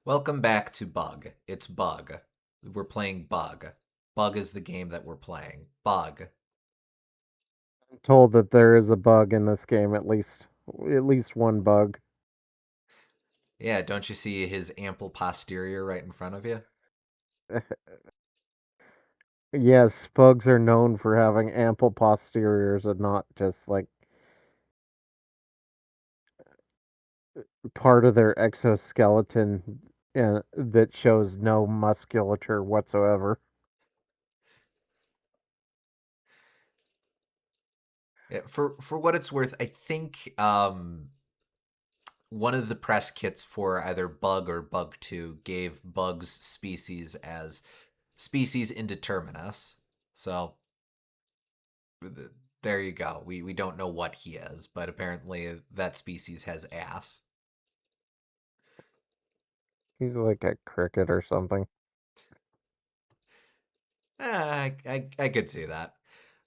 Welcome back to Bug. It's Bug. We're playing Bug. Bug is the game that we're playing. Bug. Told that there is a bug in this game, at least one bug. Yeah, don't you see his ample posterior right in front of you? Yes, bugs are known for having ample posteriors and not just like part of their exoskeleton that shows no musculature whatsoever. Yeah, for what it's worth, I think one of the press kits for either Bug or Bug 2 gave Bug's species as species indeterminus. So there you go. We don't know what he is, but apparently that species has ass. He's like a cricket or something. I could see that.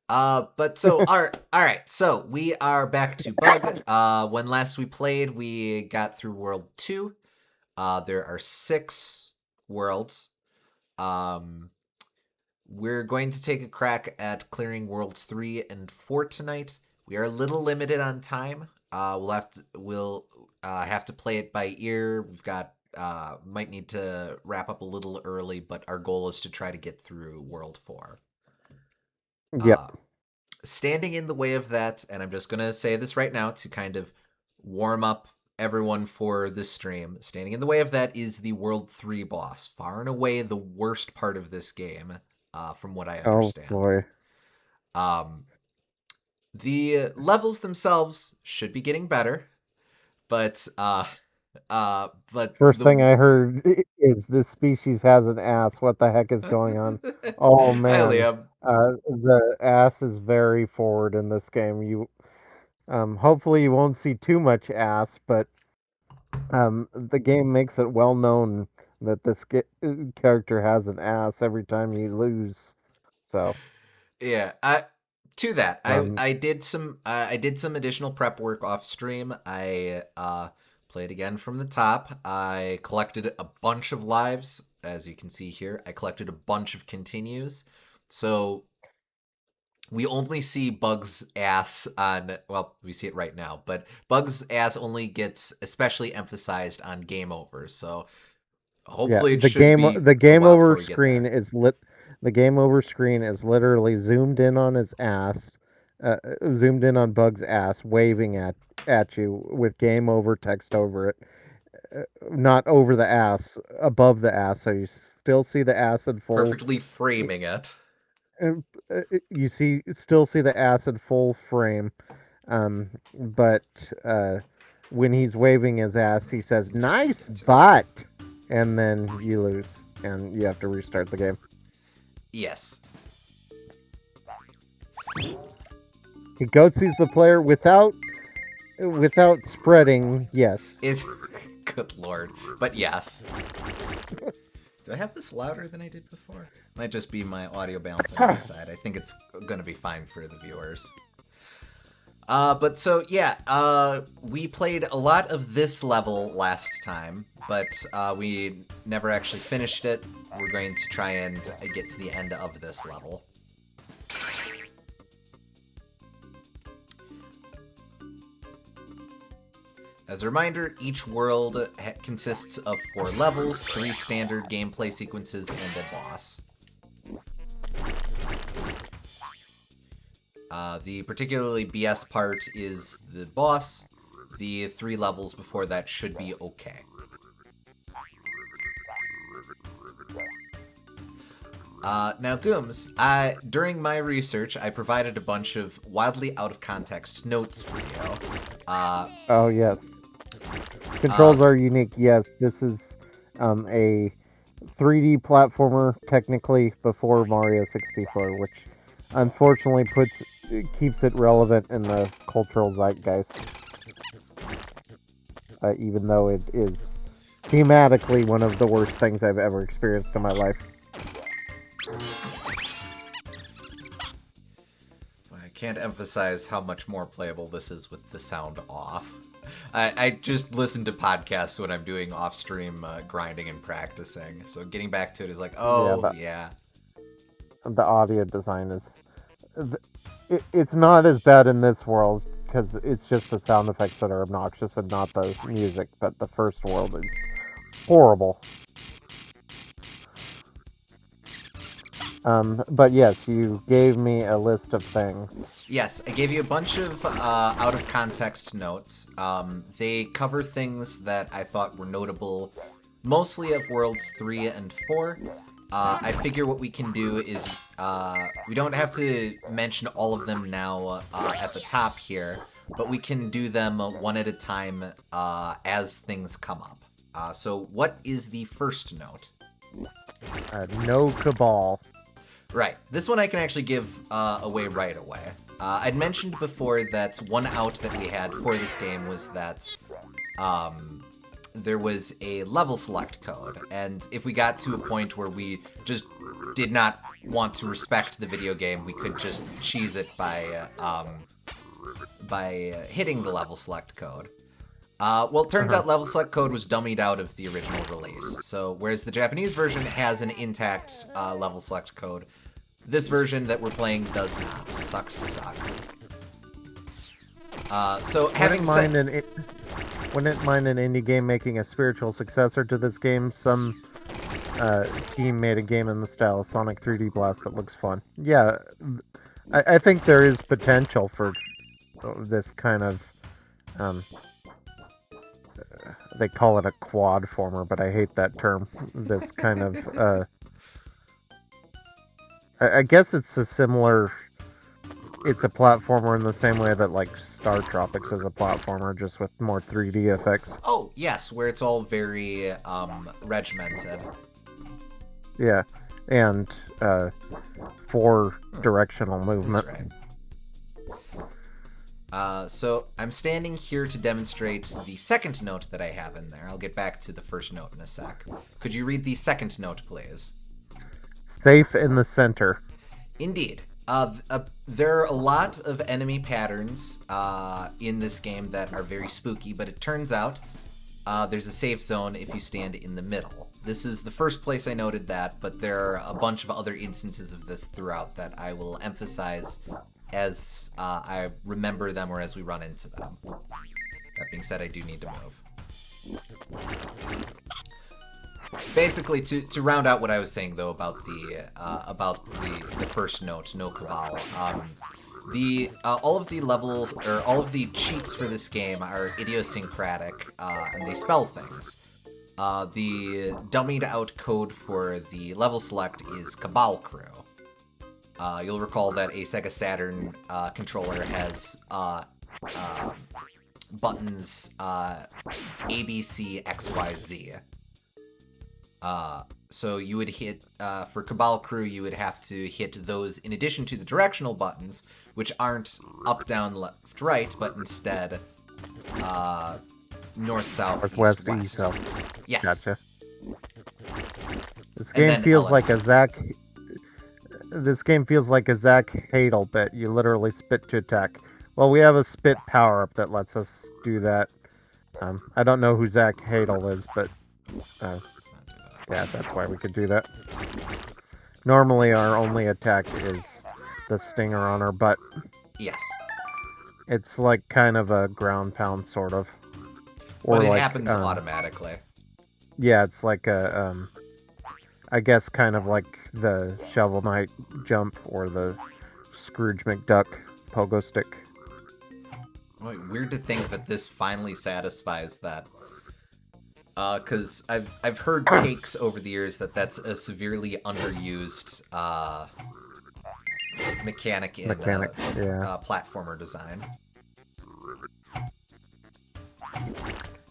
But so all right. So we are back to Bug. When last we played, we got through World 2. There are 6 worlds. Um, we're going to take a crack at clearing Worlds 3 and 4 tonight. We are a little limited on time. We'll have to play it by ear. We've got might need to wrap up a little early, but our goal is to try to get through World 4. Uh, Yep. Standing in the way of that, and I'm just going to say this right now to kind of warm up everyone for this stream. Standing in the way of that is the World 3 boss. Far and away the worst part of this game, from what I Oh understand. boy. Um, the levels themselves should be getting better, but First thing the I heard is this species has an ass. What the heck is going on? Oh Hi man. Liam. The ass is very forward in this game. Hopefully you won't see too much ass, but the game makes it well known that character has an ass every time you lose. So, Yeah, I to that um, I did some additional prep work off stream. I played again from the top. I collected a bunch of lives, as you can see here. I collected a bunch of continues. So we only see Bug's ass on, well, we see it right now, but Bug's ass only gets especially emphasized on game over. So yeah, hopefully it should be the a game while over before we get screen there. is lit. The game over screen is literally zoomed in on his ass, zoomed in on Bug's ass, waving at you with game over text over it. Not over the ass, above the ass, so you still see the ass in full. Perfectly framing it. uh, still see the ass in full frame. But when he's waving his ass, he says, "Nice butt," and then you lose, and you have to restart the game. Yes. He goatsies the player without spreading. Yes. It's good lord. But yes. Do I have this louder than I did before? Might just be my audio balance on my side. I think it's gonna be fine for the viewers. But so yeah, we played a lot of this level last time, but we never actually finished it. We're going to try and get to the end of this level. As a reminder, each world consists of 4 levels, 3 standard gameplay sequences, and a boss. The particularly BS part is the boss. The 3 levels before that should be okay. Now, Gooms, during my research, I provided a bunch of wildly out of context notes for you. Oh yes. Uh, Controls are unique. Yes, this is a 3D platformer technically before Mario 64, which unfortunately keeps it relevant in the cultural zeitgeist, even though it is thematically one of the worst things I've ever experienced in my life. I can't can't emphasize how much more playable this is with the sound off. I just listen to podcasts when I'm doing off-stream grinding and practicing. So getting back to it is like, yeah. The audio design is... It's not as bad in this world, because it's just the sound effects that are obnoxious and not the music, but the first world is horrible. But yes, you gave me a list of things. Yes, I gave you a bunch of out-of-context notes. They cover things that I thought were notable, mostly of Worlds 3 and 4. I figure what we can do is, we don't have to mention all of them now at the top here, but we can do them one at a time as things come up. So what is the first note? No Cabal. Right. This one I can actually give away right away. I'd mentioned before that one out that we had for this game was that there was a level select code, and if we got to a point where we just did not want to respect the video game, we could just cheese it by hitting the level select code. Well, it turns out level select code was dummied out of the original release. So whereas the Japanese version has an intact level select code, this version that we're playing does not. It sucks to suck. So having said... Wouldn't mind an indie game making a spiritual successor to this game. Some team made a game in the style of Sonic 3D Blast that looks fun. Yeah, I think there is potential for this kind of... they call it a quad-former, but I hate that term. This kind of... I guess it's a similar... It's a platformer in the same way that, like, Star Tropics is a platformer, just with more 3D effects. Oh, yes, where it's all very regimented. Yeah, and 4-directional movement. That's right. So I'm standing here to demonstrate the second note that I have in there. I'll get back to the first note in a sec. Could you read the second note, please? Safe in the center. Indeed. There are a lot of enemy patterns in this game that are very spooky, but it turns out there's a safe zone if you stand in the middle. This is the first place I noted that, but there are a bunch of other instances of this throughout that I will emphasize as I remember them or as we run into them. That being said, I do need to move. Basically, to round out what I was saying though about the first note, no Cabal. All of the levels or all of the cheats for this game are idiosyncratic, and they spell things. The dummied out code for the level select is Cabal Crew. You'll recall that a SEGA Saturn controller has buttons A, B, C, X, Y, Z. So you would hit, for Cabal Crew, you would have to hit those in addition to the directional buttons, which aren't up, down, left, right, but instead north, south, northwest, east, east, south. Yes. Gotcha. This game feels like a Zach... This game feels like a Zach Hadel bit. You literally spit to attack. Well, we have a spit power-up that lets us do that. I don't know who Zach Hadel is, but... yeah, that's why we could do that. Normally, our only attack is the stinger on our butt. Yes. It's like kind of a ground pound, sort of. Or but it happens automatically. Yeah, it's like a, I guess kind of like the Shovel Knight jump or the Scrooge McDuck pogo stick. Weird to think that this finally satisfies that. Because I've heard takes over the years that that's a severely underused mechanic in platformer design.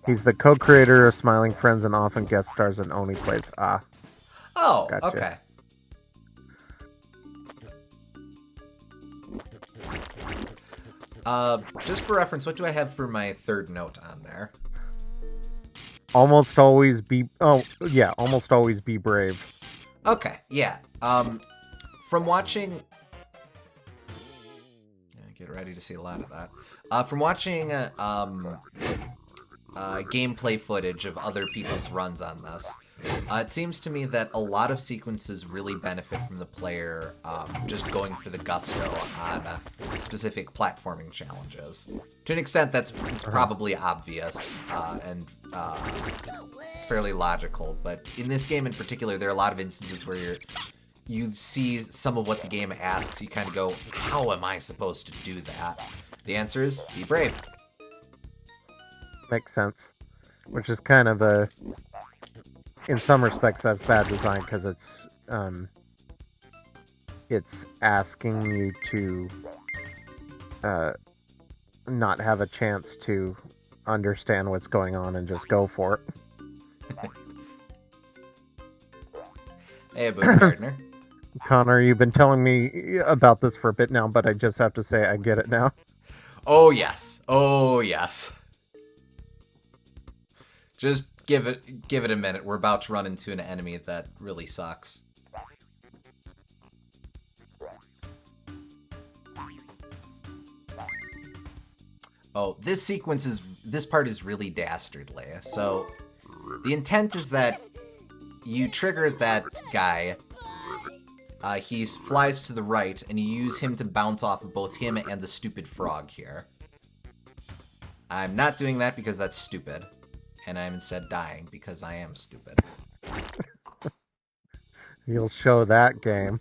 He's the co-creator of Smiling Friends and often guest stars in Oni Plays. Oh, gotcha. Okay. Just for reference, what do I have for my third note on there? Almost always be... Oh, yeah, almost always be brave. Okay, yeah. From watching... ready to see a lot of that. From watching gameplay footage of other people's runs on this, it seems to me that a lot of sequences really benefit from the player just going for the gusto on specific platforming challenges. To an extent, it's probably obvious and fairly logical, but in this game in particular, there are a lot of instances where you see some of what the game asks, you kind of go, how am I supposed to do that? The answer is, be brave. Makes sense. Which is kind of in some respects, that's bad design because it's asking you to not have a chance to understand what's going on and just go for it. Hey, Boom Gardner. Connor, you've been telling me about this for a bit now, but I just have to say I get it now. Oh, yes. Oh, yes. Just give it a minute. We're about to run into an enemy that really sucks. Oh, this part is really dastardly. So, the intent is that you trigger that guy. He flies to the right, and you use him to bounce off of both him and the stupid frog here. I'm not doing that because that's stupid. And I'm instead dying because I am stupid. You'll show that game.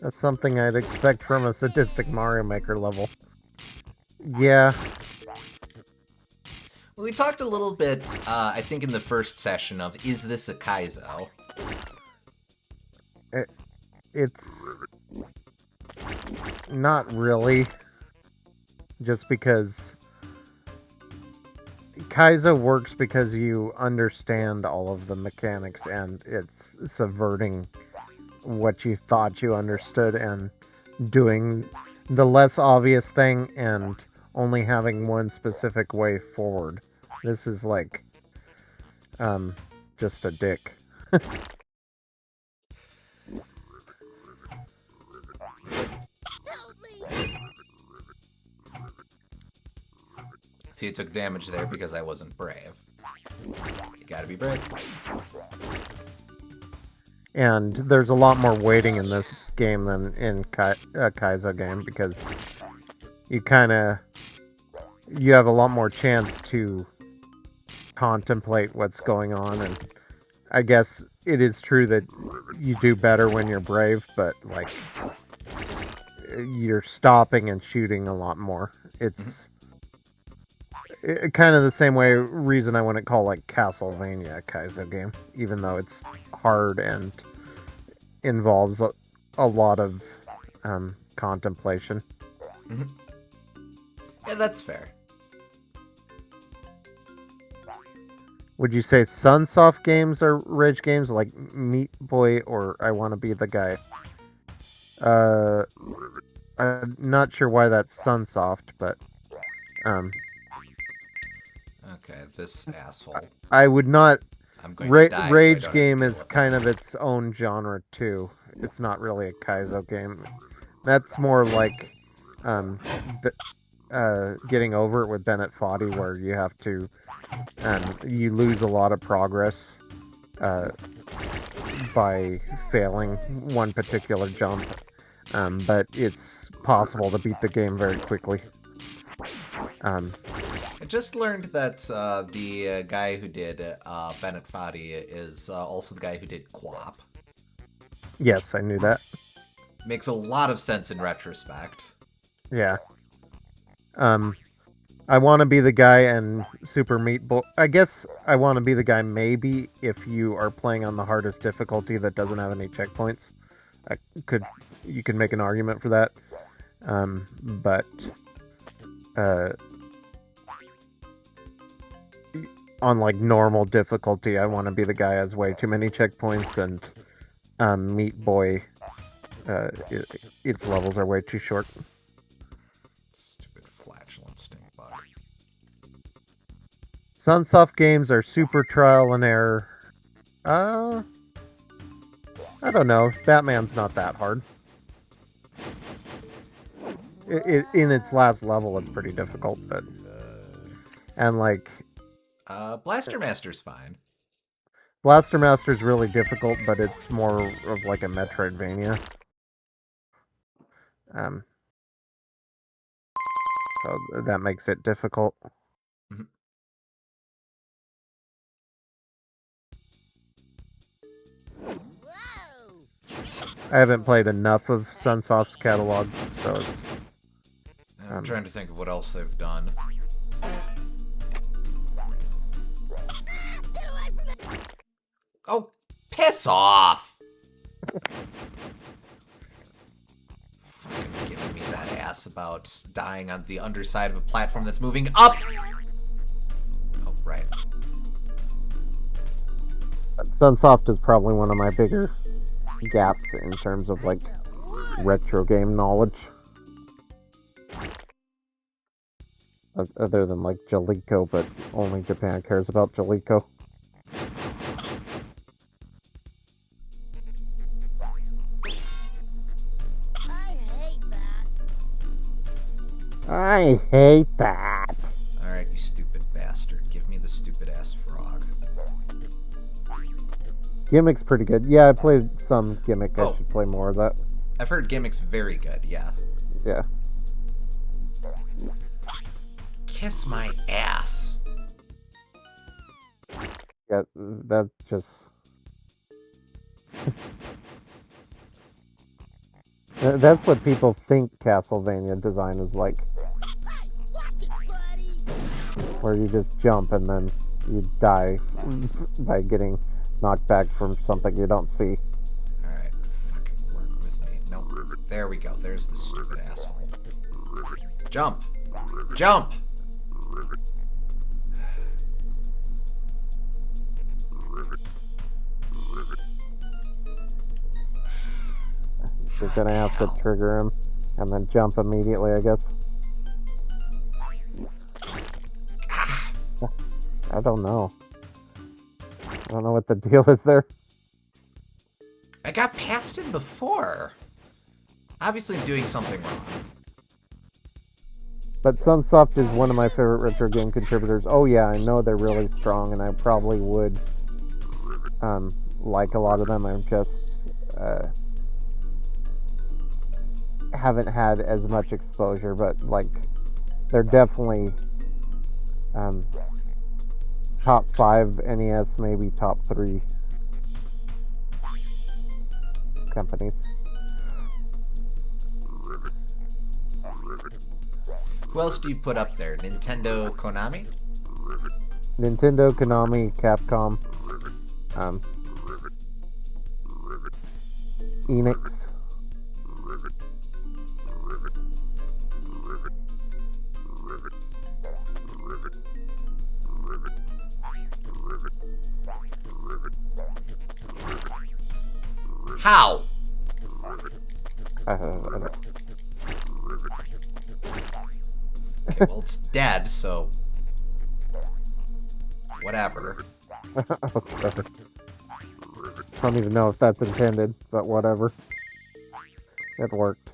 That's something I'd expect from a sadistic Mario Maker level. Yeah. Well, we talked a little bit, I think in the first session of, is this a Kaizo? It's not really. Just because Kaizo works because you understand all of the mechanics and it's subverting what you thought you understood and doing the less obvious thing and only having one specific way forward. This is like just a dick. See, it took damage there because I wasn't brave. You gotta be brave. And there's a lot more waiting in this game than in a Kaizo game because you have a lot more chance to contemplate what's going on, and I guess it is true that you do better when you're brave, but like you're stopping and shooting a lot more. It's kind of the same reason I wouldn't call like Castlevania a Kaizo game, even though it's hard and involves a lot of contemplation. Mm-hmm. Yeah, that's fair. Would you say Sunsoft games are rage games like Meat Boy or I Want to Be the Guy? I'm not sure why that's Sunsoft, but okay, this asshole. I would not. I'm going to die, Rage so I don't game have to is deal with kind it. of its own genre too. It's not really a Kaizo game. That's more like Getting Over It with Bennett Foddy, where you have to you lose a lot of progress by failing one particular jump, but it's possible to beat the game very quickly. I just learned that the guy who did Bennett Foddy is also the guy who did Quap. Yes, I knew that. Makes a lot of sense in retrospect. Yeah. I Want to Be the Guy and Super Meat Boy. I guess I Want to Be the Guy maybe if you are playing on the hardest difficulty that doesn't have any checkpoints. You could make an argument for that. But on like normal difficulty, I Want to Be the Guy has way too many checkpoints, and Meat Boy its levels are way too short. Stupid flatulent stink bug. Sunsoft games are super trial and error. I don't know. Batman's not that hard. In its last level, it's pretty difficult, but and like Blaster Master's fine. Blaster Master's really difficult, but it's more of like a Metroidvania. So that makes it difficult. Mhm. I haven't played enough of Sunsoft's catalog, so it's. I'm trying to think of what else they've done. Oh, piss off! Fucking giving me that ass about dying on the underside of a platform that's moving up! Oh, right. Sunsoft is probably one of my bigger gaps in terms of like retro game knowledge. Other than like Jaleco, but only Japan cares about Jaleco. I hate that. Alright, you stupid bastard. Give me the stupid ass frog. Gimmick's pretty good. Yeah, I played some Gimmick. Oh. I should play more of that. I've heard Gimmick's very good, yeah. Yeah. Kiss my ass. Yeah, that's just... That's what people think Castlevania design is like. Where you just jump and then you die by getting knocked back from something you don't see. Alright, fucking work with me. No, there we go. There's the stupid asshole. Jump! Jump! You're gonna have to trigger him and then jump immediately, I guess. I don't know. I don't know what the deal is there. I got past him before. Obviously I'm doing something wrong. But Sunsoft is one of my favorite retro game contributors. Oh yeah, I know they're really strong, and I probably would like a lot of them. I'm just haven't had as much exposure, but like they're definitely top 5 NES, maybe top 3 companies. Who else do you put up there? Nintendo, Konami? Nintendo, Konami, Capcom, Enix. How? I don't know. Okay, well, it's dead, so... whatever. Okay. Don't even know if that's intended, but whatever. It worked.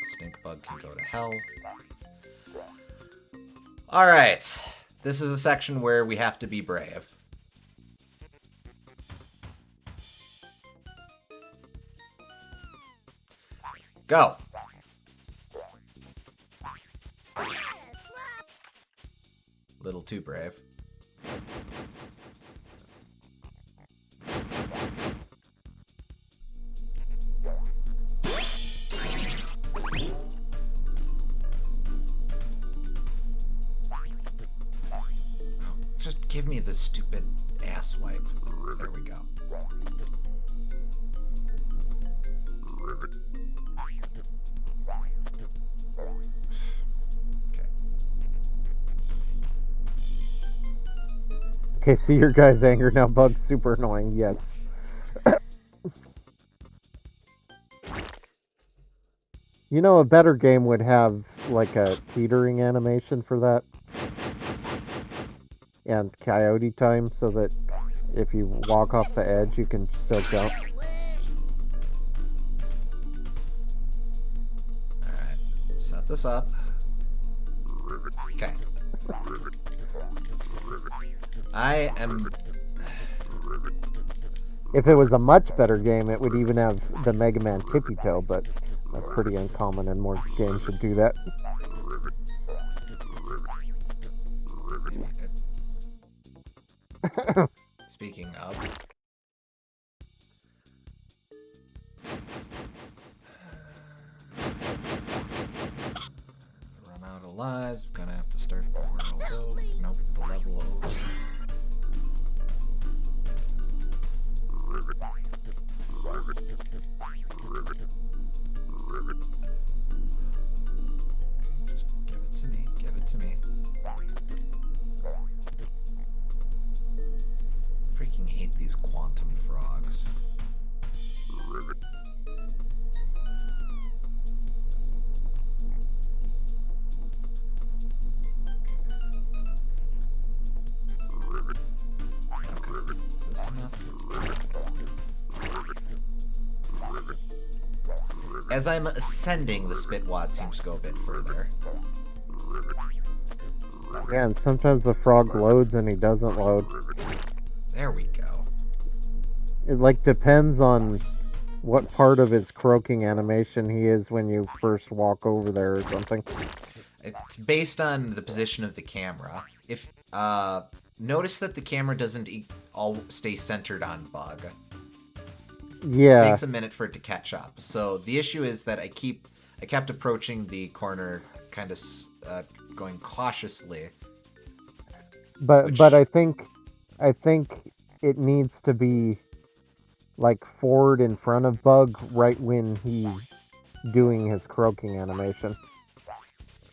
Stink bug can go to hell. Alright. This is a section where we have to be brave. Go! Little too brave. Just give me the stupid ass wipe. There we go. Okay, see your guys' anger now. Bug's super annoying, yes. You know, a better game would have like a teetering animation for that and coyote time so that if you walk off the edge, you can still jump. Alright, set this up. Okay. I am... If it was a much better game, it would even have the Mega Man tippy toe, but that's pretty uncommon and more games should do that. Speaking of... Run out of lives, gonna have to start the world over. Nope, the level over. Just give it to me, give it to me. Freaking hate these quantum frogs. Okay, is this enough? As I'm ascending, the spit wad seems to go a bit further. Yeah, and sometimes the frog loads and he doesn't load. There we go. It like depends on what part of his croaking animation he is when you first walk over there or something. It's based on the position of the camera. If notice that the camera doesn't all stay centered on Bug. Yeah. It takes a minute for it to catch up. So the issue is that I kept approaching the corner, kind of going cautiously. But I think it needs to be like forward in front of Bug right when he's doing his croaking animation.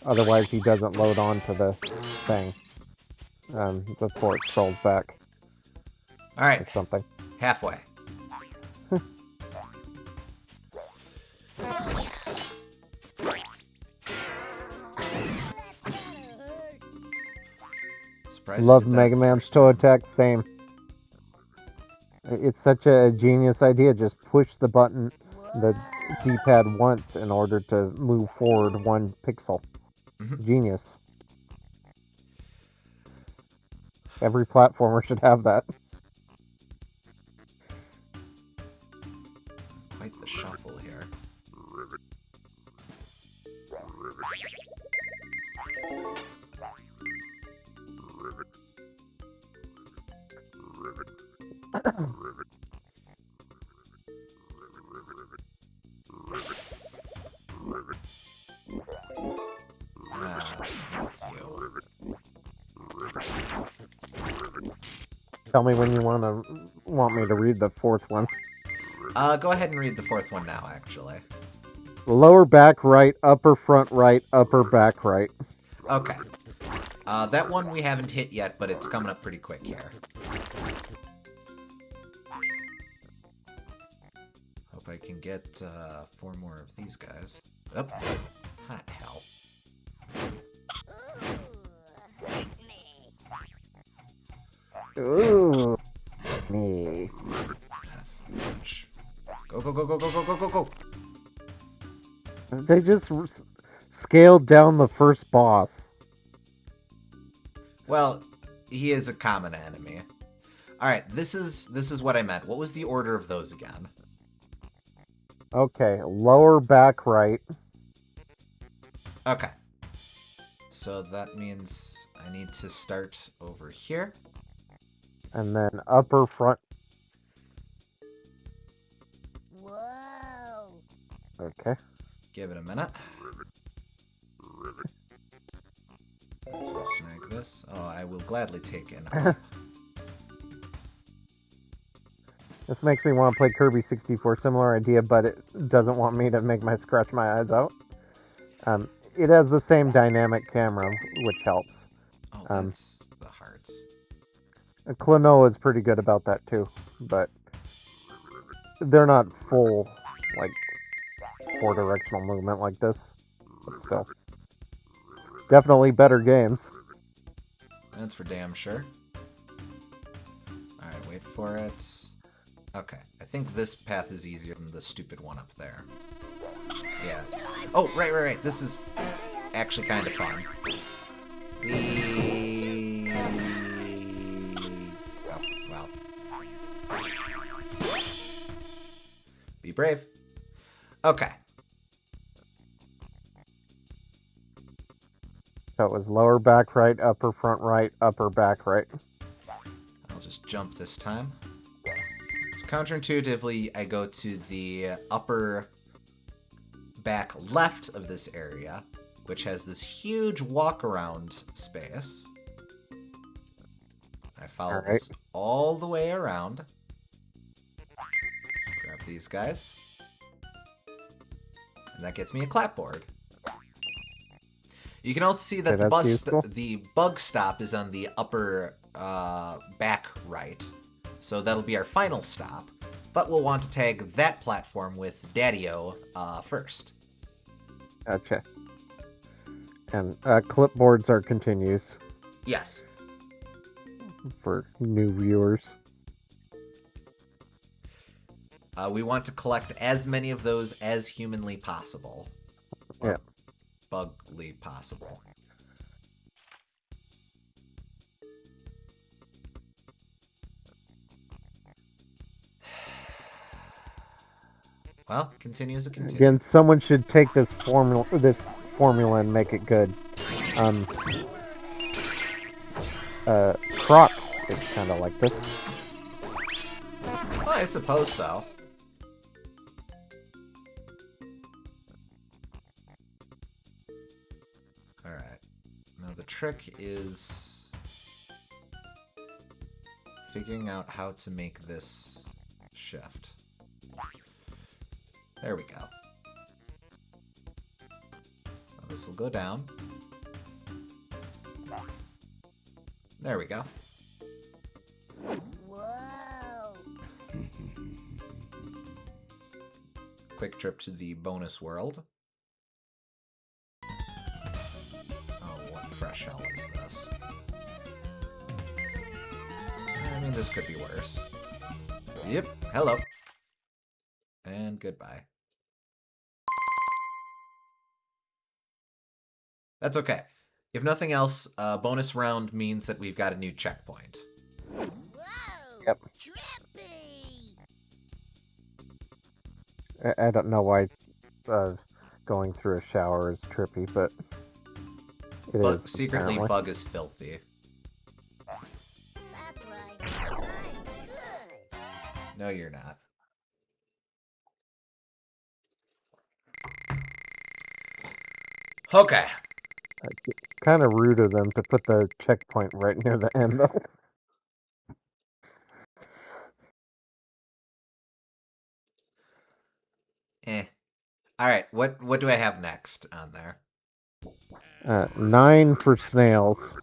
Otherwise, he doesn't load onto the thing before it scrolls back. All right, or something. Halfway. Love Mega Man's toe attack. Same. It's such a genius idea. Just push the button, the D-pad once in order to move forward 1 pixel. Mm-hmm. Genius. Every platformer should have that. Quite the shuffle here. Tell me when you want me to read the 4th one. Go ahead and read the 4th one now, actually. Lower back right, upper front right, upper back right. Okay. That one we haven't hit yet, but it's coming up pretty quick here. Hope I can get 4 more of these guys. Oh, hot hell. Ooh, me. Go, go, go, go, go, go, go, go, go. They just scaled down the first boss. Well, he is a common enemy. All right, this is what I meant. What was the order of those again? Okay, lower back right. Okay. So that means I need to start over here. And then upper front. Whoa. Okay. Give it a minute. So snag this. Oh, I will gladly take an up. This makes me want to play Kirby 64. Similar idea, but it doesn't want me to scratch my eyes out. It has the same dynamic camera, which helps. Oh, that's the hearts. Klonoa is pretty good about that too, but they're not full, like, 4 directional movement like this. But still. Definitely better games. That's for damn sure. Alright, wait for it. Okay, I think this path is easier than the stupid one up there. Yeah. Oh, right. This is actually kind of fun. Oh, well. Be brave. Okay. So it was lower back right, upper front right, upper back right. I'll just jump this time. So counterintuitively, I go to the upper back left of this area, which has this huge walk-around space. I follow this all the way around. Grab these guys. And that gets me a clapboard. You can also see that the bug stop is on the upper back right. So that'll be our final stop. But we'll want to tag that platform with Daddy-O first. Gotcha. And clipboards are continues. Yes. For new viewers. We want to collect as many of those as humanly possible. Yeah. Bugly possible. Well, continue as it continues. Again, someone should take this formula and make it good. Croc is kind of like this. Well, I suppose so. Alright. Now the trick is figuring out how to make this shift. There we go. Now this will go down. There we go. Whoa! Quick trip to the bonus world. Oh, what fresh hell is this? I mean, this could be worse. Yep, hello. And goodbye. That's okay. If nothing else, bonus round means that we've got a new checkpoint. Whoa! Yep. Trippy! I don't know why going through a shower is trippy, but it is. Secretly, apparently. Bug is filthy. That's right. I'm good. No, you're not. Okay. Kind of rude of them to put the checkpoint right near the end, though. Alright, what do I have next on there? 9 for snails.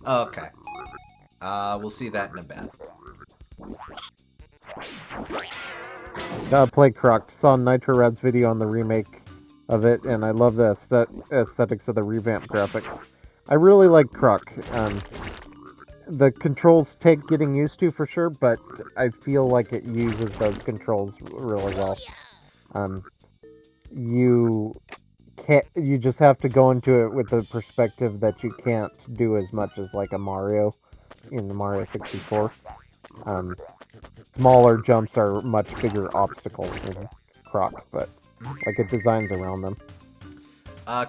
Okay. We'll see that in a bit. Gotta play Croc. Saw Nitro Rad's video on the remake of it, and I love the aesthetics of the revamped graphics. I really like Croc. The controls take getting used to for sure, but I feel like it uses those controls really well. You just have to go into it with the perspective that you can't do as much as like a Mario in the Mario 64. Smaller jumps are much bigger obstacles in Croc, but like it designs around them.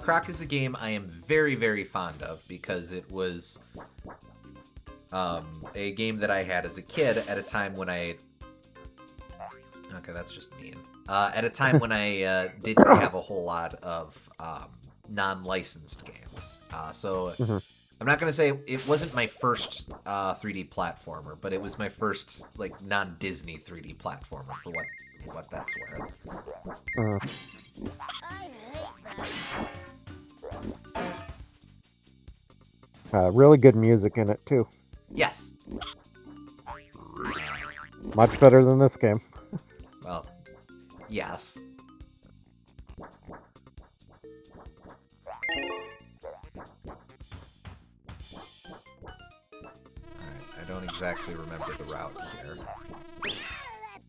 Croc is a game I am very, very fond of because it was a game that I had as a kid at a time when I... Okay, that's just mean. At a time when I didn't have a whole lot of non-licensed games. So I'm not going to say it wasn't my first 3D platformer, but it was my first like non-Disney 3D platformer for what that's worth. I hate that. Really good music in it too. Yes. Much better than this game. Well, yes. don't exactly remember the route here. That's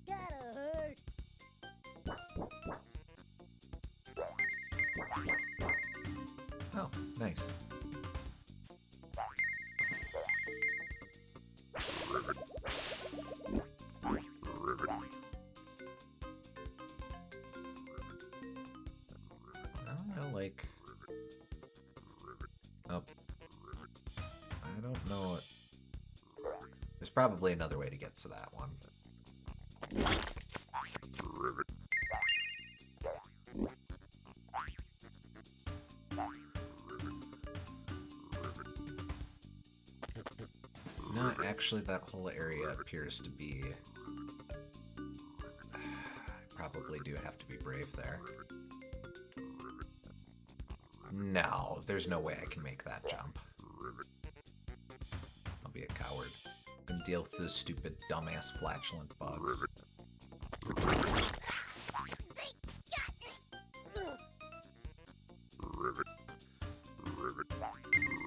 gotta hurt. Oh, nice. I like... Oh. I don't know what... There's probably another way to get to that one. No, actually that whole area appears to be... I probably do have to be brave there. No, there's no way I can make that jump. I'll be a coward. I'm gonna deal with those stupid, dumbass, flatulent bugs.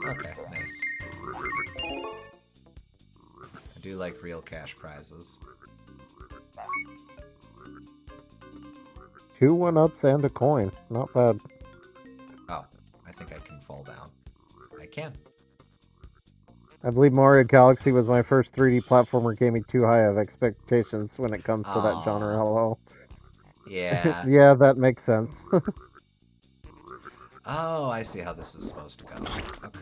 Okay, nice. I do like real cash prizes. 2 1-ups and a coin. Not bad. Oh, I think I can fall down. I can. I believe Mario Galaxy was my first 3D platformer, gave me too high of expectations when it comes to that genre. Hello. Yeah. Yeah, that makes sense. Oh, I see how this is supposed to go. Okay.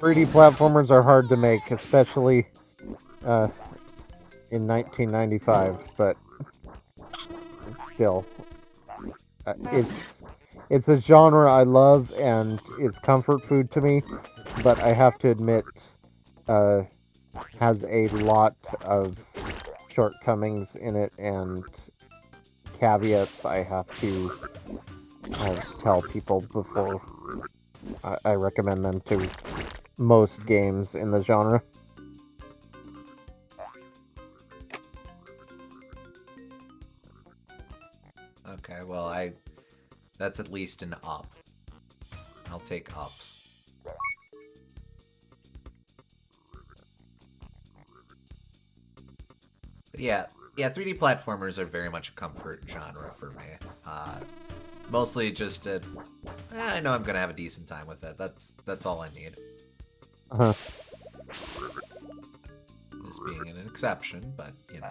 3D platformers are hard to make, especially in 1995, but still, it's a genre I love and it's comfort food to me, but I have to admit, has a lot of shortcomings in it and caveats I have to tell people before I recommend them to most games in the genre. Okay, well, that's at least an up. I'll take ups. But yeah, 3D platformers are very much a comfort genre for me. Mostly just I know I'm gonna have a decent time with it. That's all I need. Uh-huh. This being an exception, but you know.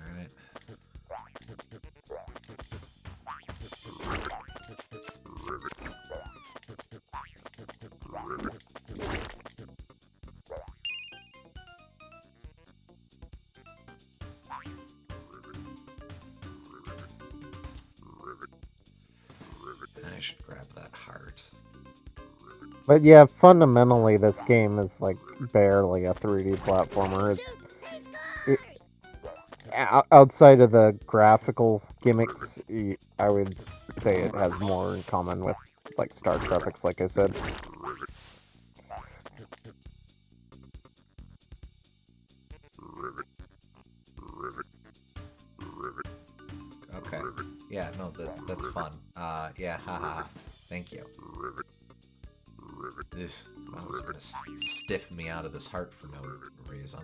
Alright. I should grab that heart. But yeah, fundamentally, this game is like barely a 3D platformer. Outside of the graphical gimmicks, I would say it has more in common with like Star Tropics, like I said. Okay. Yeah, no, that's fun. Yeah, haha. Thank you. Ugh, I was gonna stiff me out of this heart for no reason.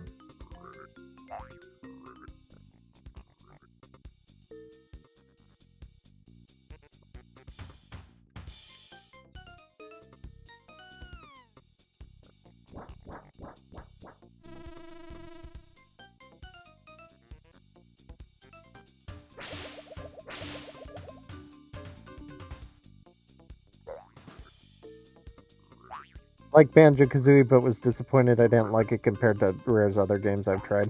Like Banjo-Kazooie, but was disappointed I didn't like it compared to Rare's other games I've tried.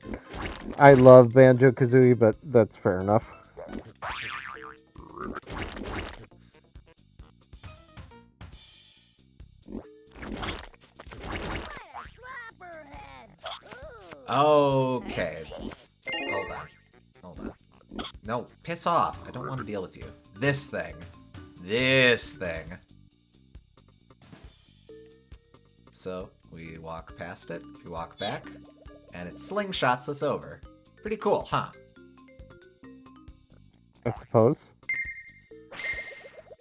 I love Banjo-Kazooie, but that's fair enough. Okay, No, piss off. I don't want to deal with you. This thing. This thing. So, we walk past it, we walk back, and it slingshots us over. Pretty cool, huh? I suppose.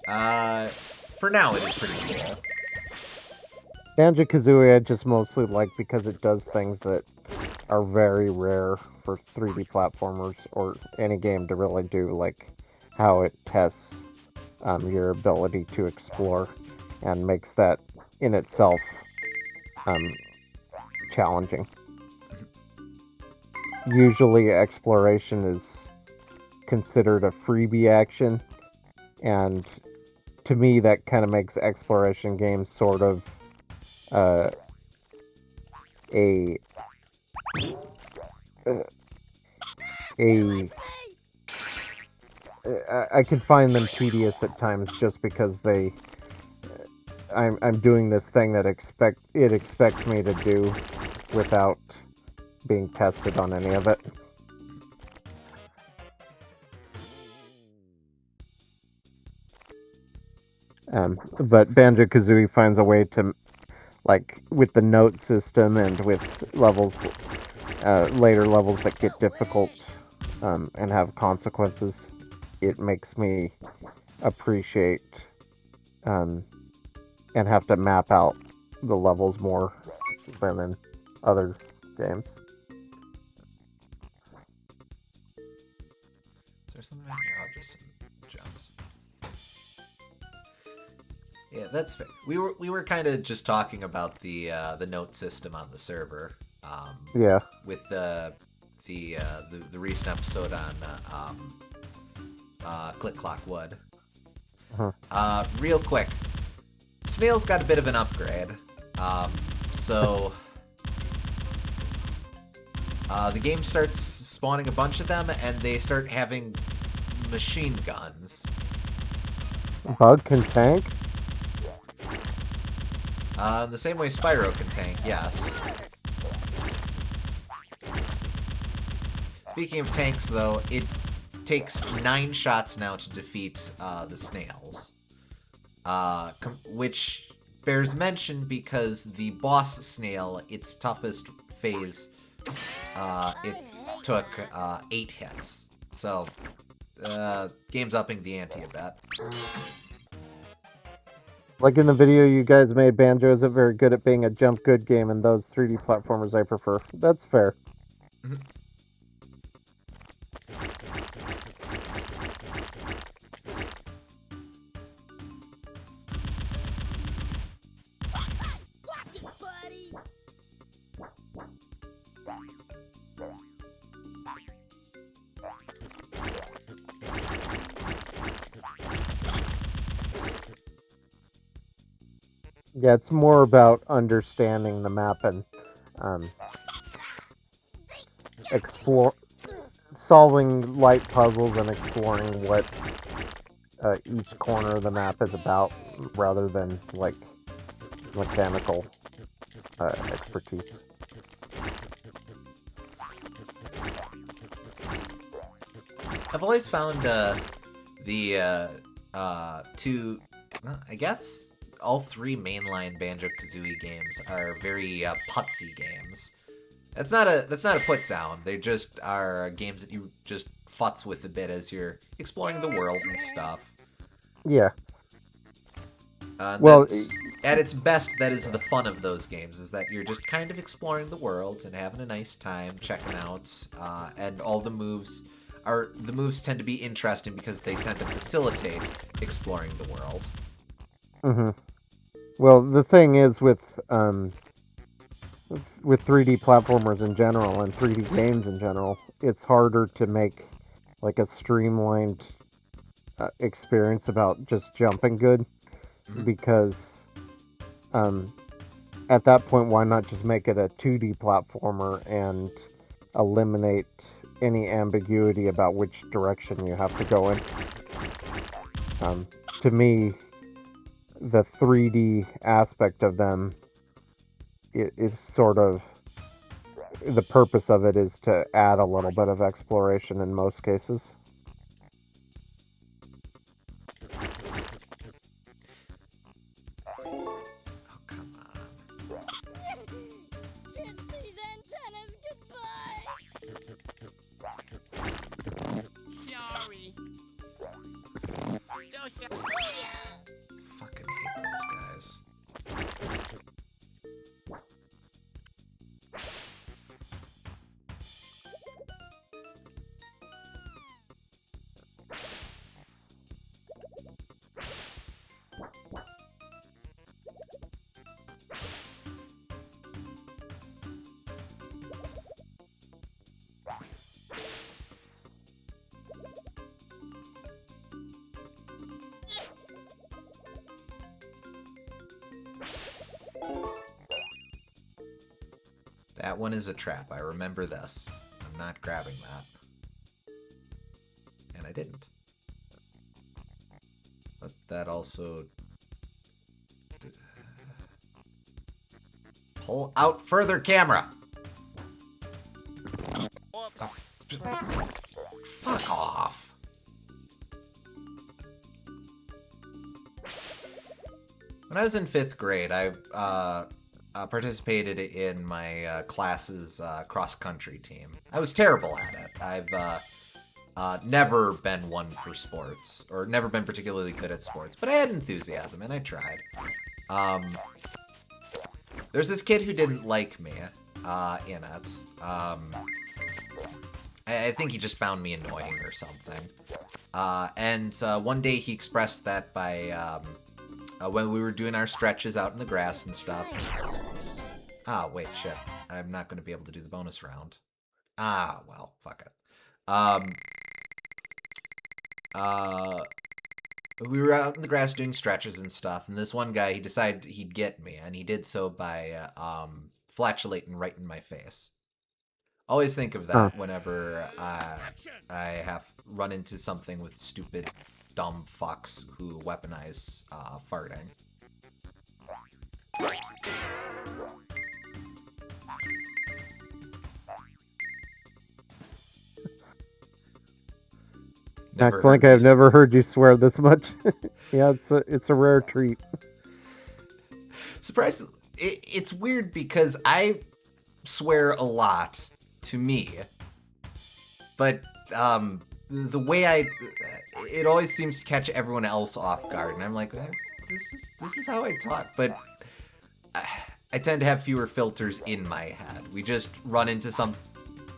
For now it is pretty cool. Banjo-Kazooie I just mostly like because it does things that are very rare for 3D platformers or any game to really do, like how it tests your ability to explore and makes that in itself challenging. Usually exploration is considered a freebie action, and to me that kind of makes exploration games sort of a I can find them tedious at times just because I'm doing this thing that it expects me to do without being tested on any of it. But Banjo-Kazooie finds a way to, like, with the note system and with levels, later levels that get difficult and have consequences, it makes me appreciate and have to map out the levels more than in other games. Is there something back here? Oh, just some gems. Yeah, that's fair. We were kind of just talking about the note system on the server. Yeah. With the recent episode on Click Clock Wood. Uh-huh. Real quick, Snail's got a bit of an upgrade. So the game starts spawning a bunch of them, and they start having machine guns. Bug can tank? In the same way Spyro can tank, yes. Speaking of tanks, though, it takes 9 shots now to defeat the snails. Which bears mention because the boss snail, its toughest phase, it took 8 hits. So, game's upping the ante a bit. Like in the video you guys made, Banjo isn't very good at being a jump good game, and those 3D platformers I prefer. That's fair. Watch it, buddy. Yeah, it's more about understanding the map and solving light puzzles and exploring what each corner of the map is about, rather than like mechanical expertise. I've always found two, well, I guess all 3 mainline Banjo-Kazooie games are very putsy games. That's not a put down. They just are games that you just futz with a bit as you're exploring the world and stuff. Yeah. Well, at its best, that is the fun of those games, is that you're just kind of exploring the world and having a nice time, checking out, and all the moves tend to be interesting because they tend to facilitate exploring the world. Mm-hmm. Well, the thing is with 3D platformers in general and 3D games in general, it's harder to make like a streamlined experience about just jumping good, because at that point, why not just make it a 2D platformer and eliminate any ambiguity about which direction you have to go in? To me, the 3D aspect of them is sort of, the purpose of it is to add a little bit of exploration in most cases. sir. Fucking hate those guys. That one is a trap. I remember this. I'm not grabbing that. And I didn't. But that also... Pull out further, camera! Oh, fuck off. When I was in 5th grade, I participated in my class's cross-country team. I was terrible at it. I've never been one for sports, or never been particularly good at sports, but I had enthusiasm, and I tried. There's this kid who didn't like me in it. I think he just found me annoying or something. And one day he expressed that by... when we were doing our stretches out in the grass and stuff. Ah, wait, shit. I'm not going to be able to do the bonus round. Ah, well, fuck it. We were out in the grass doing stretches and stuff, and this one guy, he decided he'd get me, and he did so by flatulating right in my face. Always think of that whenever I have run into something with stupid, dumb fucks who weaponize farting. Act like I've never heard you swear this much. Yeah, it's a rare treat. Surprise! It's weird because I swear a lot to me, but the way it always seems to catch everyone else off guard, and I'm like, this is how I talk, but I tend to have fewer filters in my head. We just run into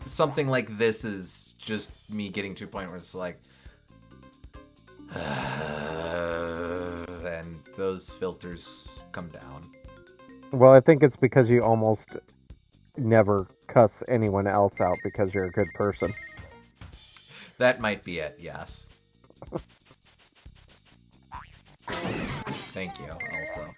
something like this is just me getting to a point where it's like, and those filters come down. Well, I think it's because you almost never cuss anyone else out because you're a good person. That might be it, yes. Thank you, also.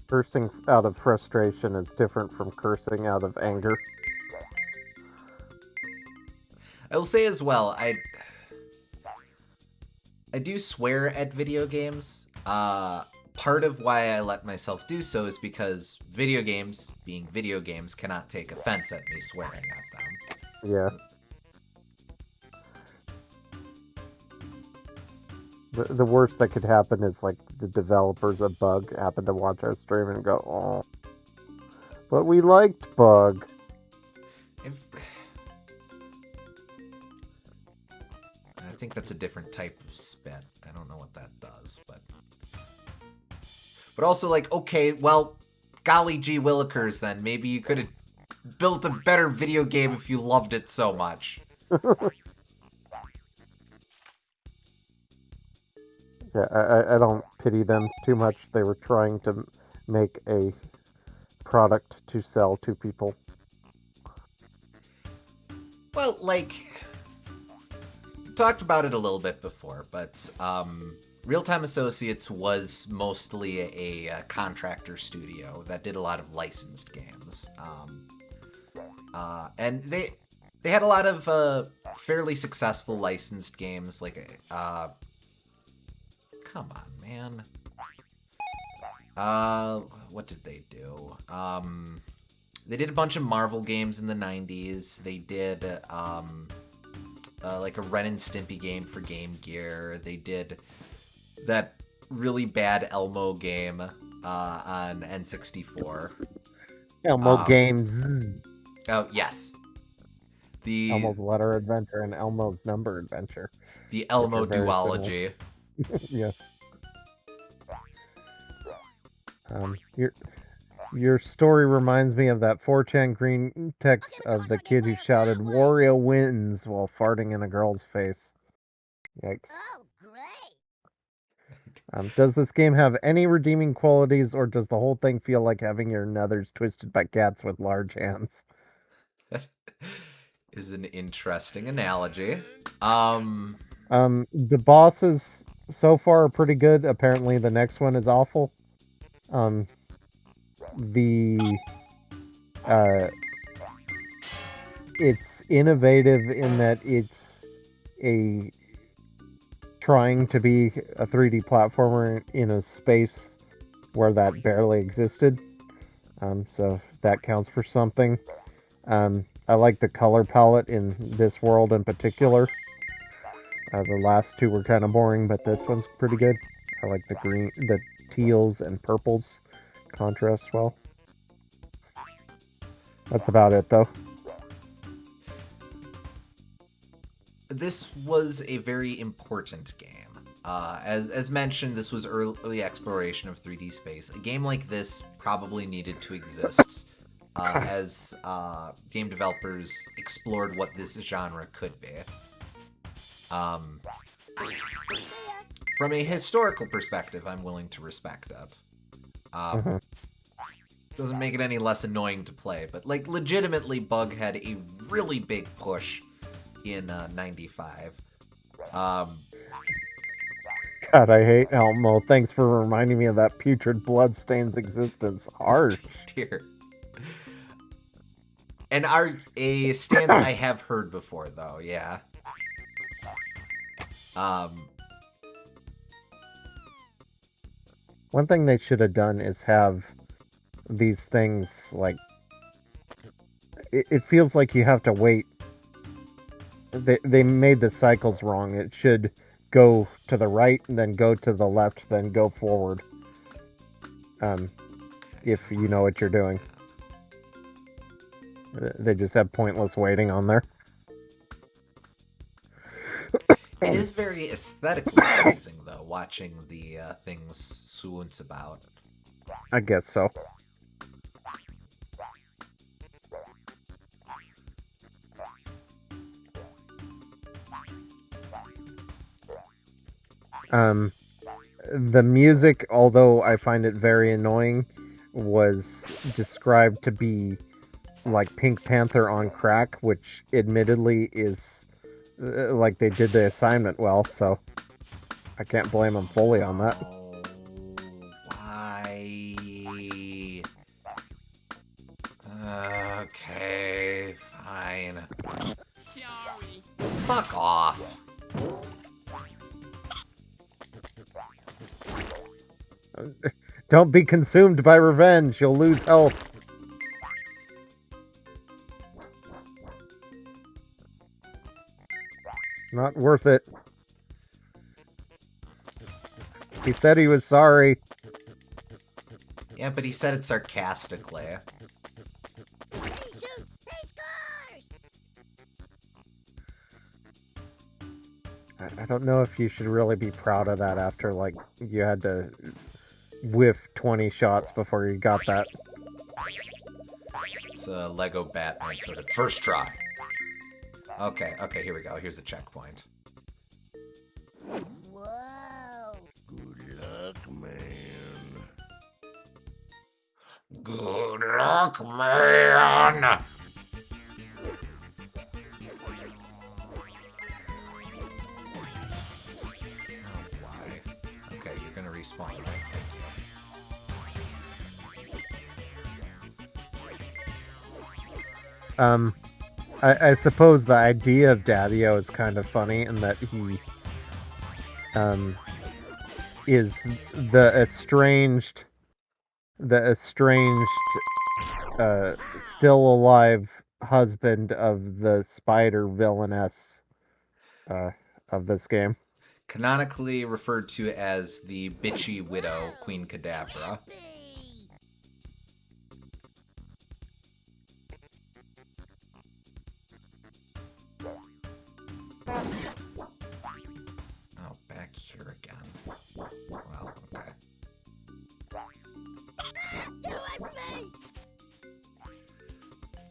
Cursing out of frustration is different from cursing out of anger. I will say as well, I do swear at video games. Part of why I let myself do so is because video games, being video games, cannot take offense at me swearing at them. Yeah. The worst that could happen is like the developers of Bug happen to watch our stream and go, "Oh, but we liked Bug." I think that's a different type of spit. I don't know what that does, but also like, okay, well, golly gee willikers, then maybe you could have built a better video game if you loved it so much. Yeah, I don't pity them too much. They were trying to make a product to sell to people. Well, like, talked about it a little bit before, but Realtime Associates was mostly a contractor studio that did a lot of licensed games. And they had a lot of fairly successful licensed games, like come on, man. What did they do? They did a bunch of Marvel games in the 90s. They did like a Ren and Stimpy game for Game Gear. They did that really bad Elmo game on N64. Elmo Um, Games. Oh yes, the Elmo's Letter Adventure and Elmo's Number Adventure. the Which Elmo are very similar. duology. Yes. Your story reminds me of that 4chan green text of the kid who shouted "Wario wins" while farting in a girl's face. Yikes. Oh, great. Does this game have any redeeming qualities, or does the whole thing feel like having your nethers twisted by cats with large hands? That is an interesting analogy. The bosses so far are pretty good. Apparently, the next one is awful. The it's innovative in that it's a trying to be a 3D platformer in a space where that barely existed. So that counts for something. I like the color palette in this world in particular. The last two were kind of boring, but this one's pretty good. I like the teals and purples contrast well. That's about it, though. This was a very important game. As mentioned, this was early exploration of 3D space. A game like this probably needed to exist as game developers explored what this genre could be. From a historical perspective, I'm willing to respect it. Doesn't make it any less annoying to play, but like legitimately, Bug had a really big push in '95. God, I hate Elmo. Thanks for reminding me of that putrid bloodstain's existence. Harsh. Dear. And a stance I have heard before, though, yeah. One thing they should have done is have these things, like... It feels like you have to wait. They made the cycles wrong. It should go to the right, and then go to the left, then go forward. If you know what you're doing. They just have pointless waiting on there. It is very aesthetically pleasing, though, watching the things swoons about. I guess so. The music, although I find it very annoying, was described to be like Pink Panther on crack, which admittedly is like they did the assignment well, so I can't blame them fully on that. Oh, why? Okay, fine. Sorry. Fuck off. Don't be consumed by revenge, you'll lose health. Not worth it. He said he was sorry. Yeah, but he said it sarcastically. He shoots. He scores. I don't know if you should really be proud of that after, like, you had to whiff 20 shots before you got that. It's a Lego Batman sort of first try. Okay, here we go. Here's a checkpoint. Whoa. Good luck, man. Good luck, man! Why? Okay, you're gonna respawn, right? I suppose the idea of Daddy-O is kind of funny in that he is the estranged still alive husband of the spider villainess of this game. Canonically referred to as the bitchy widow, Queen Cadabra. Yippee. Oh, back here again. Well, okay. Get away from me!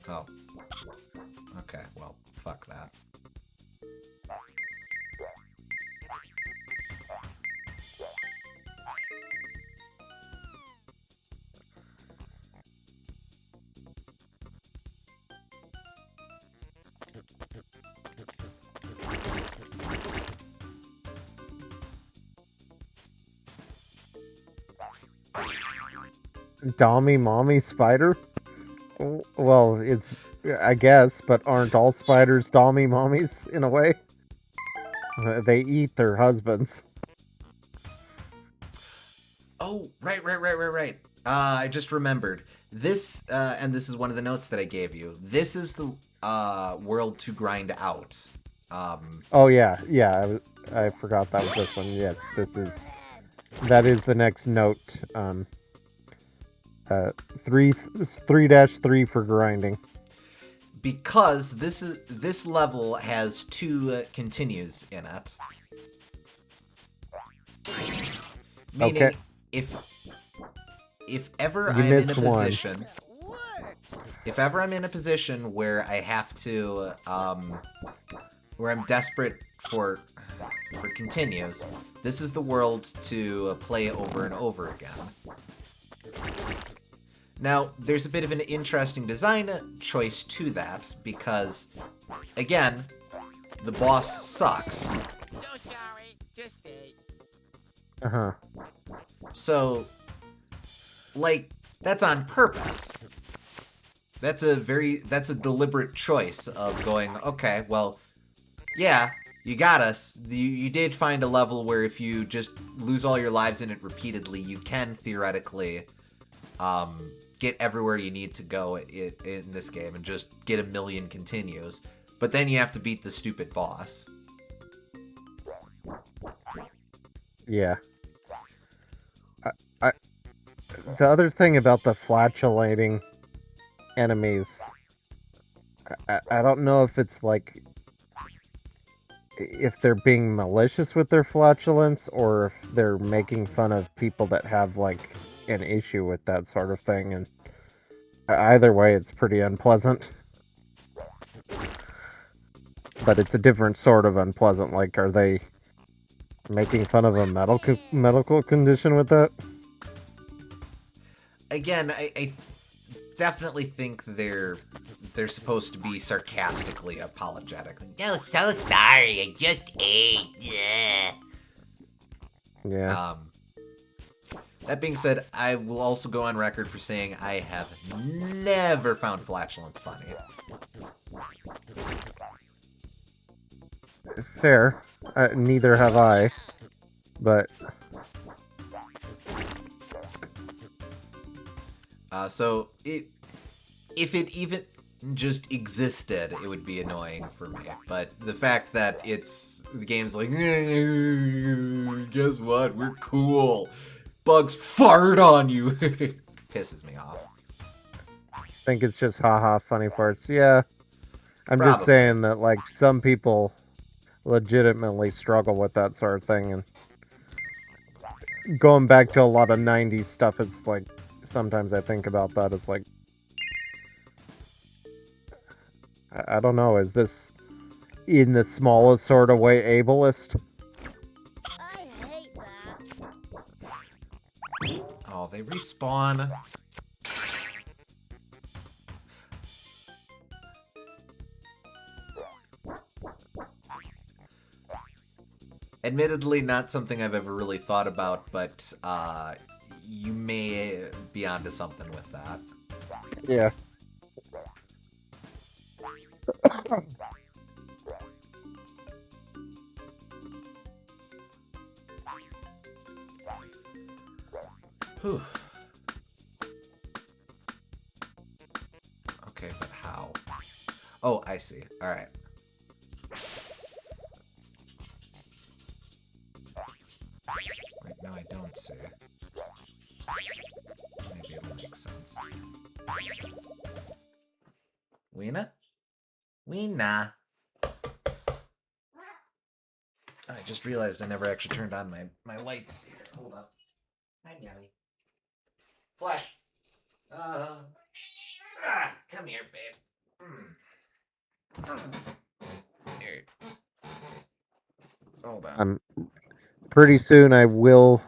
Oh. Okay, well, fuck that. Dommy mommy spider? Well, it's I guess, but aren't all spiders dommy mommies in a way? They eat their husbands. Oh, right. I just remembered. This, and this is one of the notes that I gave you. This is the world to grind out. Oh yeah, I forgot that was this one. Yes, that is the next note. 3-3 for grinding. Because this level has 2 continues in it. Meaning, Okay. if ever You I'm in a missed one. position, if ever I'm in a position where I have to, where I'm desperate for continues, this is the world to play over and over again. Now, there's a bit of an interesting design choice to that, because, again, the boss sucks. So sorry. Just stay. Uh-huh. So, like, that's on purpose. That's a deliberate choice of going, okay, well, yeah, you got us. You did find a level where if you just lose all your lives in it repeatedly, you can theoretically get everywhere you need to go in this game and just get a million continues. But then you have to beat the stupid boss. Yeah. The other thing about the flatulating enemies, I don't know if it's like if they're being malicious with their flatulence or if they're making fun of people that have like an issue with that sort of thing, and either way it's pretty unpleasant. But it's a different sort of unpleasant. Like, are they making fun of a medical condition with that? Again, I definitely think they're supposed to be sarcastically apologetic. No, so sorry. I just ate. Yeah. Yeah. That being said, I will also go on record for saying I have never found flatulence funny. Fair. Neither have I. But So if it even just existed, it would be annoying for me. But the fact that the game's like, guess what? We're cool. Bugs fart on you. Pisses me off. I think it's just haha funny farts. Yeah. I'm Probably. just saying that, like, some people legitimately struggle with that sort of thing, and going back to a lot of 90s stuff, it's like, sometimes I think about that as like, I don't know, is this in the smallest sort of way ableist? I hate that. Oh, they respawn. Admittedly, not something I've ever really thought about, but you may be onto something with that. Yeah. Whew. Okay, but how? Oh, I see. Alright. Wait, no, I don't see. Maybe it'll make sense. Weena? Weena. just realized I never actually turned on my lights. Hold up. Hi, Meowie. Flash. Come here, babe. Here. Hold on. Pretty soon I will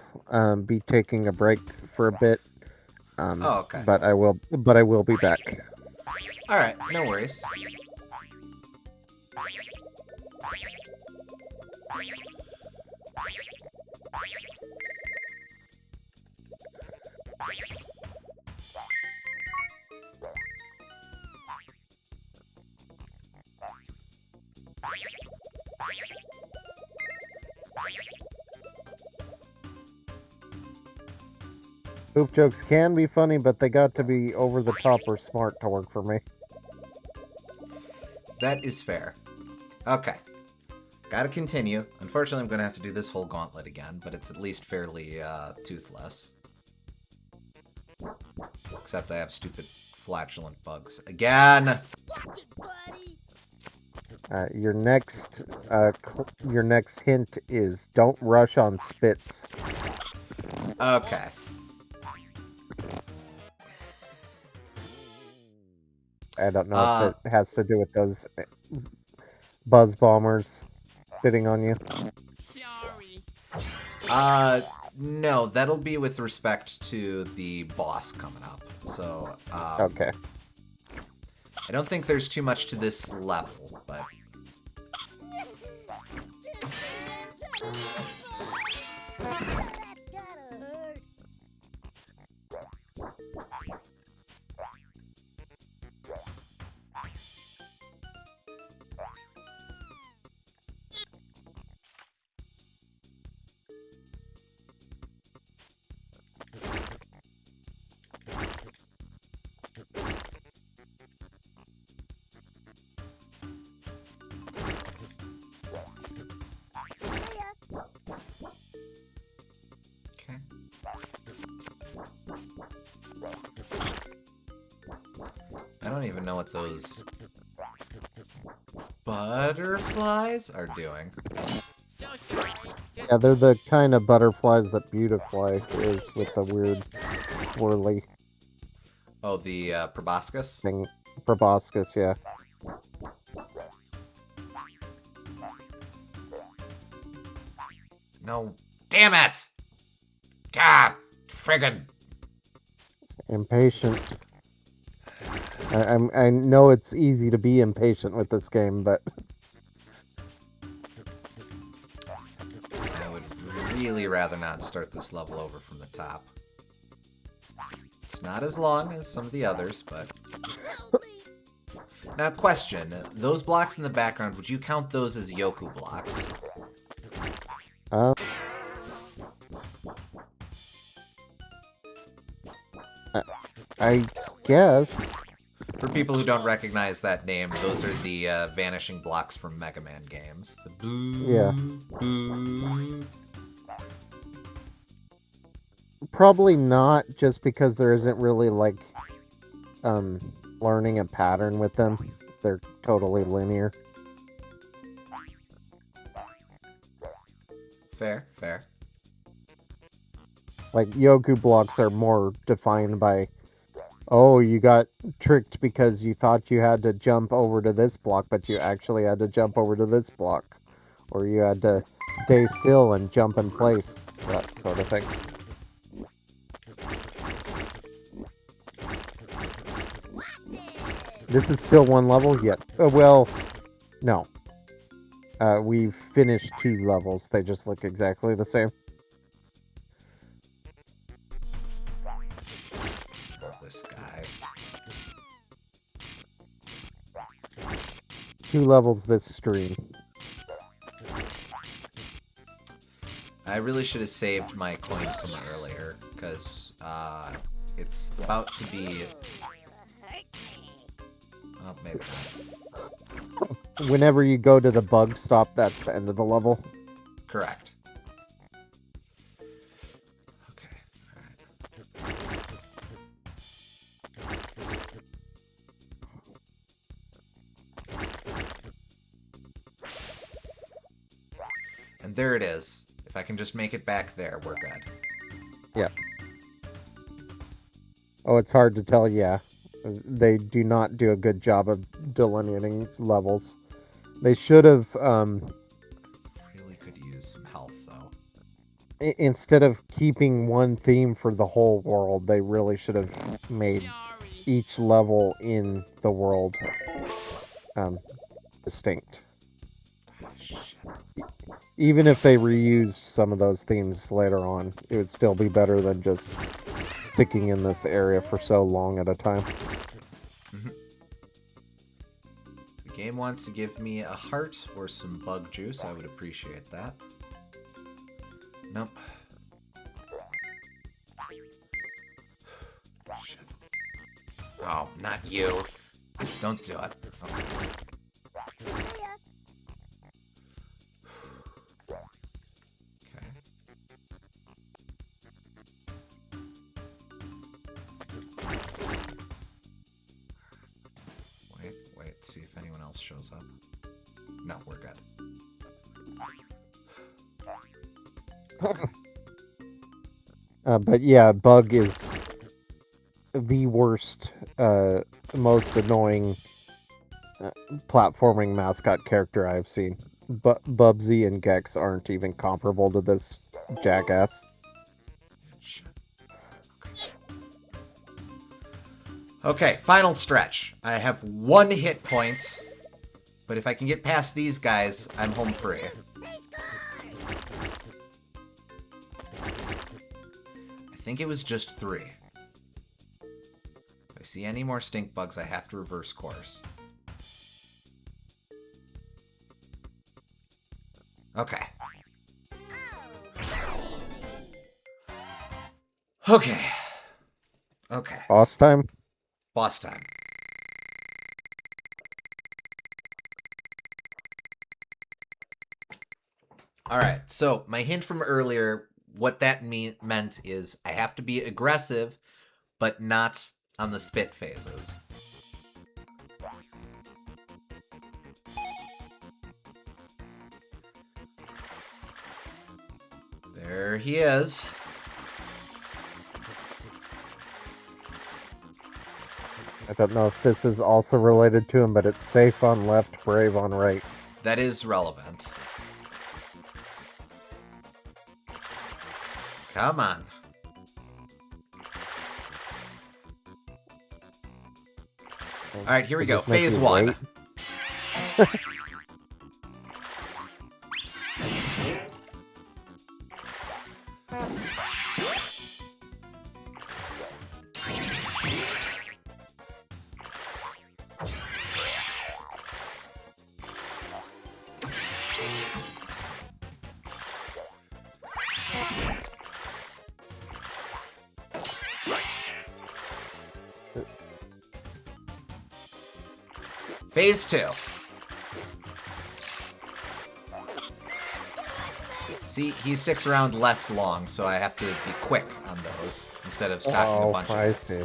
be taking a break for a bit. Oh, okay. But I will be back. All right, no worries. Poop jokes can be funny, but they got to be over the top or smart to work for me. That is fair. Okay. Gotta continue. Unfortunately, I'm gonna have to do this whole gauntlet again, but it's at least fairly toothless. Except I have stupid flatulent bugs. Again! Your next hint is don't rush on spits. Okay. I don't know if it has to do with those buzz bombers spitting on you. No, that'll be with respect to the boss coming up. So, Okay. I don't think there's too much to this level, but... Okay. I don't even know what those butterflies are doing. Yeah, they're the kind of butterflies that Beautifly is with the weird swirly Oh, the proboscis? thing. Proboscis, yeah. No. Damn it! God, friggin'. Impatient. I know it's easy to be impatient with this game, but I would really rather not start this level over from the top. It's not as long as some of the others, but... Now, question. Those blocks in the background, would you count those as Yoku blocks? I guess. For people who don't recognize that name, those are the vanishing blocks from Mega Man games. The boo, Yeah. boo. Probably not, just because there isn't really, like, learning a pattern with them. They're totally linear. Fair, fair. Like, Yoku blocks are more defined by, oh, you got tricked because you thought you had to jump over to this block, but you actually had to jump over to this block. Or you had to stay still and jump in place. That sort of thing. This is still one level? Yes. Well, no. We've finished 2 levels. They just look exactly the same. This guy. 2 levels this stream. I really should have saved my coin from earlier, because it's about to be... Oh, maybe not. Whenever you go to the bug stop, that's the end of the level. Correct. Okay, alright. And there it is. If I can just make it back there, we're good. Yeah. Oh, it's hard to tell, yeah. They do not do a good job of delineating levels. They should have, Really could use some health, though. instead of keeping one theme for the whole world, they really should have made each level in the world distinct. Even if they reused some of those themes later on, it would still be better than just sticking in this area for so long at a time. The game wants to give me a heart or some bug juice. I would appreciate that. Nope. Shit. Oh, not you. Don't do it. Okay. Okay. Wait, see if anyone else shows up. No, we're good. But yeah, Bug is the worst, most annoying platforming mascot character I've seen. But Bubsy and Gex aren't even comparable to this jackass. Okay, final stretch. I have 1 hit point, but if I can get past these guys, I'm home free. I think it was just 3. If I see any more stink bugs, I have to reverse course. Okay. Okay. Okay. Boss time? Boss time. Alright, so my hint from earlier, what that meant is I have to be aggressive, but not on the spit phases. There he is. I don't know if this is also related to him, but it's safe on left, brave on right. That is relevant. Come on. Alright, here we go. Just make Phase you 1. wait. Phase 2. See, he sticks around less long, so I have to be quick on those instead of stocking a bunch of I hits. see.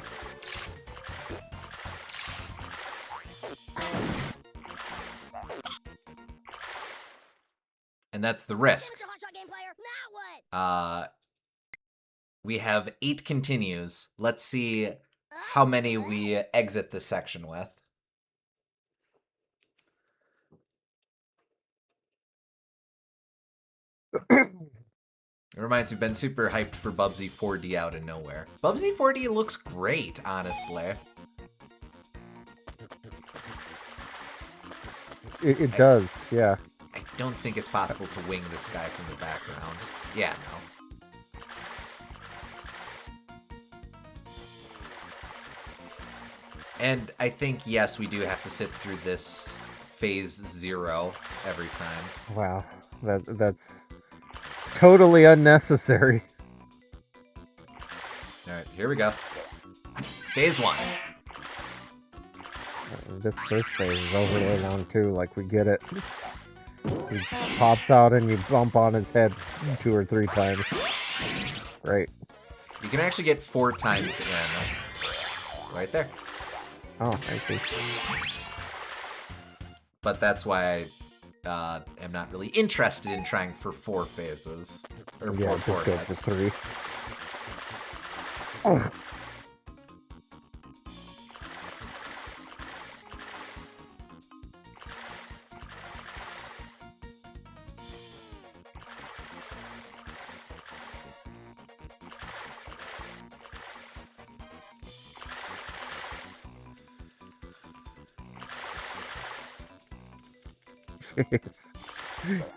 And that's the risk. We have 8 continues. Let's see how many we exit this section with. It reminds me, been super hyped for Bubsy 4D out of nowhere. Bubsy 4D looks great, honestly. It does, yeah. I don't think it's possible to wing this guy from the background. Yeah, no. And I think, yes, we do have to sit through this phase 0 every time. Wow, that's totally unnecessary. Alright, here we go. Phase 1. This first phase is overly long too, like we get it. He pops out and you bump on his head 2 or 3 times. Great. You can actually get 4 times in. Right there. Oh, I see. But that's why am not really interested in trying for 4 phases. Or Yeah, four just go for hits. 3. Oh. Jeez.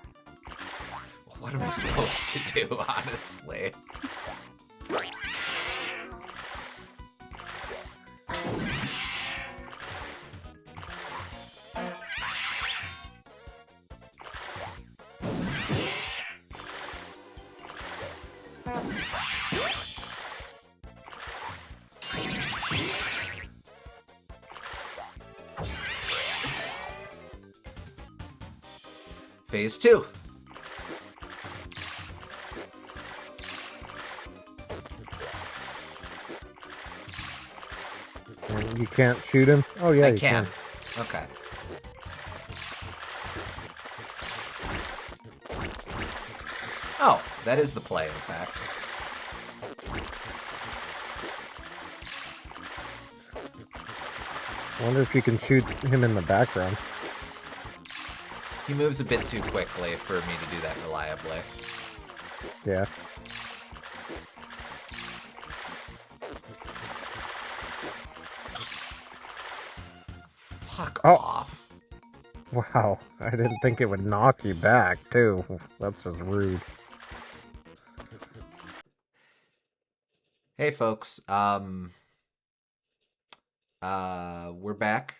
What am I supposed to do, honestly? Phase 2. And you can't shoot him? Oh, yeah, I you can. Okay. Oh, that is the play, in fact. I wonder if you can shoot him in the background. He moves a bit too quickly for me to do that reliably. Yeah. Fuck Oh. off. Wow. I didn't think it would knock you back, too. That's just rude. Hey, folks. We're back.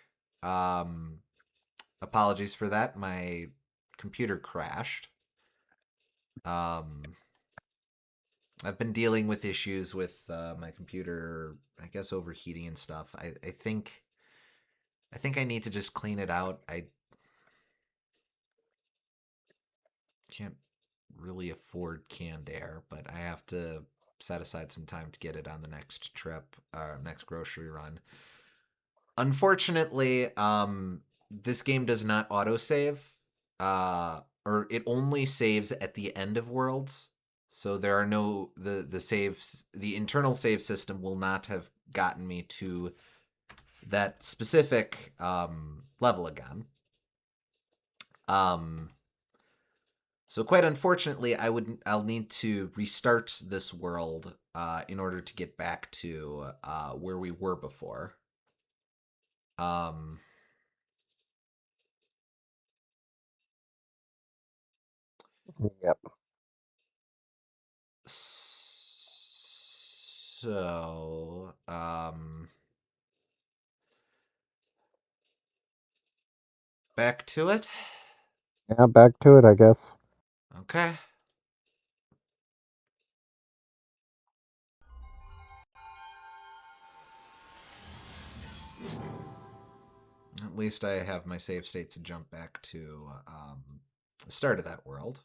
Apologies for that. My computer crashed. I've been dealing with issues with my computer, I guess overheating and stuff. I think I need to just clean it out. I can't really afford canned air, but I have to set aside some time to get it on the next trip, next grocery run. Unfortunately, this game does not autosave, or it only saves at the end of worlds. So there are no the saves. The internal save system will not have gotten me to that specific level again. So quite unfortunately, I'll need to restart this world in order to get back to where we were before. Yep. So, back to it. Yeah, back to it, I guess. Okay. At least I have my save state to jump back to the start of that world.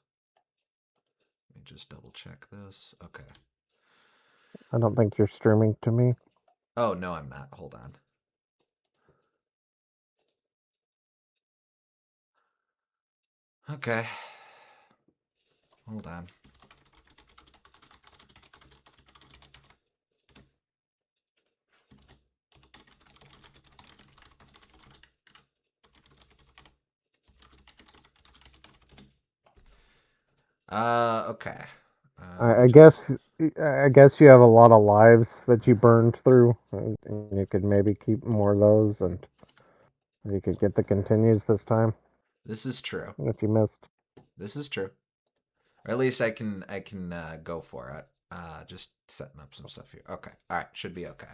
Let me just double check this. Okay. I don't think you're streaming to me. Oh, no, I'm not. Hold on. Okay. Hold on. Okay. I guess you have a lot of lives that you burned through, and you could maybe keep more of those, and you could get the continues this time This is true. if you missed. This is true. Or at least I can go for it. Just setting up some stuff here. Okay. All right. Should be okay.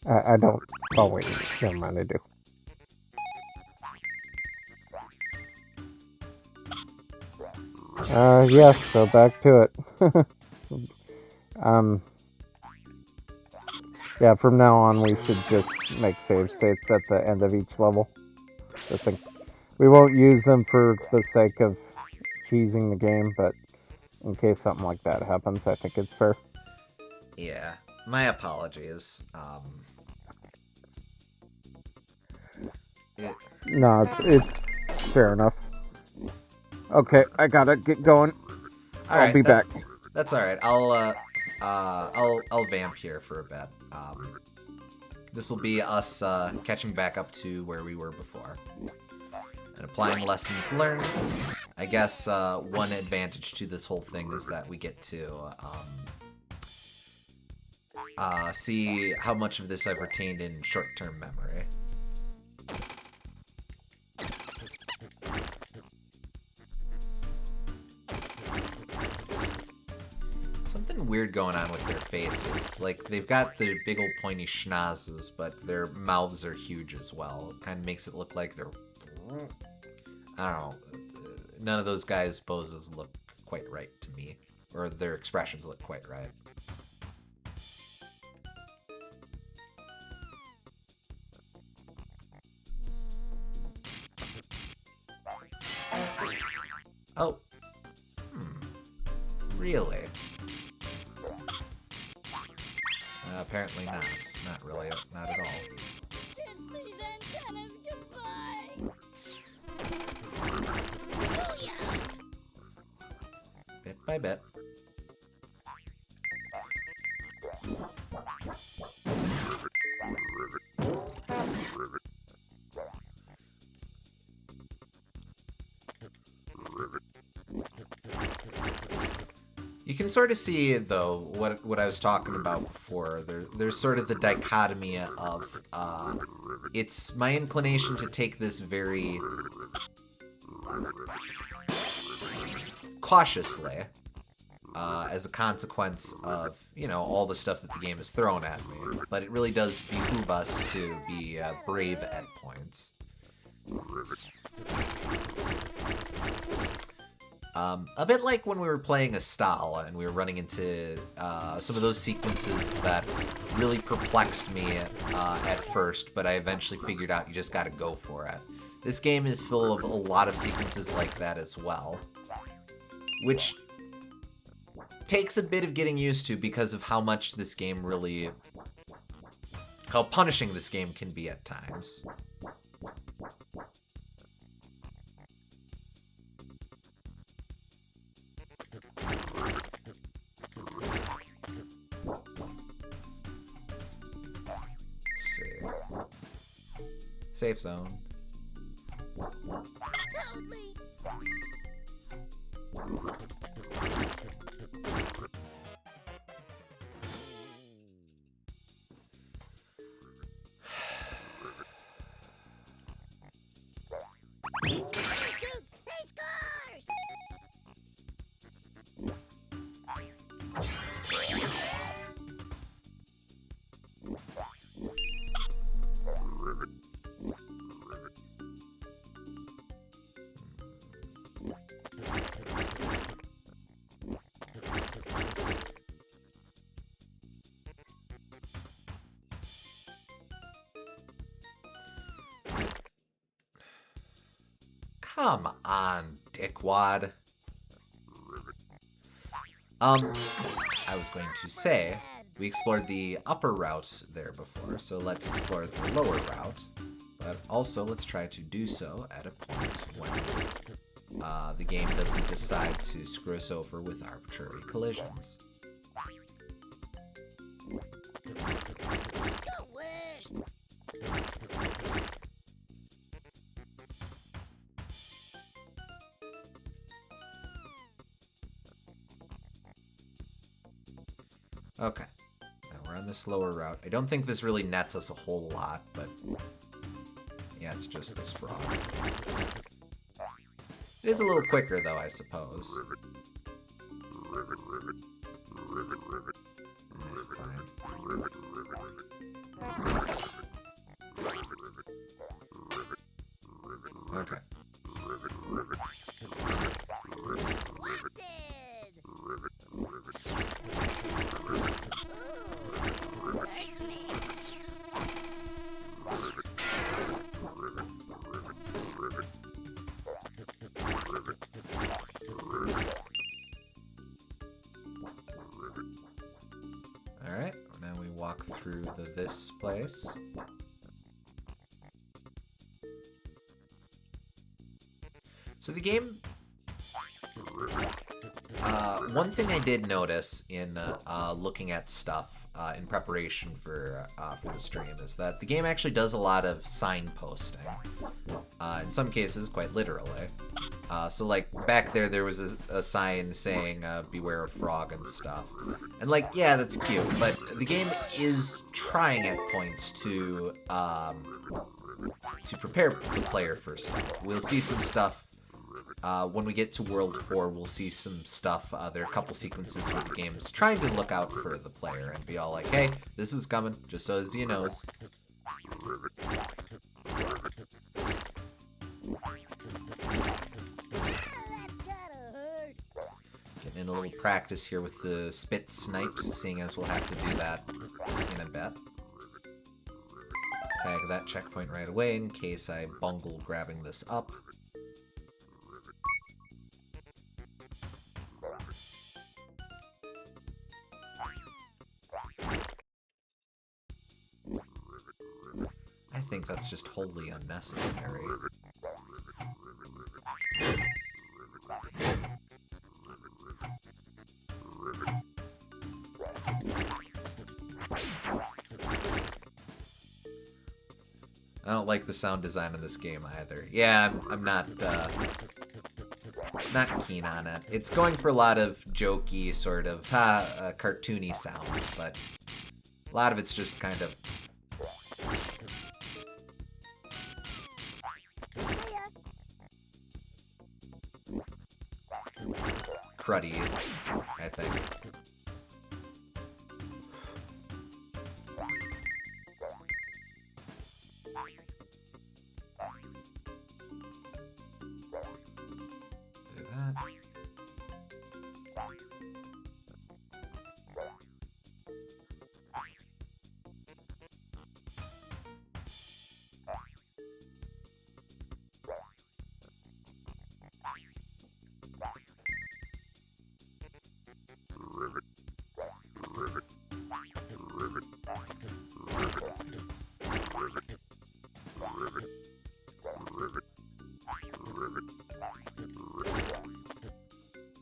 I don't. Oh wait, never mind. I do. Yes. So back to it. Yeah. From now on, we should just make save states at the end of each level. We won't use them for the sake of cheesing the game, but in case something like that happens, I think it's fair. Yeah. My apologies. No, it's fair enough. Okay, I gotta get going. All I'll right, be back. That's all right. I'll vamp here for a bit. This will be us catching back up to where we were before and applying lessons learned. I guess one advantage to this whole thing is that we get to see how much of this I've retained in short-term memory. Something weird going on with their faces. Like, they've got the big old pointy schnozzes, but their mouths are huge as well. It kind of makes it look like they're... I don't know. None of those guys' poses look quite right to me. Or their expressions look quite right. Oh. Really? Apparently not. Not really. Not at all. Kiss these antennas goodbye. Bit by bit. You can sort of see, though, what I was talking about before. There's sort of the dichotomy of it's my inclination to take this very cautiously as a consequence of, you know, all the stuff that the game has thrown at me. But it really does behoove us to be brave at points. A bit like when we were playing Astal and we were running into some of those sequences that really perplexed me at first, but I eventually figured out you just gotta go for it. This game is full of a lot of sequences like that as well, which takes a bit of getting used to because of how much this game really... how punishing this game can be at times. Safe zone. Help me. He shoots. He scores. Come on, dickwad. I was going to say, we explored the upper route there before, so let's explore the lower route. But also, let's try to do so at a point when the game doesn't decide to screw us over with arbitrary collisions. Delish. Okay, now we're on this lower route. I don't think this really nets us a whole lot, but yeah, it's just this frog. It is a little quicker, though, I suppose. Okay. Alright, now we walk through this place. So the game... one thing I did notice in looking at stuff in preparation for the stream is that the game actually does a lot of signposting. In some cases, quite literally. So like back there was a sign saying beware of frog and stuff. And like, yeah, that's cute, but the game is trying at points to prepare the player for stuff. We'll see some stuff when we get to World 4, we'll see some stuff. There are a couple sequences where the game's trying to look out for the player and be all like, hey, this is coming, just so as you knows. Getting in a little practice here with the spit snipes, seeing as we'll have to do that in a bit. Tag that checkpoint right away in case I bungle grabbing this up. I think that's just wholly unnecessary. I don't like the sound design in this game either. Yeah, I'm not keen on it. It's going for a lot of jokey, sort of cartoony sounds, but a lot of it's just kind of cruddy, I think. Do that.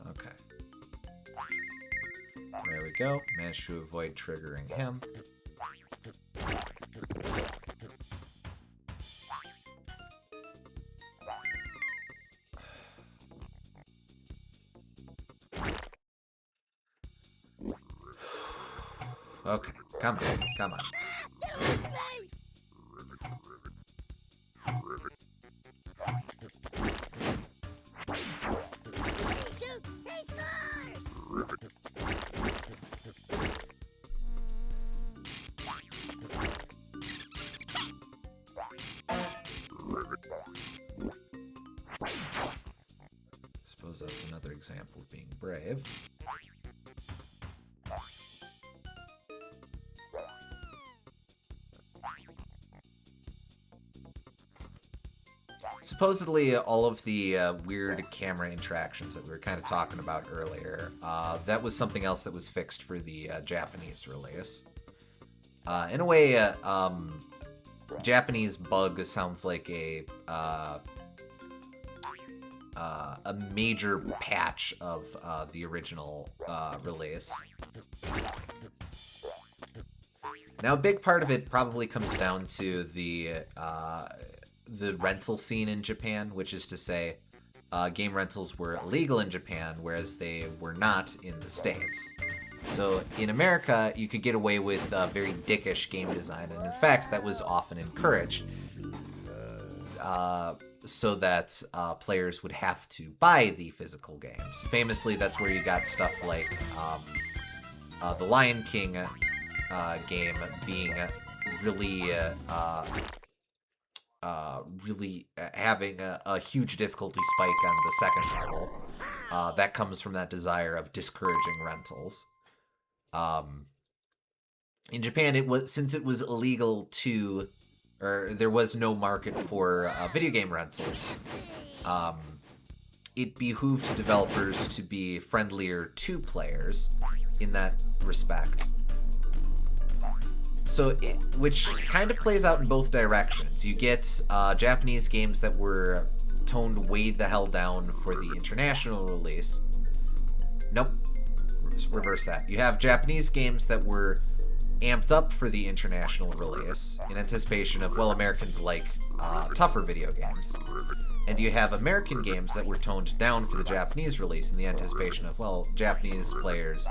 Okay. There we go. Managed to avoid triggering him. Okay, come on, come on. Suppose that's another example of being brave. Supposedly, all of the weird camera interactions that we were kind of talking about earlier, that was something else that was fixed for the Japanese release. In a way, Japanese bug sounds like a major patch of the original release. Now, a big part of it probably comes down to the rental scene in Japan, which is to say, game rentals were illegal in Japan, whereas they were not in the States. So in America, you could get away with very dickish game design, and in fact, that was often encouraged, so that players would have to buy the physical games. Famously, that's where you got stuff like the Lion King game being really having a huge difficulty spike on the second level. That comes from that desire of discouraging rentals. In Japan, since it was illegal to, or there was no market for video game rentals, it behooved developers to be friendlier to players in that respect. So, which kind of plays out in both directions. You get Japanese games that were toned way the hell down for the international release. Nope. Reverse that. You have Japanese games that were amped up for the international release in anticipation of, well, Americans like tougher video games. And you have American games that were toned down for the Japanese release in the anticipation of, well, Japanese players,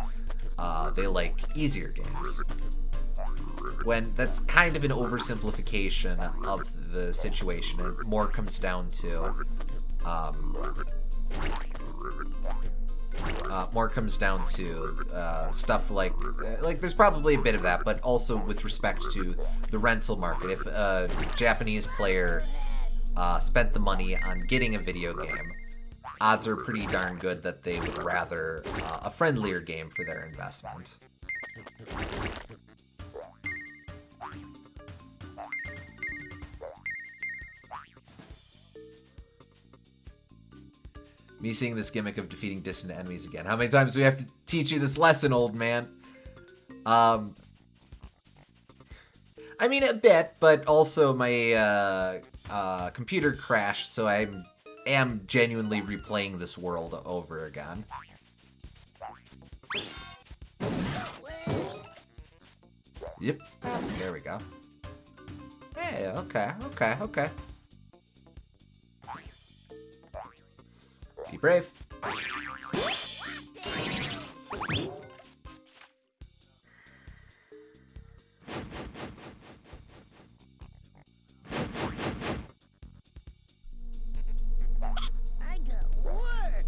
they like easier games. When that's kind of an oversimplification of the situation, and more comes down to stuff like there's probably a bit of that, but also with respect to the rental market. If a Japanese player spent the money on getting a video game, odds are pretty darn good that they would rather a friendlier game for their investment. Me seeing this gimmick of defeating distant enemies again. How many times do we have to teach you this lesson, old man? I mean, a bit, but also my computer crashed, so I am genuinely replaying this world over again. Yep, there we go. Hey, okay. Be brave. I got work.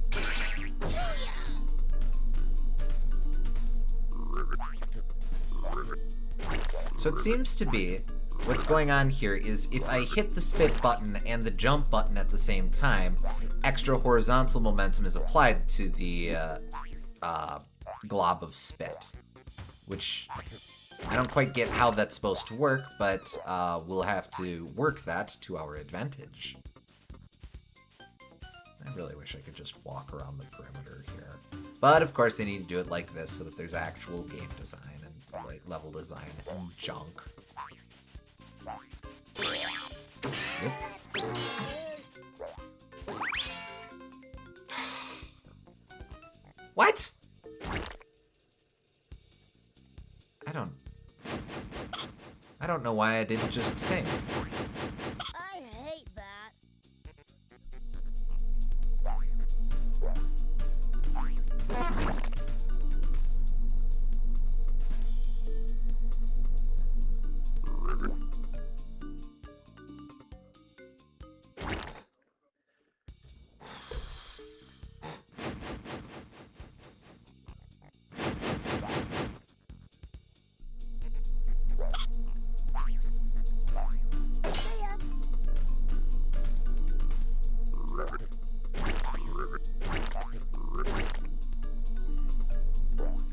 So it seems to be what's going on here is if I hit the spit button and the jump button at the same time, extra horizontal momentum is applied to the glob of spit, which I don't quite get how that's supposed to work, but we'll have to work that to our advantage. I really wish I could just walk around the perimeter here. But of course they need to do it like this so that there's actual game design and like level design and junk. Yep. What? I don't know why I didn't just sing. I hate that.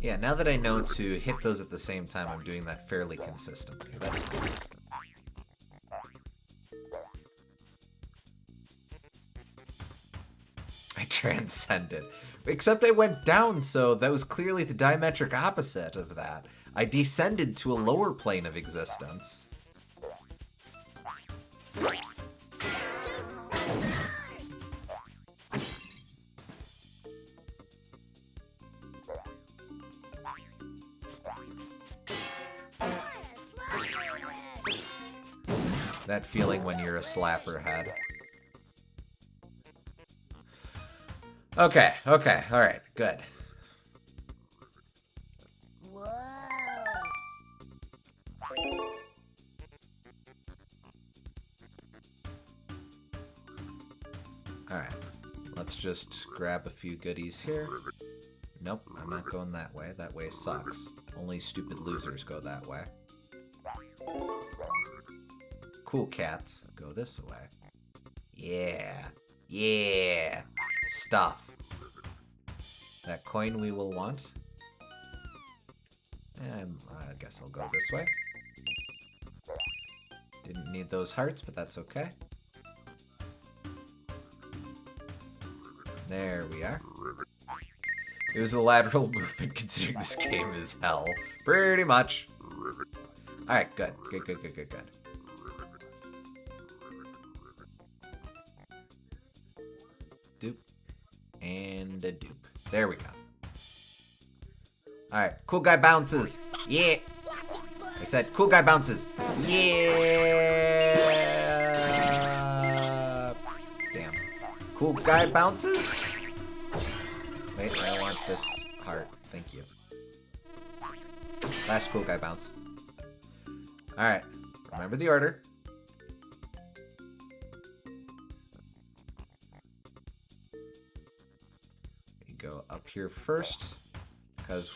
Yeah, now that I know to hit those at the same time, I'm doing that fairly consistently. That's nice. I transcended. Except I went down, so that was clearly the diametric opposite of that. I descended to a lower plane of existence. That feeling when you're a slapper head. Okay, alright, good. Whoa. Alright, let's just grab a few goodies here. Nope, I'm not going that way. That way sucks. Only stupid losers go that way. Cool cats go this way. Yeah. Stuff. That coin we will want. And I guess I'll go this way. Didn't need those hearts, but that's okay. There we are. It was a lateral movement considering this game is hell. Pretty much. Alright, good. And a dupe. There we go. Alright, cool guy bounces. Yeah. I said cool guy bounces. Yeah. Damn. Cool guy bounces? Wait, I want this heart. Thank you. Last cool guy bounce. Alright. Remember the order. We go up here first. Because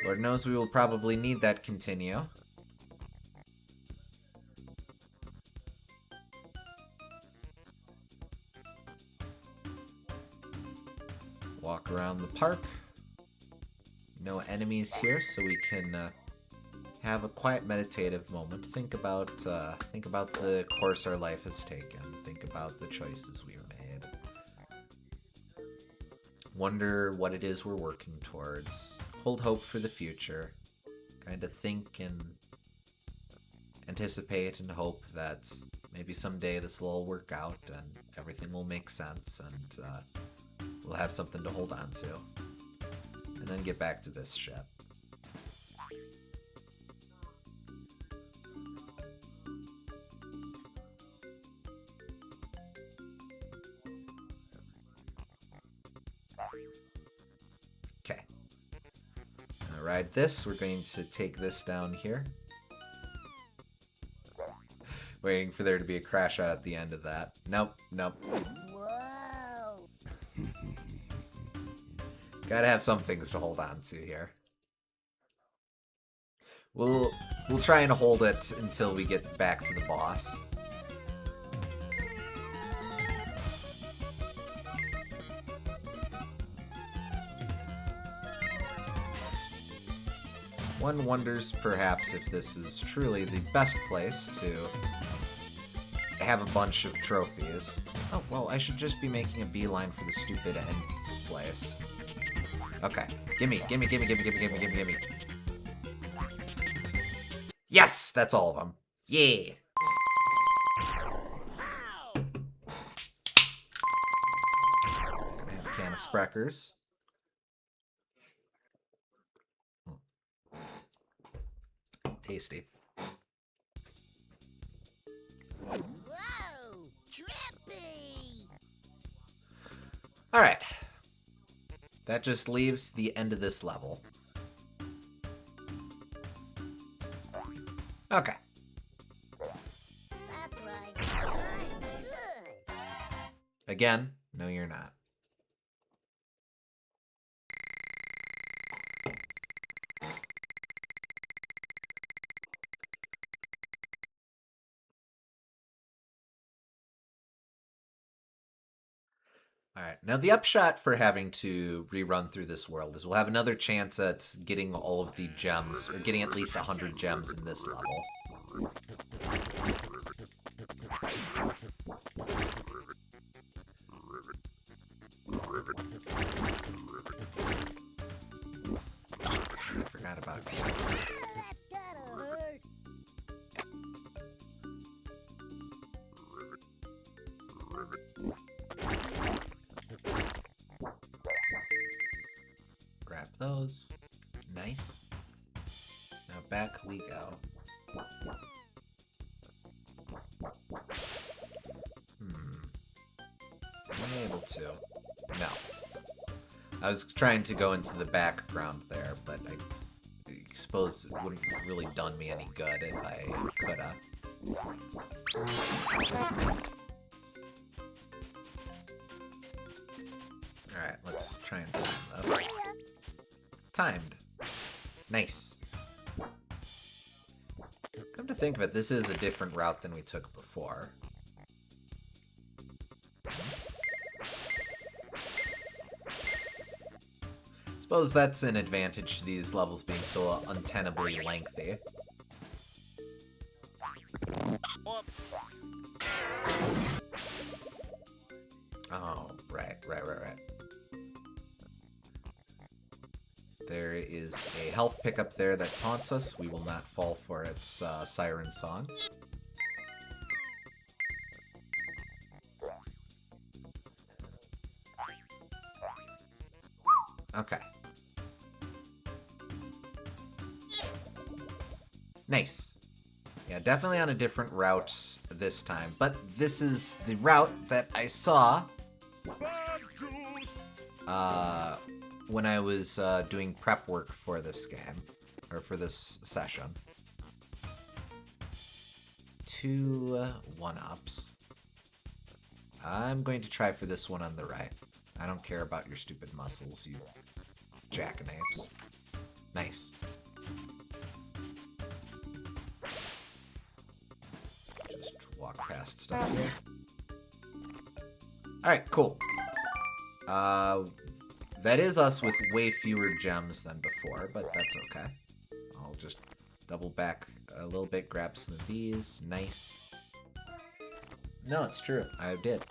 Lord knows we will probably need that continue. Walk around the park. No enemies here, so we can have a quiet meditative moment. Think about the course our life has taken. Think about the choices we've made. Wonder what it is we're working towards. Hold hope for the future. Kind of think and anticipate and hope that maybe someday this will all work out and everything will make sense and we'll have something to hold on to. And then get back to this shit. Okay. Gonna ride this. We're going to take this down here. Waiting for there to be a crash out at the end of that. Nope, nope. Whoa. Gotta have some things to hold on to here. We'll try and hold it until we get back to the boss. One wonders perhaps if this is truly the best place to have a bunch of trophies. Oh, well, I should just be making a beeline for the stupid end place. Okay. Gimme. Yes! That's all of them. Yeah! Gonna have a can of Spreckers. Tasty. Whoa. Trippy. Alright. That just leaves the end of this level. Okay. That's right. I'm good. Again, no you're not. Alright, now the upshot for having to rerun through this world is we'll have another chance at getting all of the gems, or getting at least 100 gems in this level. I forgot about you. That's gotta hurt. Grab those. Nice. Now back we go. Am I able to? No. I was trying to go into the background there, but I suppose it wouldn't have really done me any good if I coulda. Alright, let's try and time this. Timed. Nice. Come to think of it, this is a different route than we took before. Suppose that's an advantage to these levels being so untenably lengthy. Oh, right. There is a health pickup there that taunts us. We will not fall for its siren song. Okay. Nice. Yeah, definitely on a different route this time. But this is the route that I saw when I was doing prep work for this game, or for this session. 2 1-ups. I'm going to try for this one on the right. I don't care about your stupid muscles, you jackanapes. Nice. Just walk past stuff here. Alright, cool. That is us with way fewer gems than before, but that's okay. I'll just double back a little bit, grab some of these. Nice. No, it's true. I did.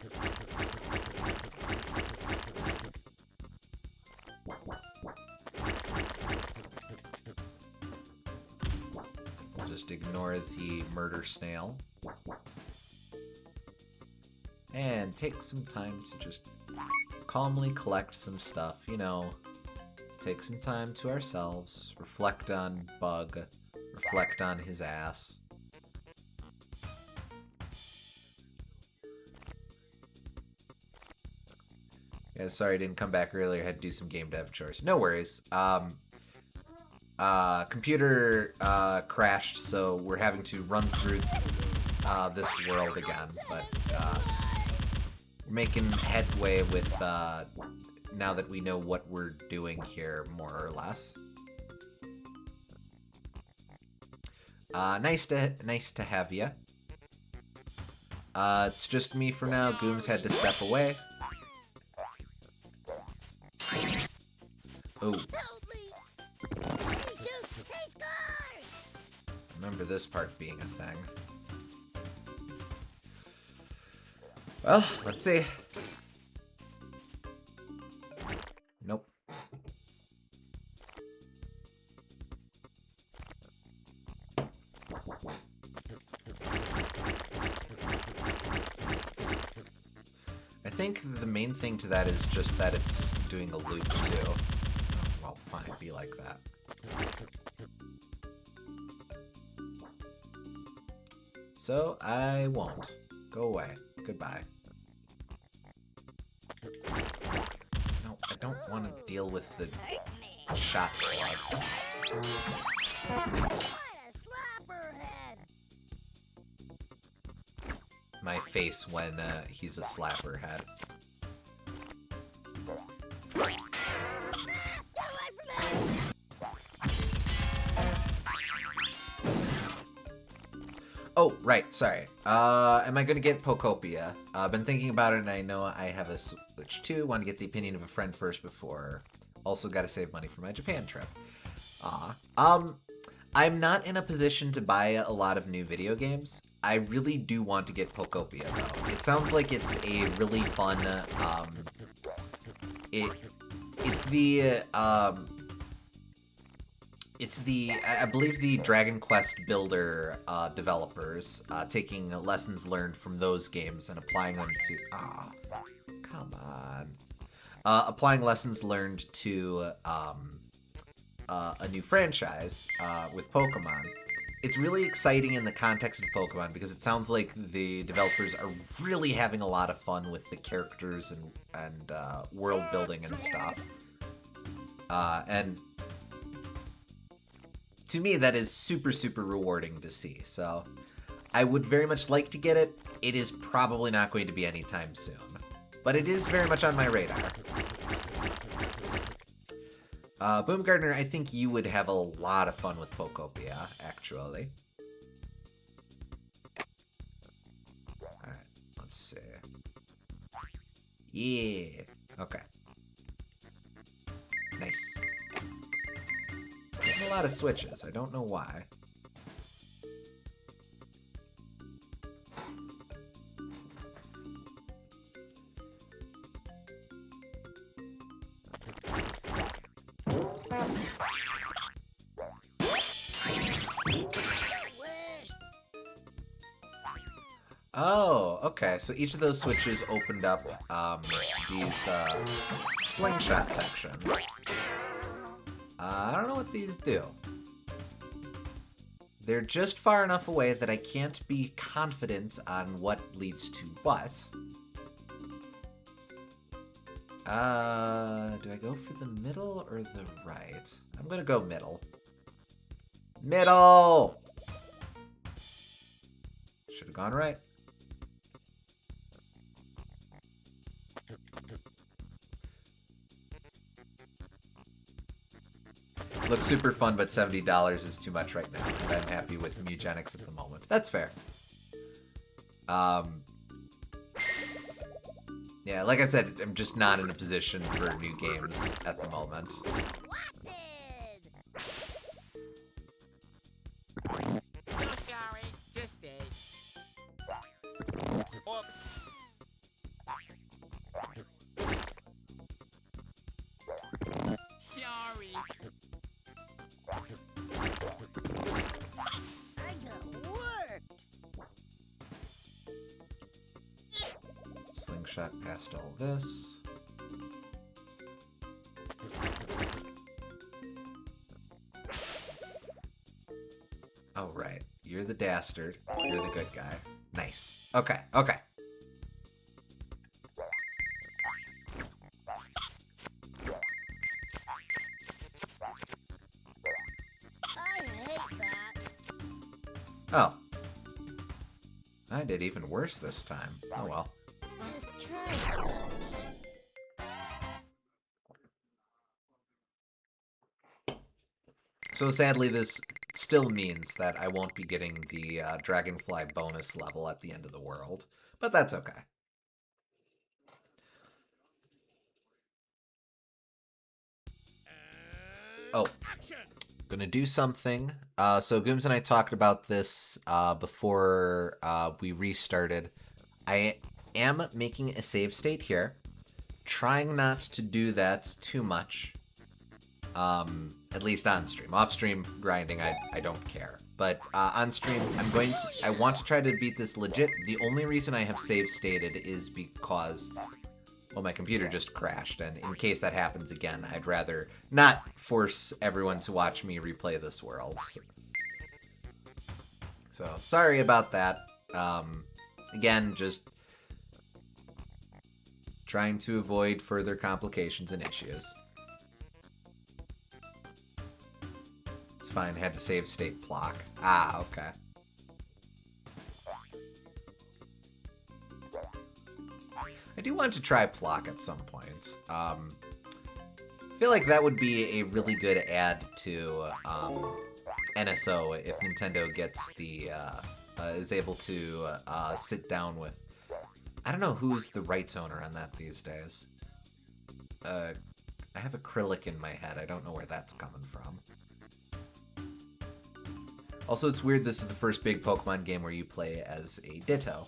We'll just ignore the murder snail. And take some time to just calmly collect some stuff, you know. Take some time to ourselves. Reflect on Bug. Reflect on his ass. Yeah, sorry I didn't come back earlier. I had to do some game dev chores. No worries. Computer crashed, so we're having to run through this world again. But we're making headway with now that we know what we're doing here, more or less. Nice to have ya. It's just me for now. Gooms had to step away. Oh. Remember this part being a thing. Well, let's see. Nope. I think the main thing to that is just that it's doing a loop too. Oh, well, fine, be like that. So I won't. Go away. Goodbye. No, I don't want to deal with the shot slug. What a slapperhead! My face when he's a slapper head. Get away from me! Oh, right, sorry. Am I gonna get Pokopia? I've been thinking about it and I know I have a Switch 2. Want to get the opinion of a friend first before. Also gotta save money for my Japan trip. I'm not in a position to buy a lot of new video games. I really do want to get Pokopia though. It sounds like it's a really fun, it's the, I believe the Dragon Quest Builder developers taking lessons learned from those games and applying them to, come on. Applying lessons learned to a new franchise with Pokemon. It's really exciting in the context of Pokemon because it sounds like the developers are really having a lot of fun with the characters and world building and stuff. And to me, that is super, super rewarding to see. So I would very much like to get it. It is probably not going to be anytime soon, but it is very much on my radar. Boomgardner, I think you would have a lot of fun with Pokopia, actually. Alright, let's see. Yeah, okay. Nice. Getting a lot of switches, I don't know why. Oh, okay. So each of those switches opened up these slingshot sections. I don't know what these do. They're just far enough away that I can't be confident on what leads to what. Do I go for the middle or the right? I'm gonna go middle. Middle! Should have gone right. Looks super fun, but $70 is too much right now, and I'm happy with Mugenics at the moment. That's fair. Yeah, like I said, I'm just not in a position for new games at the moment. No sorry, just a. Sorry. I got worked. Slingshot past all this. Oh, right. You're the dastard. You're the good guy. Nice. Okay, okay. I hate that. Oh. I did even worse this time. Oh well. Just try it for me. So sadly, this still means that I won't be getting the Dragonfly bonus level at the end of the world. But that's okay. Oh. Gonna do something. So Gooms and I talked about this before we restarted. I am making a save state here. Trying not to do that too much. At least on stream. Off stream grinding, I don't care. But on stream, I want to try to beat this legit. The only reason I have save stated is because, well, my computer just crashed, and in case that happens again, I'd rather not force everyone to watch me replay this world. So sorry about that. Again, just trying to avoid further complications and issues. It's fine, had to save state block. Ah, okay. I do want to try Plock at some point. I feel like that would be a really good add to NSO if Nintendo gets the is able to sit down with. I don't know who's the rights owner on that these days. I have acrylic in my head. I don't know where that's coming from. Also, it's weird this is the first big Pokemon game where you play as a Ditto.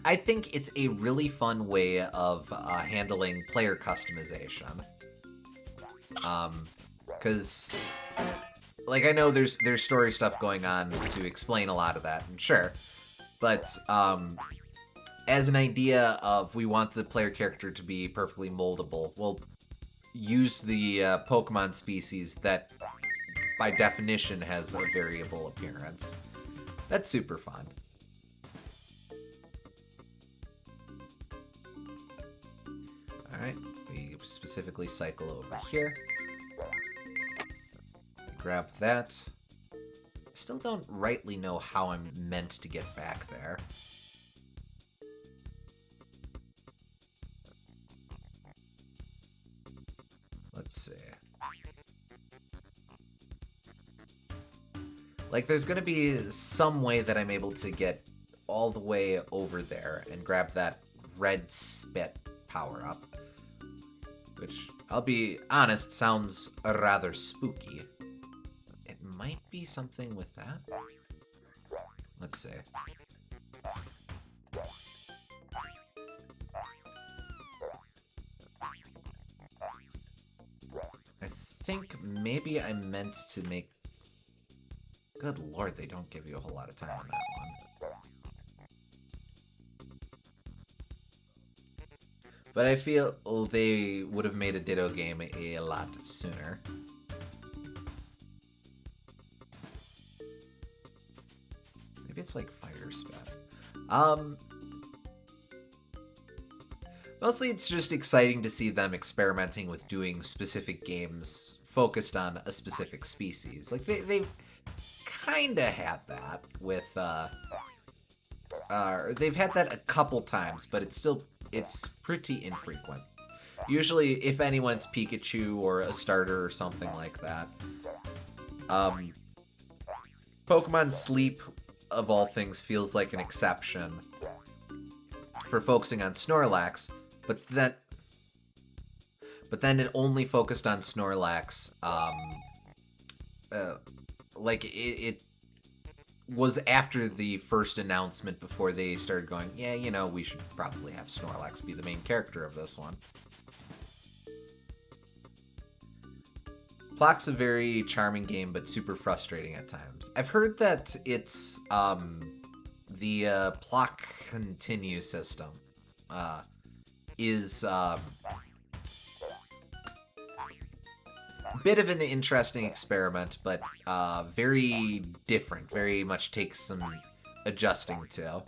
I think it's a really fun way of handling player customization. Because, like, I know there's story stuff going on to explain a lot of that, and sure. But as an idea of we want the player character to be perfectly moldable, we'll use the Pokemon species that by definition has a variable appearance. That's super fun. Alright, we specifically cycle over here. Grab that. I still don't rightly know how I'm meant to get back there. Let's see. Like, there's gonna be some way that I'm able to get all the way over there and grab that red spit power-up. Which, I'll be honest, sounds rather spooky. It might be something with that. Let's see. I think maybe I meant to make... Good lord, they don't give you a whole lot of time on that one. But I feel they would have made a Ditto game a lot sooner. Maybe it's like Fire Spat. Mostly it's just exciting to see them experimenting with doing specific games focused on a specific species. Like, they've kind of had that with, they've had that a couple times, but it's pretty infrequent. Usually, if anyone's Pikachu or a starter or something like that. Pokemon Sleep, of all things, feels like an exception for focusing on Snorlax, but then it only focused on Snorlax. Like it was after the first announcement before they started going, yeah, you know, we should probably have Snorlax be the main character of this one. Plock's a very charming game, but super frustrating at times. I've heard that it's the Plock Continue system is a bit of an interesting experiment, but very different. Very much takes some adjusting to.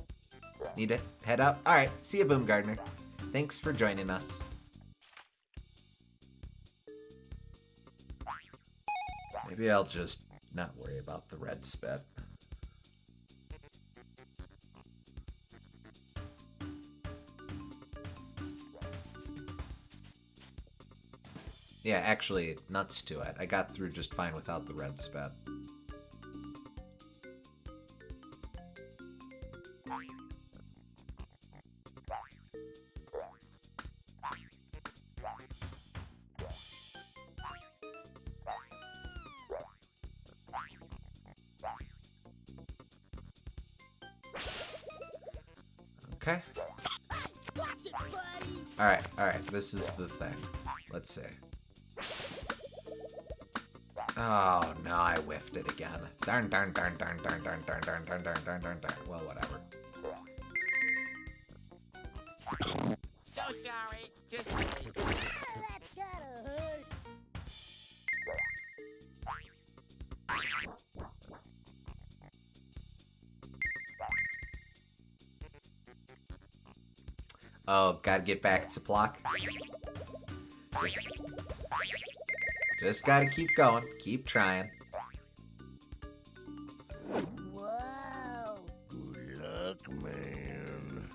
Need to head up? Alright, see you, Boom Gardener. Thanks for joining us. Maybe I'll just not worry about the red spit. Yeah, actually, nuts to it. I got through just fine without the red spit. Okay. Watch it, buddy. Alright, this is the thing. Let's see. Oh, no, I whiffed it again. Darn. Well, whatever. So sorry. Just That's gotta hurt. Oh, gotta get back to Plock. Just gotta keep going. Keep trying. Whoa. Good luck, man.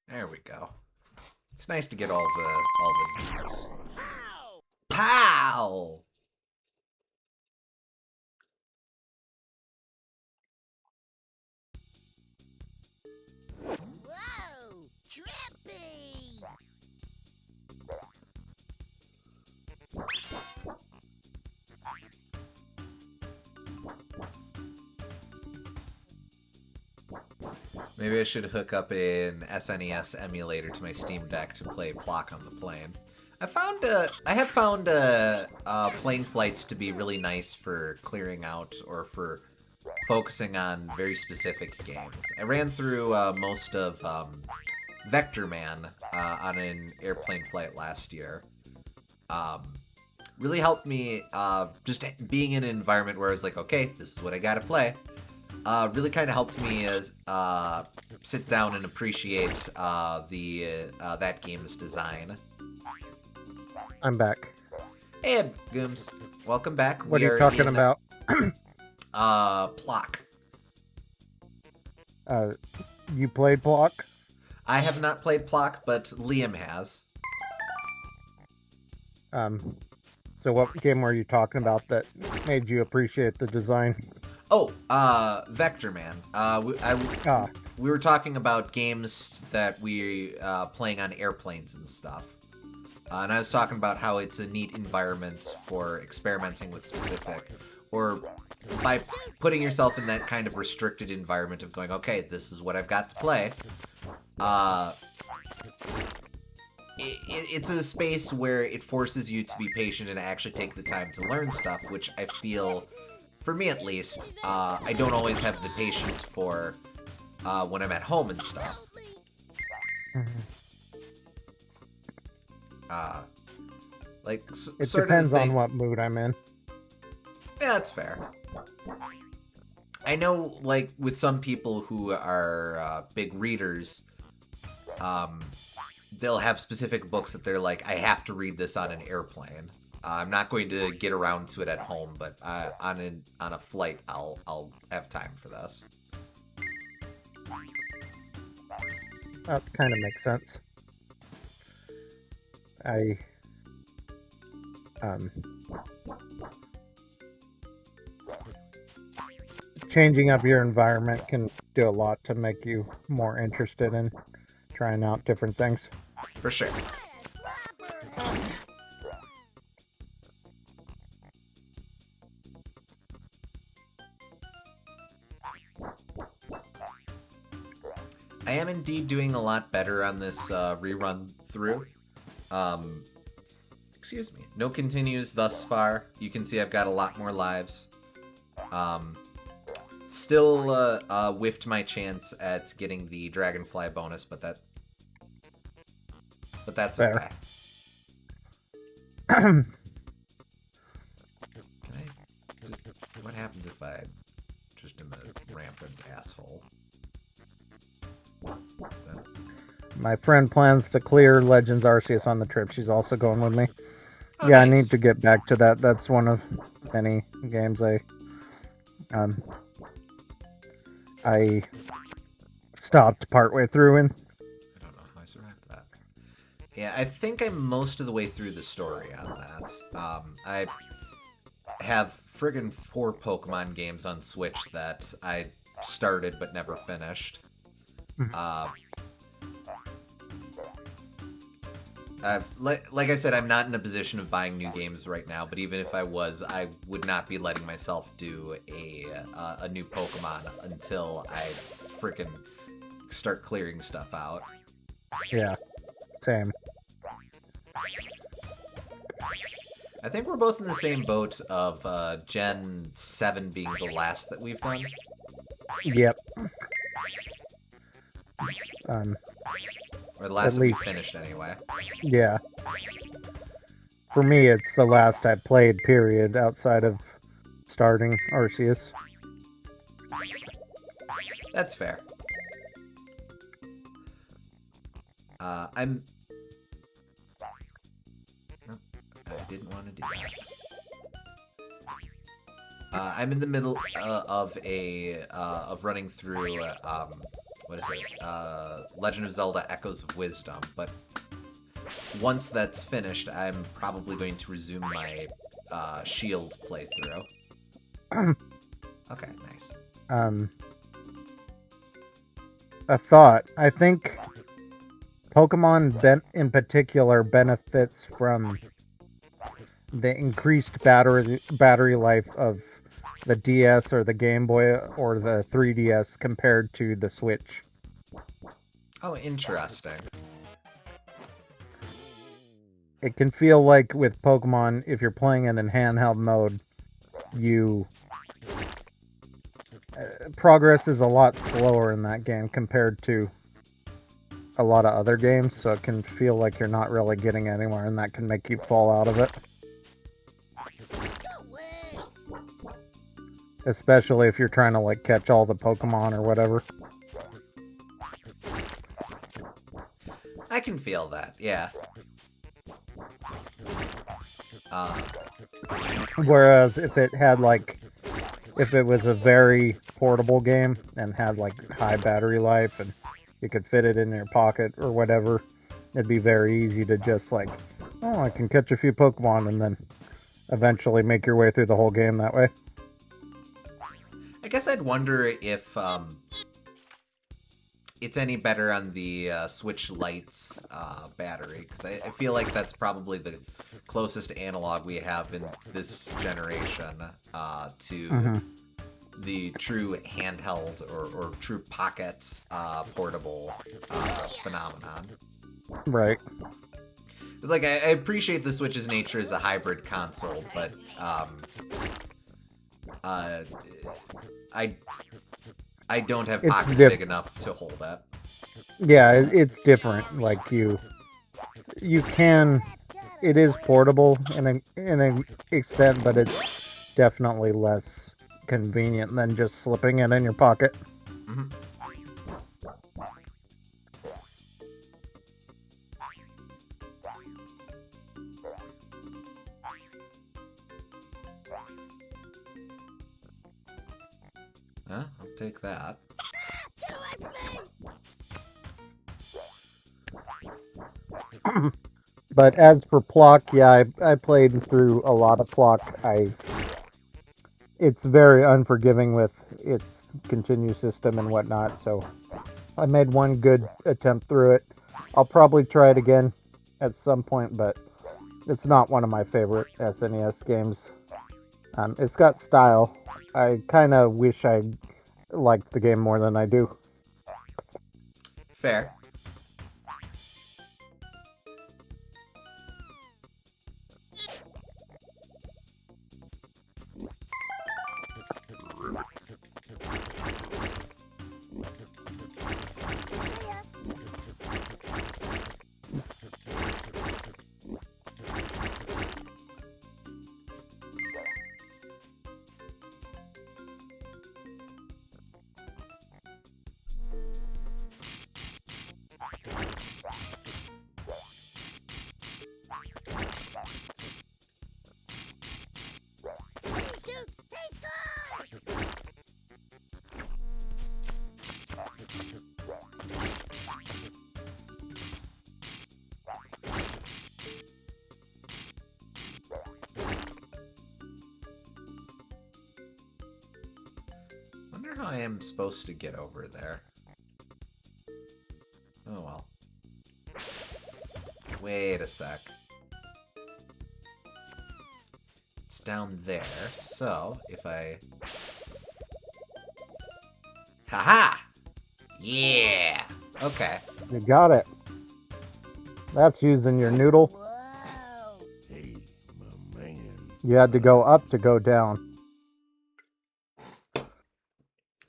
There we go. It's nice to get all the views. Pow! Whoa. Trippy. Maybe I should hook up an SNES emulator to my Steam Deck to play Plock on the plane. I have found plane flights to be really nice for clearing out or for focusing on very specific games. I ran through most of Vector Man on an airplane flight last year. Really helped me just being in an environment where I was like, okay, this is what I gotta play. Really kind of helped me as sit down and appreciate that game's design. I'm back. Hey, Gooms, welcome back. What are you talking about? Plock. You played Block? I have not played Plock, but Liam has. So what game were you talking about that made you appreciate the design? Oh, Vector Man. We were talking about games that we playing on airplanes and stuff. And I was talking about how it's a neat environment for experimenting with specific, or by putting yourself in that kind of restricted environment of going, okay, this is what I've got to play. It's a space where it forces you to be patient and actually take the time to learn stuff, which I feel, for me at least, I don't always have the patience for when I'm at home and stuff. Like, It sort depends of the thing. on what mood I'm in. Yeah, that's fair. I know, like, with some people who are big readers, they'll have specific books that they're like, I have to read this on an airplane. I'm not going to get around to it at home, but on a flight, I'll have time for this. That kind of makes sense. Changing up your environment can do a lot to make you more interested in trying out different things. For sure. I am indeed doing a lot better on this rerun through. Excuse me. No continues thus far. You can see I've got a lot more lives. Still whiffed my chance at getting the Dragonfly bonus, but that's Fair. okay. Can I? What happens if I just am a rampant asshole? My friend plans to clear Legends Arceus on the trip. She's also going with me. Oh, Yeah, nice. I need to get back to that. That's one of many games I stopped partway through in. I don't know how I survived that. Yeah, I think I'm most of the way through the story on that. I have friggin' 4 Pokemon games on Switch that I started but never finished. Like I said, I'm not in a position of buying new games right now, but even if I was, I would not be letting myself do a new Pokemon until I frickin' start clearing stuff out. Yeah, same. I think we're both in the same boat of Gen 7 being the last that we've done. Yep. Or the last At that we least- finished, anyway. Yeah. For me, it's the last I played, period, outside of starting Arceus. That's fair. I'm... Nope, I didn't want to do that. I'm in the middle of running through, what is it? Legend of Zelda Echoes of Wisdom, but once that's finished, I'm probably going to resume my Shield playthrough. Okay, nice. A thought. I think Pokemon in particular benefits from the increased battery life of the DS or the Game Boy or the 3DS compared to the Switch. Oh, interesting. It can feel like with Pokemon, if you're playing it in handheld mode, progress is a lot slower in that game compared to a lot of other games, so it can feel like you're not really getting anywhere, and that can make you fall out of it. Especially if you're trying to like catch all the Pokemon or whatever. I can feel that, yeah. Whereas if it was a very portable game and had like high battery life and you could fit it in your pocket or whatever, it'd be very easy to just like, oh, I can catch a few Pokemon and then eventually make your way through the whole game that way. I guess I'd wonder if it's any better on the Switch Lite's battery, because I feel like that's probably the closest analog we have in this generation to the true handheld or true pocket portable phenomenon. Right. It's like I appreciate the Switch's nature as a hybrid console, but I don't have pockets big enough to hold that. Yeah, it's different. Like you can, it is portable in an extent, but it's definitely less convenient than just slipping it in your pocket. Mm-hmm. I'll take that. Get away from me! But as for Plock, yeah, I played through a lot of Plock. It's very unforgiving with its continue system and whatnot, so I made one good attempt through it. I'll probably try it again at some point, but it's not one of my favorite SNES games. It's got style. I kind of wish I liked the game more than I do. Fair. How I am supposed to get over there. Oh well. Wait a sec. It's down there, so if I... Haha! Yeah! Okay. You got it. That's using your noodle. Whoa! Hey, my man. You had to go up to go down.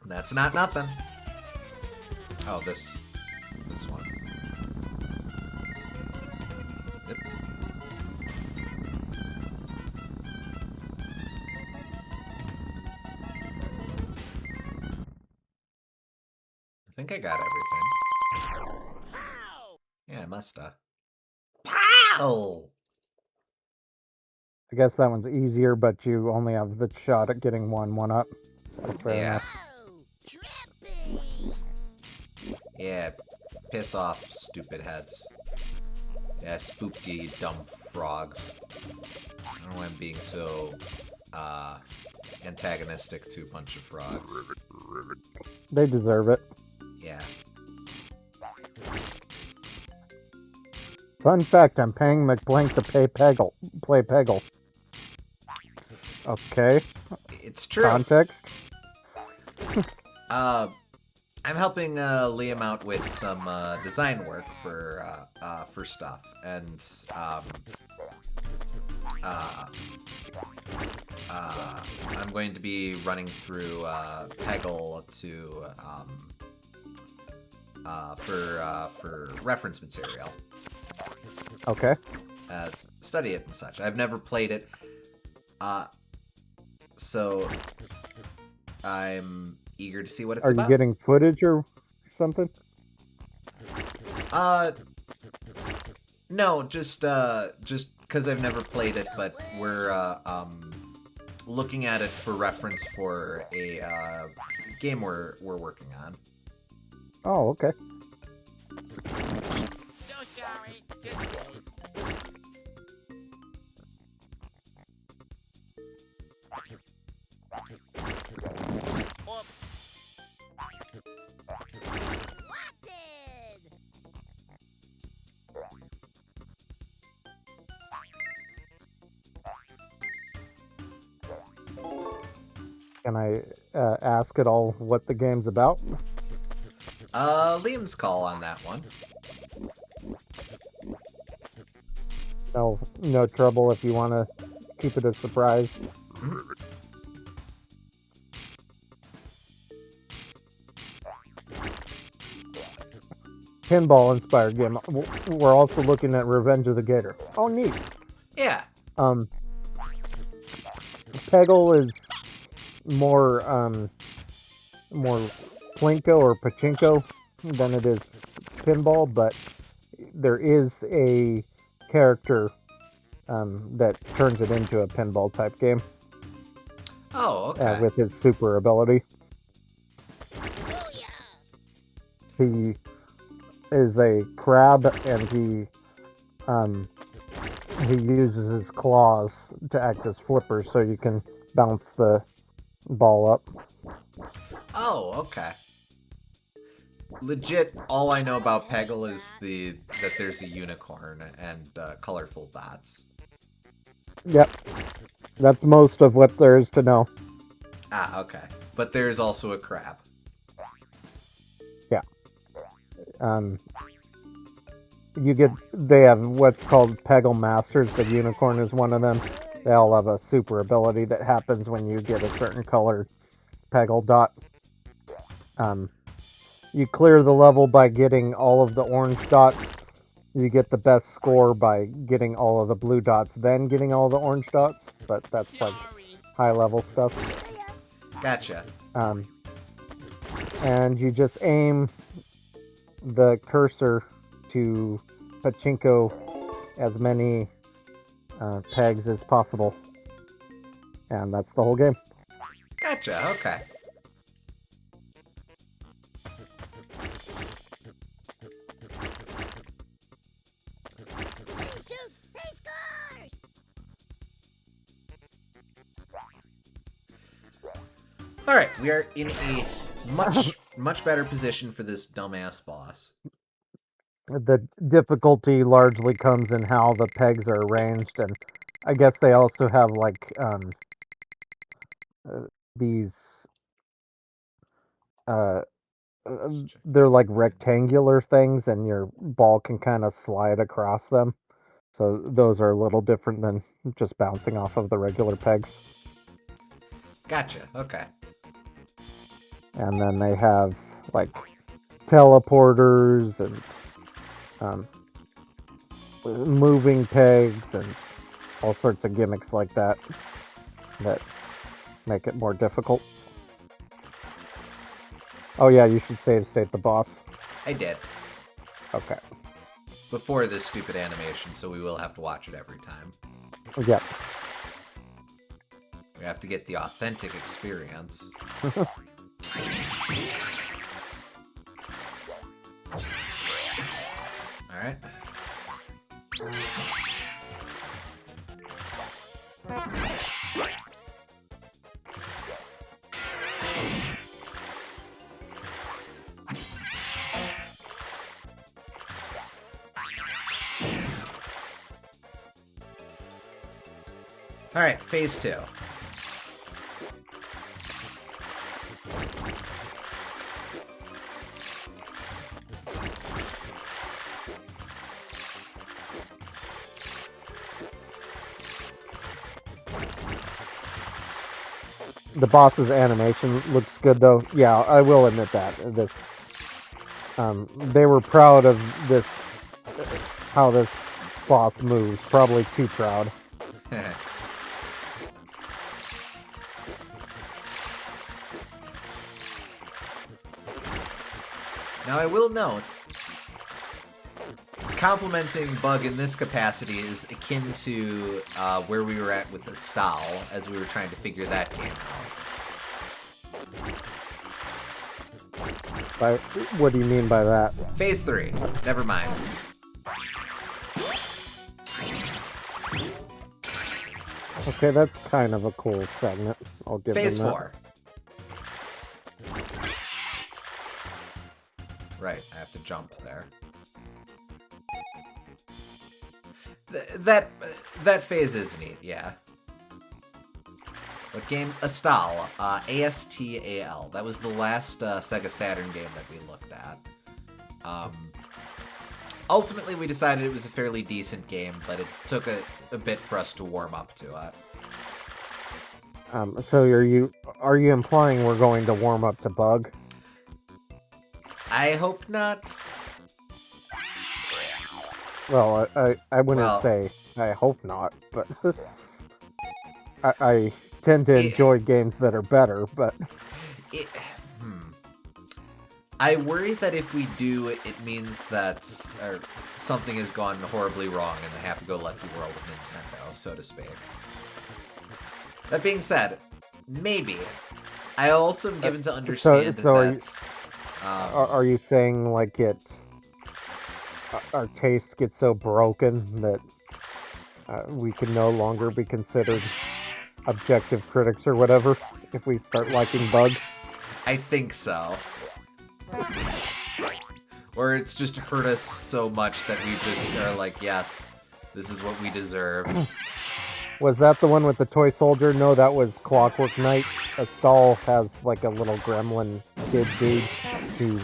That's not nothing. Oh, this one. Yep. I think I got everything. Yeah, I musta. Pow! I guess that one's easier, but you only have the shot at getting one up. So fair Yeah. enough. Whoa! Trippy! Yeah, piss off, stupid heads. Yeah, spooky, dumb frogs. I don't know why I'm being so, antagonistic to a bunch of frogs. They deserve it. Yeah. Fun fact, I'm paying McBlank to play Peggle. Okay. It's true. Context? I'm helping Liam out with some design work for stuff, and I'm going to be running through Peggle to for reference material. Okay. Study it and such. I've never played it, so I'm eager to see what it's about. Are you getting footage or something? No, just because I've never played it, but we're looking at it for reference for a game we're working on. Oh, okay. No sorry, just wait. What the Can I ask at all what the game's about? Liam's call on that one. No trouble if you want to keep it a surprise. Pinball-inspired game. We're also looking at Revenge of the Gator. Oh, neat. Yeah. Peggle is more plinko or pachinko than it is pinball, but there is a character that turns it into a pinball type game Oh, okay. with his super ability. He is a crab, and he uses his claws to act as flippers, so you can bounce the ball up. Oh, okay. Legit, all I know about Peggle is that there's a unicorn and colorful dots. Yep, that's most of what there is to know. Ah, okay. But there's also a crab. Yeah. They have what's called Peggle Masters. The unicorn is one of them. They all have a super ability that happens when you get a certain colored Peggle dot. You clear the level by getting all of the orange dots. You get the best score by getting all of the blue dots, then getting all the orange dots. But that's like high level stuff. Gotcha. And you just aim the cursor to pachinko as many pegs as possible. And that's the whole game. Gotcha, okay. He shoots! He scores! Alright, we are in a much better position for this dumbass boss. The difficulty largely comes in how the pegs are arranged, and I guess they also have like these they're like rectangular things, and your ball can kind of slide across them. So those are a little different than just bouncing off of the regular pegs. Gotcha, okay. And then they have like teleporters and moving pegs and all sorts of gimmicks like that make it more difficult. Oh yeah, you should save state the boss. I did. Okay. Before this stupid animation, so we will have to watch it every time. Yep. We have to get the authentic experience. Alright. Alright, phase 2. The boss's animation looks good though. Yeah, I will admit that. They were proud of this, how this boss moves. Probably too proud. Now I will note, complimenting Bug in this capacity is akin to where we were at with Astal as we were trying to figure that game out. What do you mean by that? Phase 3. Never mind. Okay, that's kind of a cool segment. I'll give Phase them that. 4. Right, I have to jump there. That phase is neat, yeah. What game? Astal. A-S-T-A-L. That was the last Sega Saturn game that we looked at. Ultimately, we decided it was a fairly decent game, but it took a bit for us to warm up to it. So are you implying we're going to warm up to Bug? I hope not. Well, I wouldn't Well- say I hope not, but I tend to enjoy games that are better, but It, I worry that if we do, it means that something has gone horribly wrong in the happy-go-lucky world of Nintendo, so to speak. That being said, maybe. I also am given to understand that... are you saying like our taste gets so broken that we can no longer be considered objective critics or whatever if we start liking Bug? I think so. Or it's just hurt us so much that we just are like, yes, this is what we deserve. Was that the one with the toy soldier? No, that was Clockwork Knight. Astal has like a little gremlin kid dude who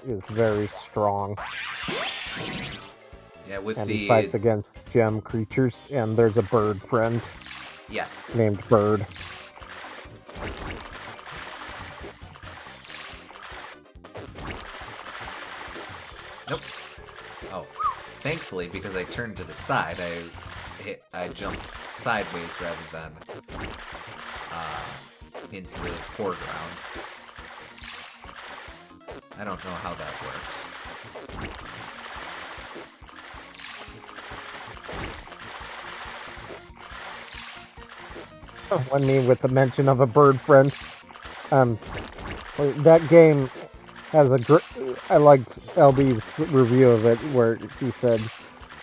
is very strong. Yeah, with And the... he fights against gem creatures, and there's a bird friend Yes. named Bird. Nope. Oh. Thankfully, because I turned to the side, I jumped sideways rather than into the foreground. I don't know how that works. When me with the mention of a bird friend. That game has I liked LB's review of it, where he said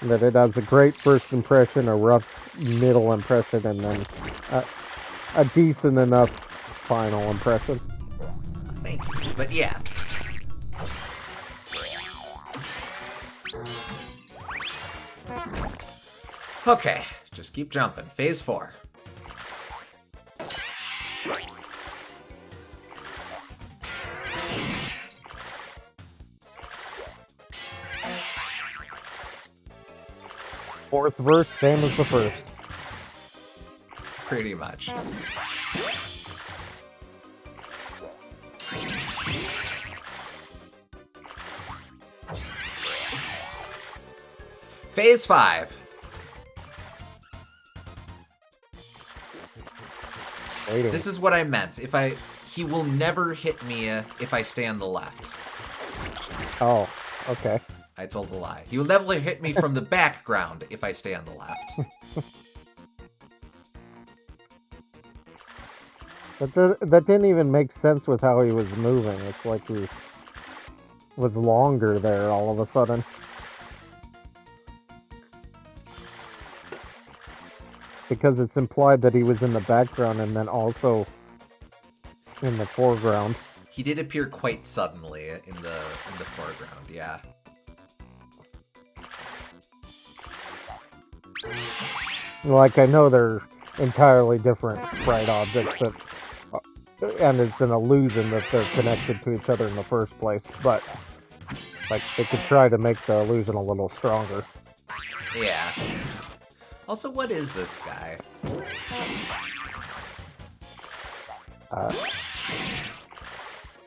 that it has a great first impression, a rough middle impression, and then a decent enough final impression. Thank you. But yeah. Okay, just keep jumping. Phase 4. Fourth verse, same as the first. Pretty much. Phase 5. Waiting. This is what I meant. He will never hit me if I stay on the left. Oh, okay. I told a lie. He will never hit me from the background if I stay on the left. That didn't even make sense with how he was moving. It's like he was longer there all of a sudden. Because it's implied that he was in the background and then also in the foreground. He did appear quite suddenly in the foreground, yeah. Like, I know they're entirely different sprite objects, and it's an illusion that they're connected to each other in the first place, but like they could try to make the illusion a little stronger. Yeah. Also, what is this guy?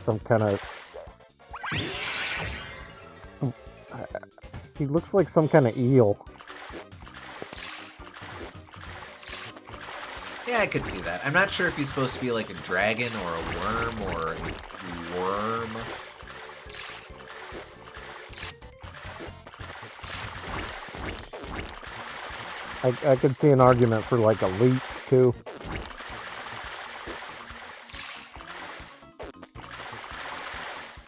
Some kind of... He looks like some kind of eel. Yeah, I could see that. I'm not sure if he's supposed to be like a dragon or a worm or a worm. I could see an argument for like a leech too.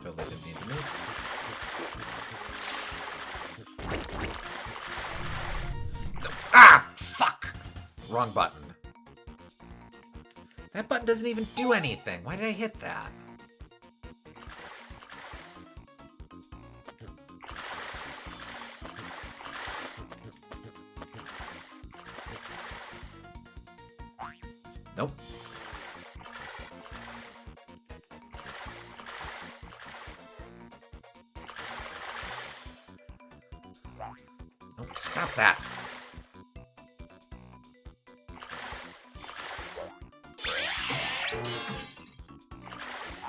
Totally didn't need to move. No. Ah! Fuck! Wrong button. That button doesn't even do anything. Why did I hit that? Nope. Stop that.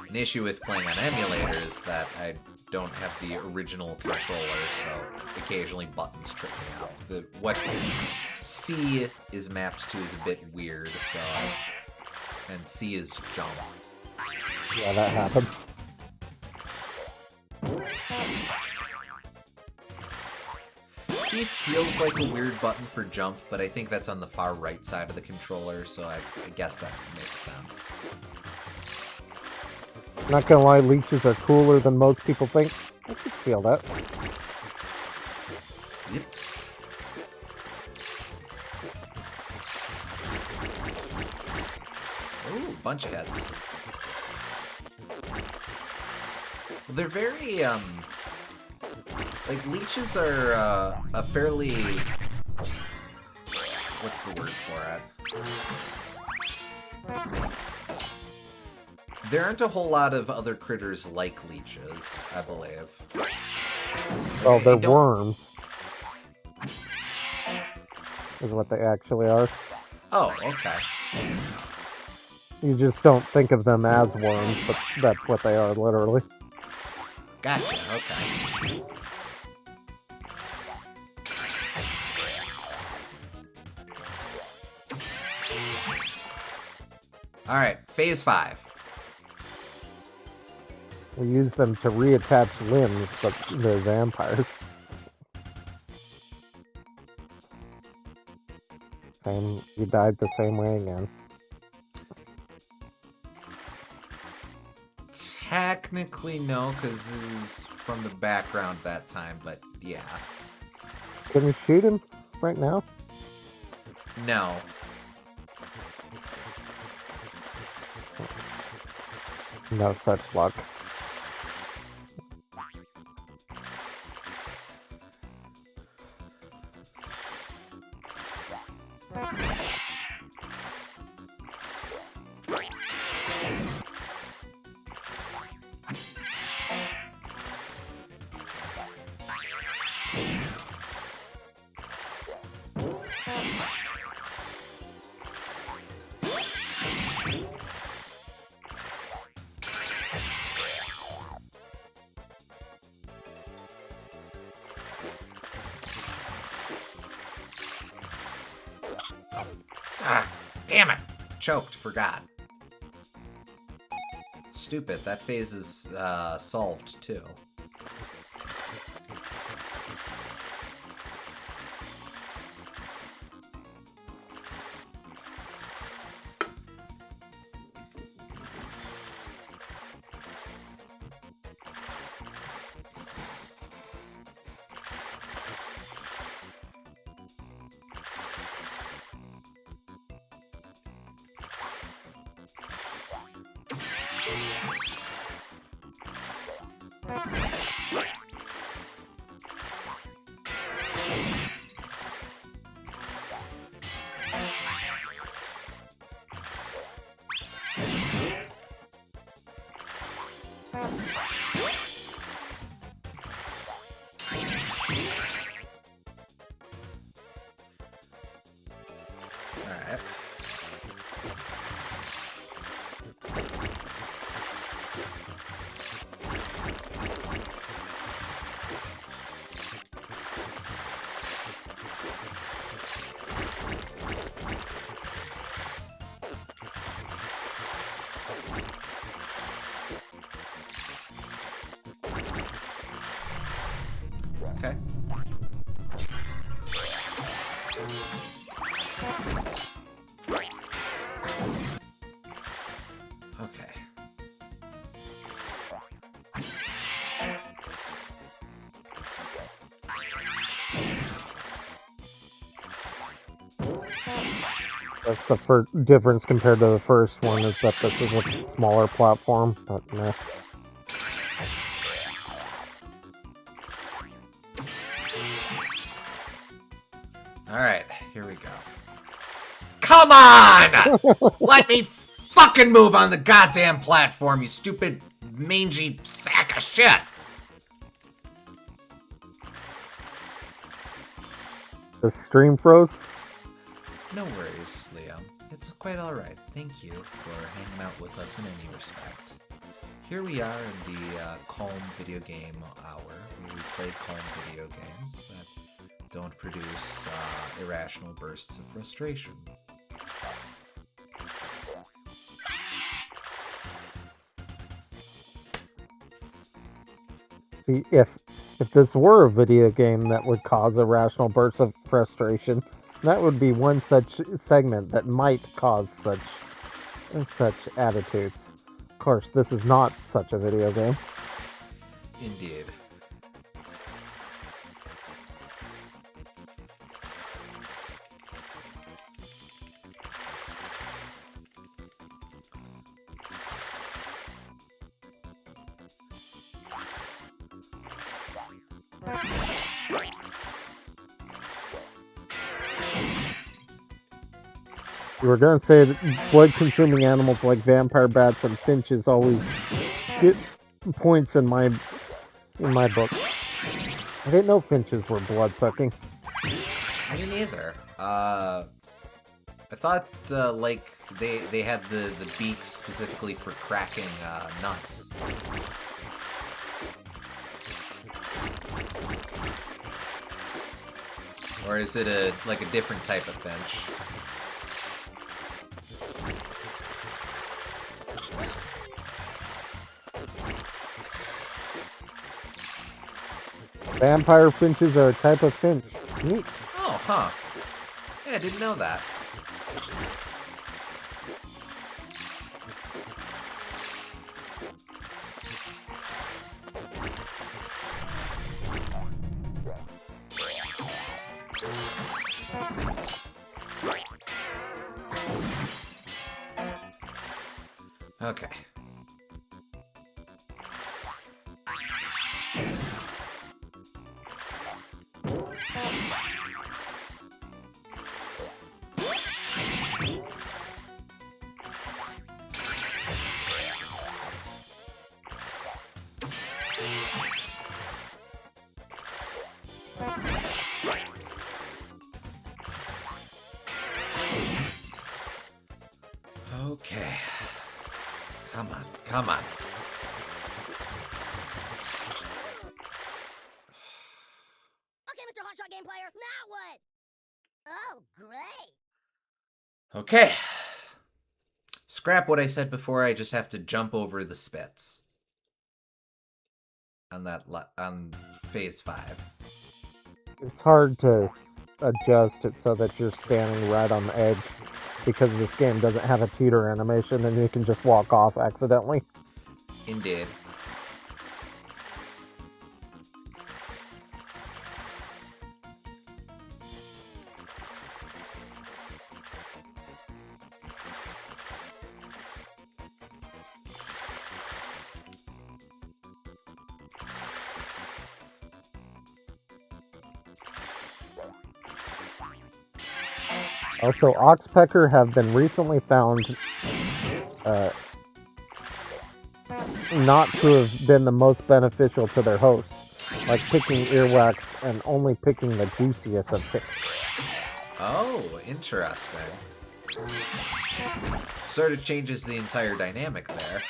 An issue with playing on emulator is that I don't have the original controller, so occasionally buttons trip me out. What C is mapped to is a bit weird, so... And C is jump. Yeah, that happens. C feels like a weird button for jump, but I think that's on the far right side of the controller, so I guess that makes sense. Not gonna lie, leeches are cooler than most people think. I can feel that. Yep. Ooh, bunch of heads. Well, they're very, like, leeches are, a fairly... What's the word for it? There aren't a whole lot of other critters like leeches, I believe. Well, they're worms. Is what they actually are. Oh, okay. You just don't think of them as worms, but that's what they are, literally. Gotcha, okay. Alright, phase 5. We use them to reattach limbs, but they're vampires. Same, you died the same way again. Technically, no, because it was from the background that time, but yeah. Can you shoot him right now? No. No such luck. Ah, damn it! Choked, forgot. Stupid, that phase is solved too. Alright. Okay. Okay. That's the first difference compared to the first one, is that this is a smaller platform, but nah. Alright, here we go. Come on! Let me fucking move on the goddamn platform, you stupid, mangy sack of shit! The stream froze. No worries, Liam. It's quite alright. Thank you for hanging out with us in any respect. Here we are in the calm video game hour, where we play calm video games that don't produce irrational bursts of frustration. See, if this were a video game that would cause irrational bursts of frustration, that would be one such segment that might cause such attitudes. Of course, this is not such a video game. Indeed. You were gonna say that blood-consuming animals like vampire bats and finches always get points in my book. I didn't know finches were blood-sucking. Me neither. I thought like they had the beaks specifically for cracking nuts. Or is it a different type of finch? Vampire finches are a type of finch. Neat. Oh, huh. Yeah, I didn't know that. Okay. Okay. Come on, come on. Okay, Mr. Hotshot Game Player, now what? Oh, great. Okay. Scrap what I said before, I just have to jump over the spits. On phase 5. It's hard to adjust it so that you're standing right on the edge because this game doesn't have a teeter animation and you can just walk off accidentally. Indeed. Also, oxpecker have been recently found not to have been the most beneficial to their hosts, like picking earwax and only picking the juiciest of picks. Oh, interesting. Sort of changes the entire dynamic there.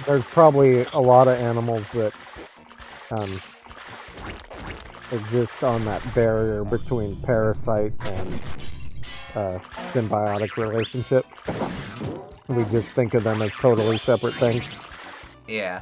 There's probably a lot of animals that exist on that barrier between parasite and symbiotic relationship. We just think of them as totally separate things. Yeah.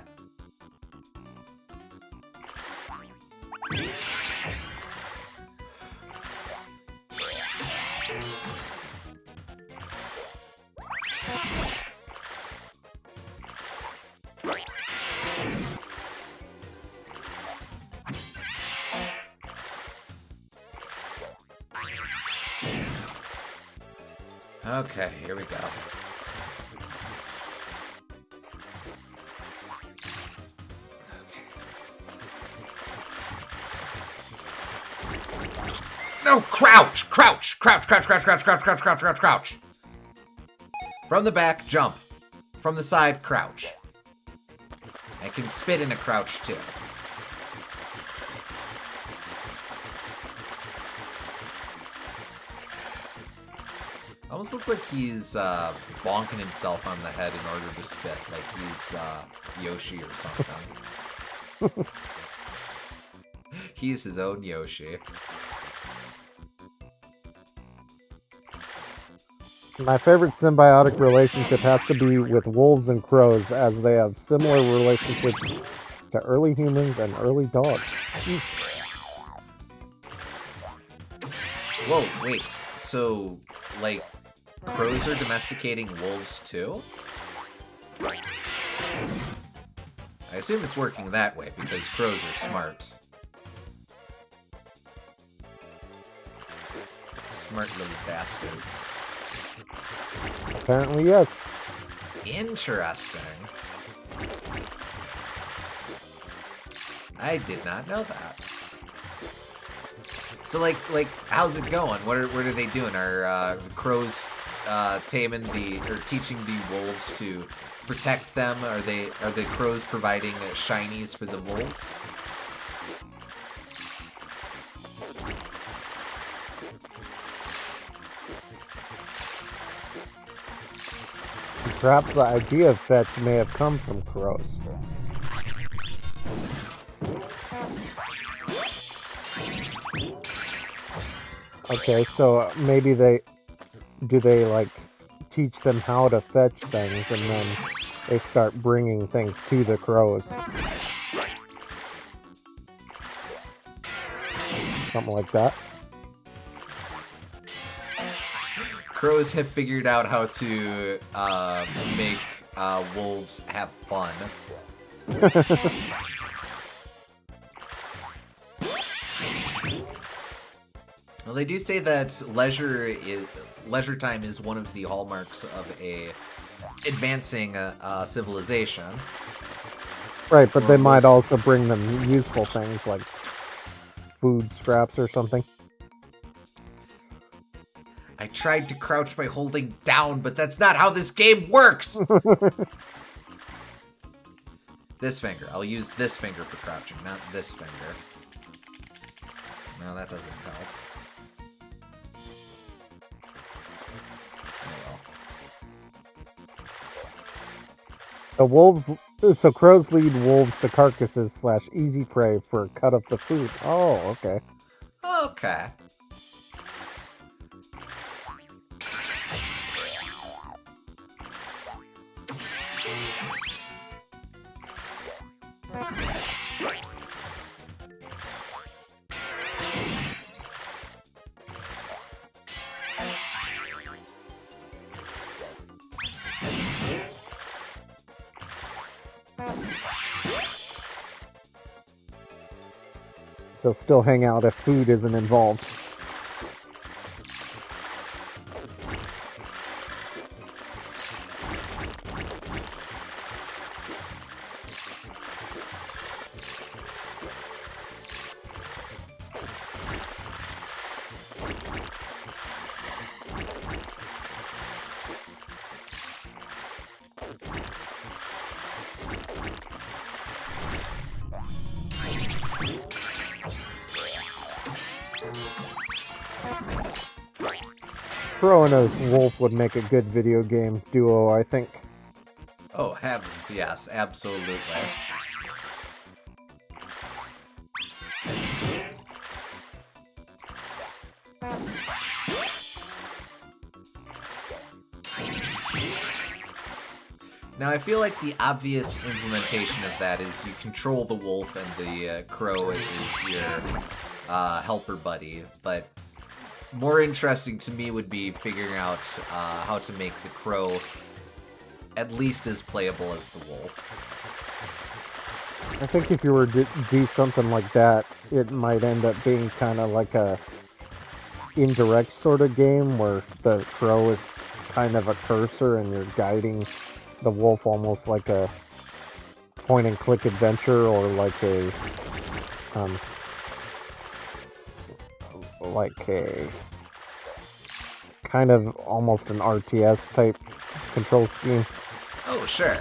Okay, here we go. No, crouch! Crouch! Crouch, crouch, crouch, crouch, crouch, crouch, crouch, crouch, crouch. From the back, jump. From the side, crouch. I can spit in a crouch, too. Almost looks like he's bonking himself on the head in order to spit, like he's Yoshi or something. He's his own Yoshi. My favorite symbiotic relationship has to be with wolves and crows, as they have similar relationships to early humans and early dogs. Whoa, wait. So, like, crows are domesticating wolves too? I assume it's working that way because crows are smart. Smart little bastards. Apparently, yes. Interesting. I did not know that. So, like, how's it going? What are they doing? Are the crows taming or teaching the wolves to protect them? Are the crows providing shinies for the wolves? Perhaps the idea of fetch may have come from crows. Okay, so maybe they like teach them how to fetch things, and then they start bringing things to the crows. Something like that. Crows have figured out how to make wolves have fun. Well, they do say that leisure time is one of the hallmarks of a advancing civilization. Right, but they might also bring them useful things like food scraps or something. I tried to crouch by holding down, but that's not how this game works! This finger. I'll use this finger for crouching, not this finger. No, that doesn't help. Oh well. So crows lead wolves to carcasses / easy prey for a cut of the food. Oh, okay. Okay. They'll still hang out if food isn't involved. Crow and a wolf would make a good video game duo, I think. Oh, heavens, yes, absolutely. Now, I feel like the obvious implementation of that is you control the wolf and the crow is your helper buddy, but more interesting to me would be figuring out how to make the crow at least as playable as the wolf. I think if you were to do something like that, it might end up being kind of like a indirect sort of game where the crow is kind of a cursor and you're guiding the wolf almost like a point and click adventure or like a kind of almost an RTS type control scheme. Oh, sure.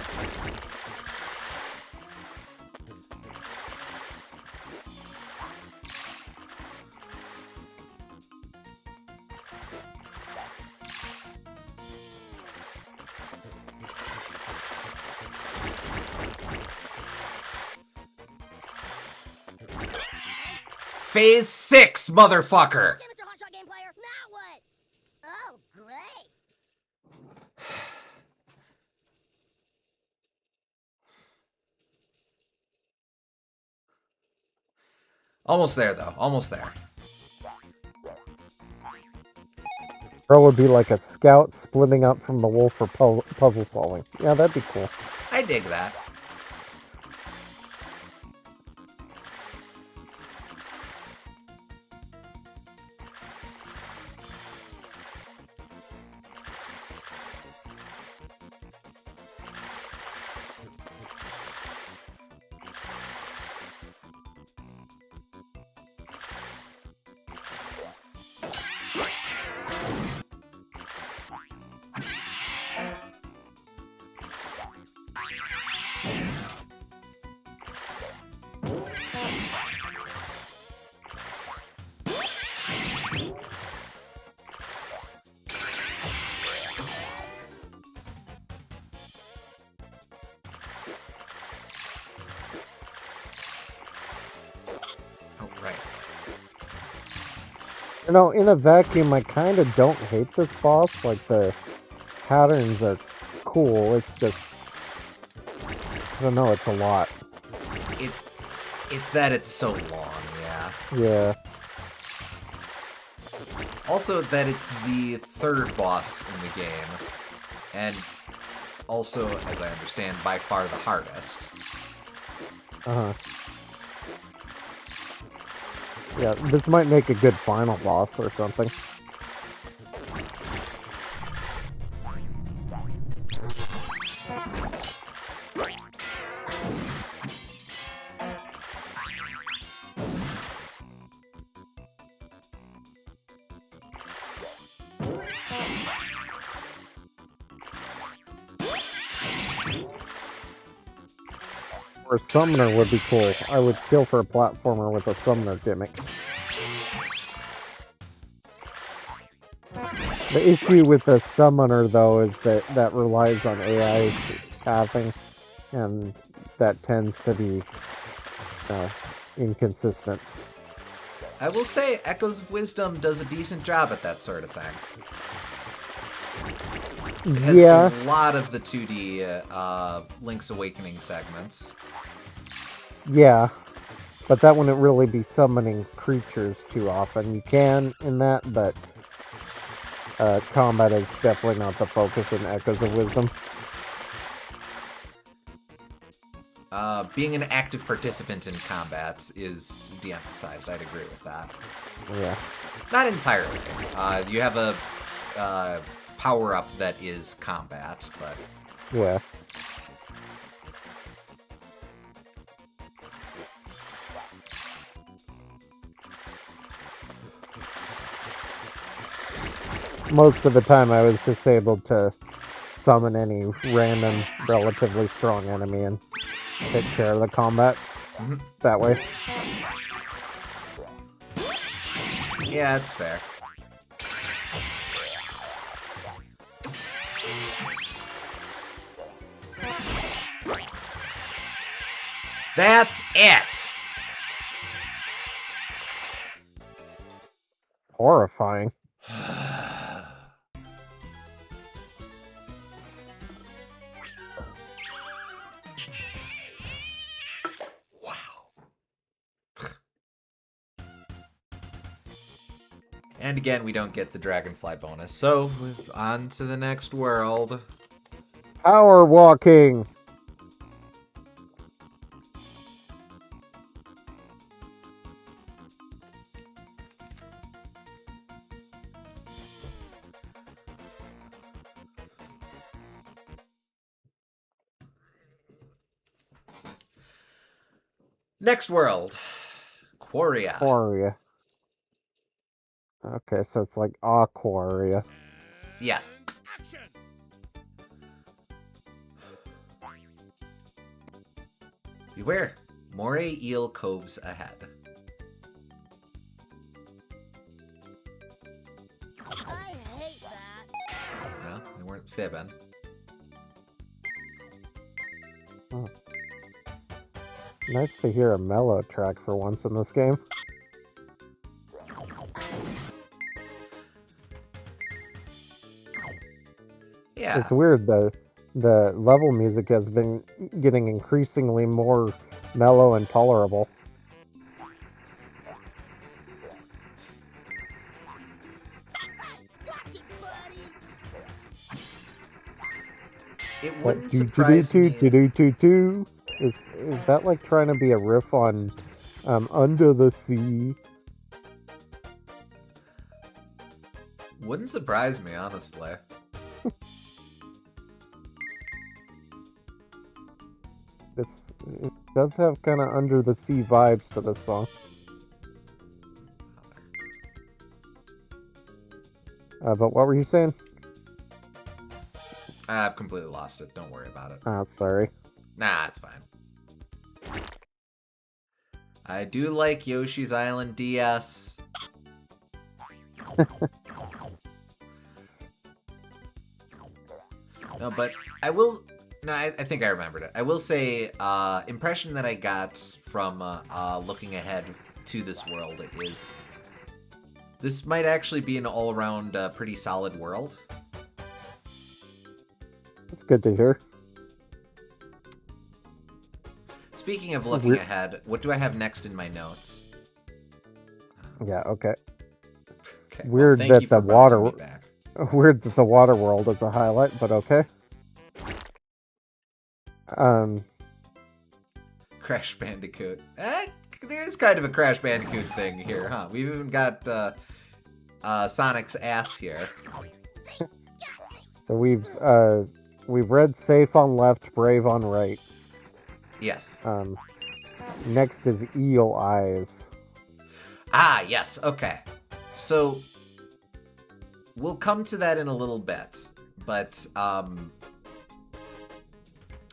Phase 6, motherfucker! Okay, Mr. Hotshot Game Player, now what? Oh, great. Almost there, though. Almost there. Or it would be like a scout splitting up from the wolf for puzzle solving. Yeah, that'd be cool. I dig that. Oh, right. You know, in a vacuum, I kind of don't hate this boss. Like, the patterns are cool. It's just, I don't know, it's a lot. It's that it's so long, yeah. Yeah. Also that it's the third boss in the game. And also, as I understand, by far the hardest. Uh-huh. Yeah, this might make a good final boss or something. Or a summoner would be cool. I would kill for a platformer with a summoner gimmick. The issue with the summoner, though, is that relies on AI pathing, and that tends to be inconsistent. I will say, Echoes of Wisdom does a decent job at that sort of thing. It has Yeah, a lot of the 2D Link's Awakening segments. yeah, but that wouldn't really be summoning creatures too often. You can in that, but combat is definitely not the focus in Echoes of Wisdom. Being an active participant in combat is de-emphasized. I'd agree with that. Yeah. Not entirely. You have a power-up that is combat, but... Yeah. Most of the time I was just able to summon any random, relatively strong enemy and take care of the combat that way. Yeah, it's fair. That's it! Horrifying. And again, we don't get the Dragonfly bonus, so on to the next world. Power walking! Next world. Quaria. Quaria. Okay, so it's like Aquaria. Yes. Beware. Moray eel coves ahead. I hate that. No, they weren't fibbing. Nice to hear a mellow track for once in this game. Yeah. It's weird, the level music has been getting increasingly more mellow and tolerable. Watch it, buddy. It That wouldn't surprise me. Is that like trying to be a riff on Under the Sea? Wouldn't surprise me, honestly. It does have kind of Under the Sea vibes to this song. But what were you saying? I've completely lost it. Don't worry about it. Ah, sorry. Nah, it's fine. I do like Yoshi's Island DS. No, but I will... No, I think I remembered it. I will say, impression that I got from looking ahead to this world is... This might actually be an all-around pretty solid world. That's good to hear. Speaking of looking ahead, what do I have next in my notes? Yeah, okay. Okay, Weird well, that thank you for the bouncing water- me back. Weird that the water world is a highlight, but okay. Crash Bandicoot. There is kind of a Crash Bandicoot thing here, huh? We've even got Sonic's ass here. So we've read Safe on left, Brave on right. Yes. Next is Eel Eyes. Ah, yes. Okay. So we'll come to that in a little bit, but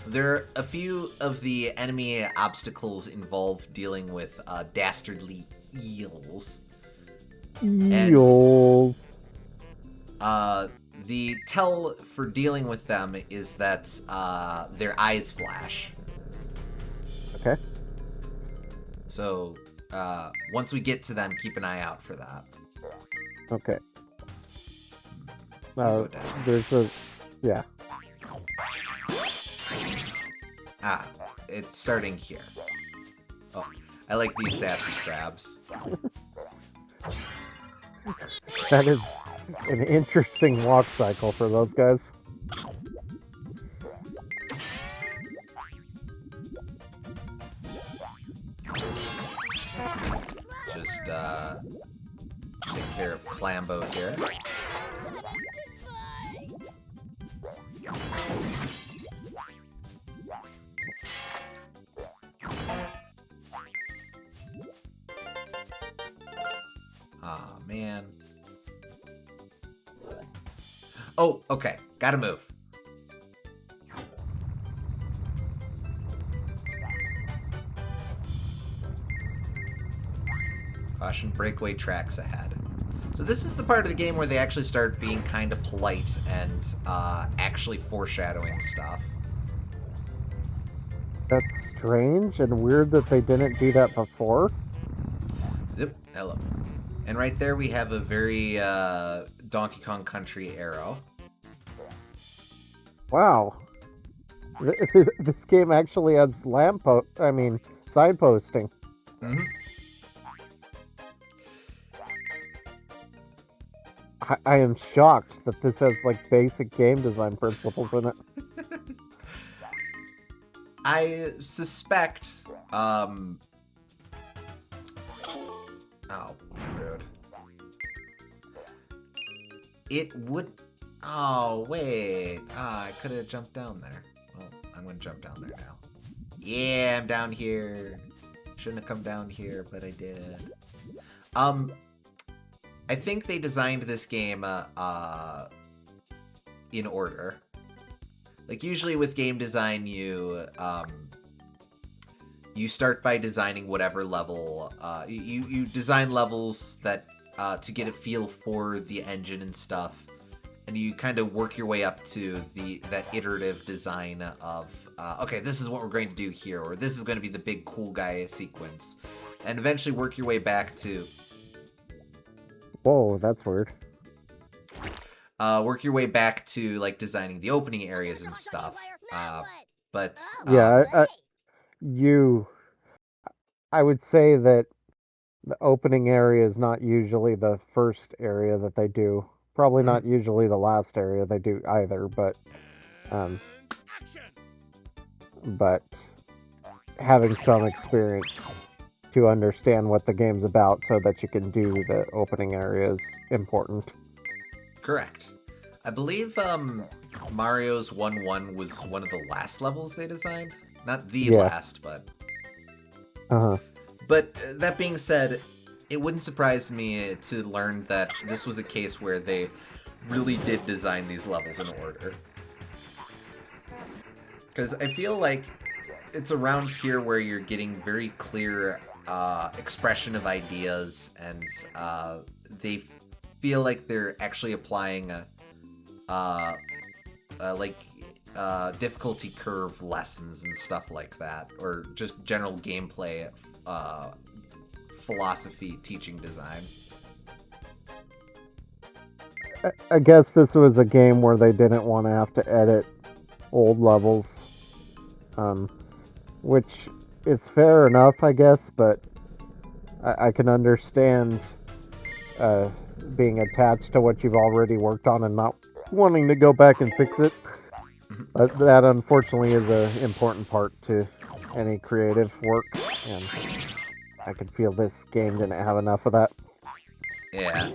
there are a few of the enemy obstacles involve dealing with dastardly eels. Eels. The tell for dealing with them is that their eyes flash. Okay. So once we get to them, keep an eye out for that. Okay. Go down. There's a... Yeah. Ah, it's starting here. Oh, I like these sassy crabs. That is an interesting walk cycle for those guys. Just take care of Clambo here. Aw, man. Oh, okay. Gotta move. Caution, breakaway tracks ahead. So this is the part of the game where they actually start being kind of polite and actually foreshadowing stuff. That's strange and weird that they didn't do that before. Yep, hello. And right there we have a very Donkey Kong Country arrow. Wow. This game actually has side posting. Mm-hmm. I am shocked that this has like basic game design principles in it. I suspect, oh, rude. It would, oh, wait. I could have jumped down there. Well, I'm gonna jump down there now. Yeah, I'm down here. Shouldn't have come down here, but I did. I think they designed this game in order. Like usually with game design, you start by designing whatever level. You design levels that to get a feel for the engine and stuff, and you kind of work your way up to that iterative design of okay, this is what we're going to do here, or this is going to be the big cool guy sequence, and eventually work your way back to. Whoa, that's weird. Work your way back to like designing the opening areas and stuff. But Yeah, I would say that the opening area is not usually the first area that they do. Probably not usually the last area they do either, but having some experience to understand what the game's about so that you can do the opening area is important. Correct. I believe Mario's 1-1 was one of the last levels they designed. Not the last, but... Uh-huh. But that being said, it wouldn't surprise me to learn that this was a case where they really did design these levels in order. Because I feel like it's around here where you're getting very clear expression of ideas, and they feel like they're actually applying difficulty curve lessons and stuff like that, or just general gameplay philosophy teaching design. I guess this was a game where they didn't want to have to edit old levels, which is fair enough, I guess, but I can understand being attached to what you've already worked on and not wanting to go back and fix it. But that unfortunately is an important part to any creative work, and I could feel this game didn't have enough of that. Yeah.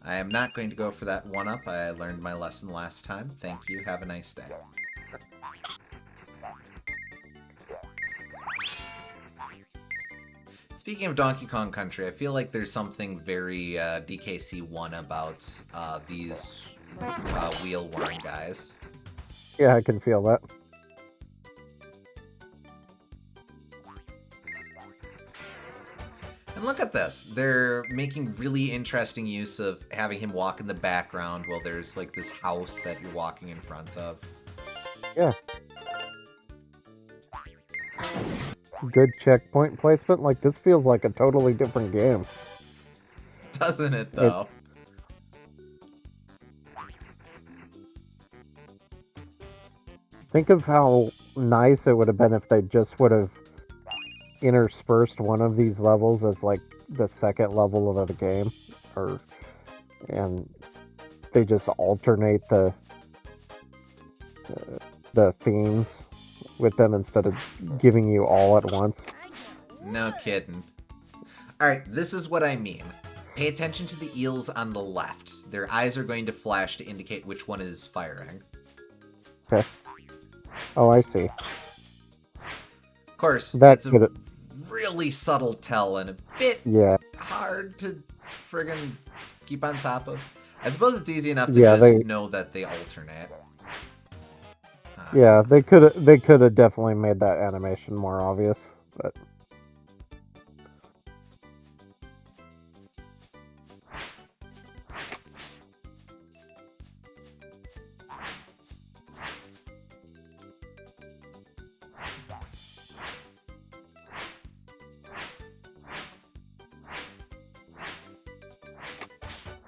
I am not going to go for that one-up. I learned my lesson last time. Thank you. Have a nice day. Speaking of Donkey Kong Country, I feel like there's something very DKC1 about these wheel-worn guys. Yeah, I can feel that. And look at this. They're making really interesting use of having him walk in the background while there's like this house that you're walking in front of. Yeah. Good checkpoint placement. Like, this feels like a totally different game. Doesn't it, though? Think of how nice it would have been if they just would have interspersed one of these levels as like the second level of the game, and they just alternate the themes with them instead of giving you all at once. No kidding. Alright, this is what I mean. Pay attention to the eels on the left. Their eyes are going to flash to indicate which one is firing. Okay. Oh, I see. Of course, That it's a could, really subtle tell and a bit yeah, hard to friggin' keep on top of. I suppose it's easy enough to Yeah, just they- know that they alternate. yeah. They could have definitely made that animation more obvious, but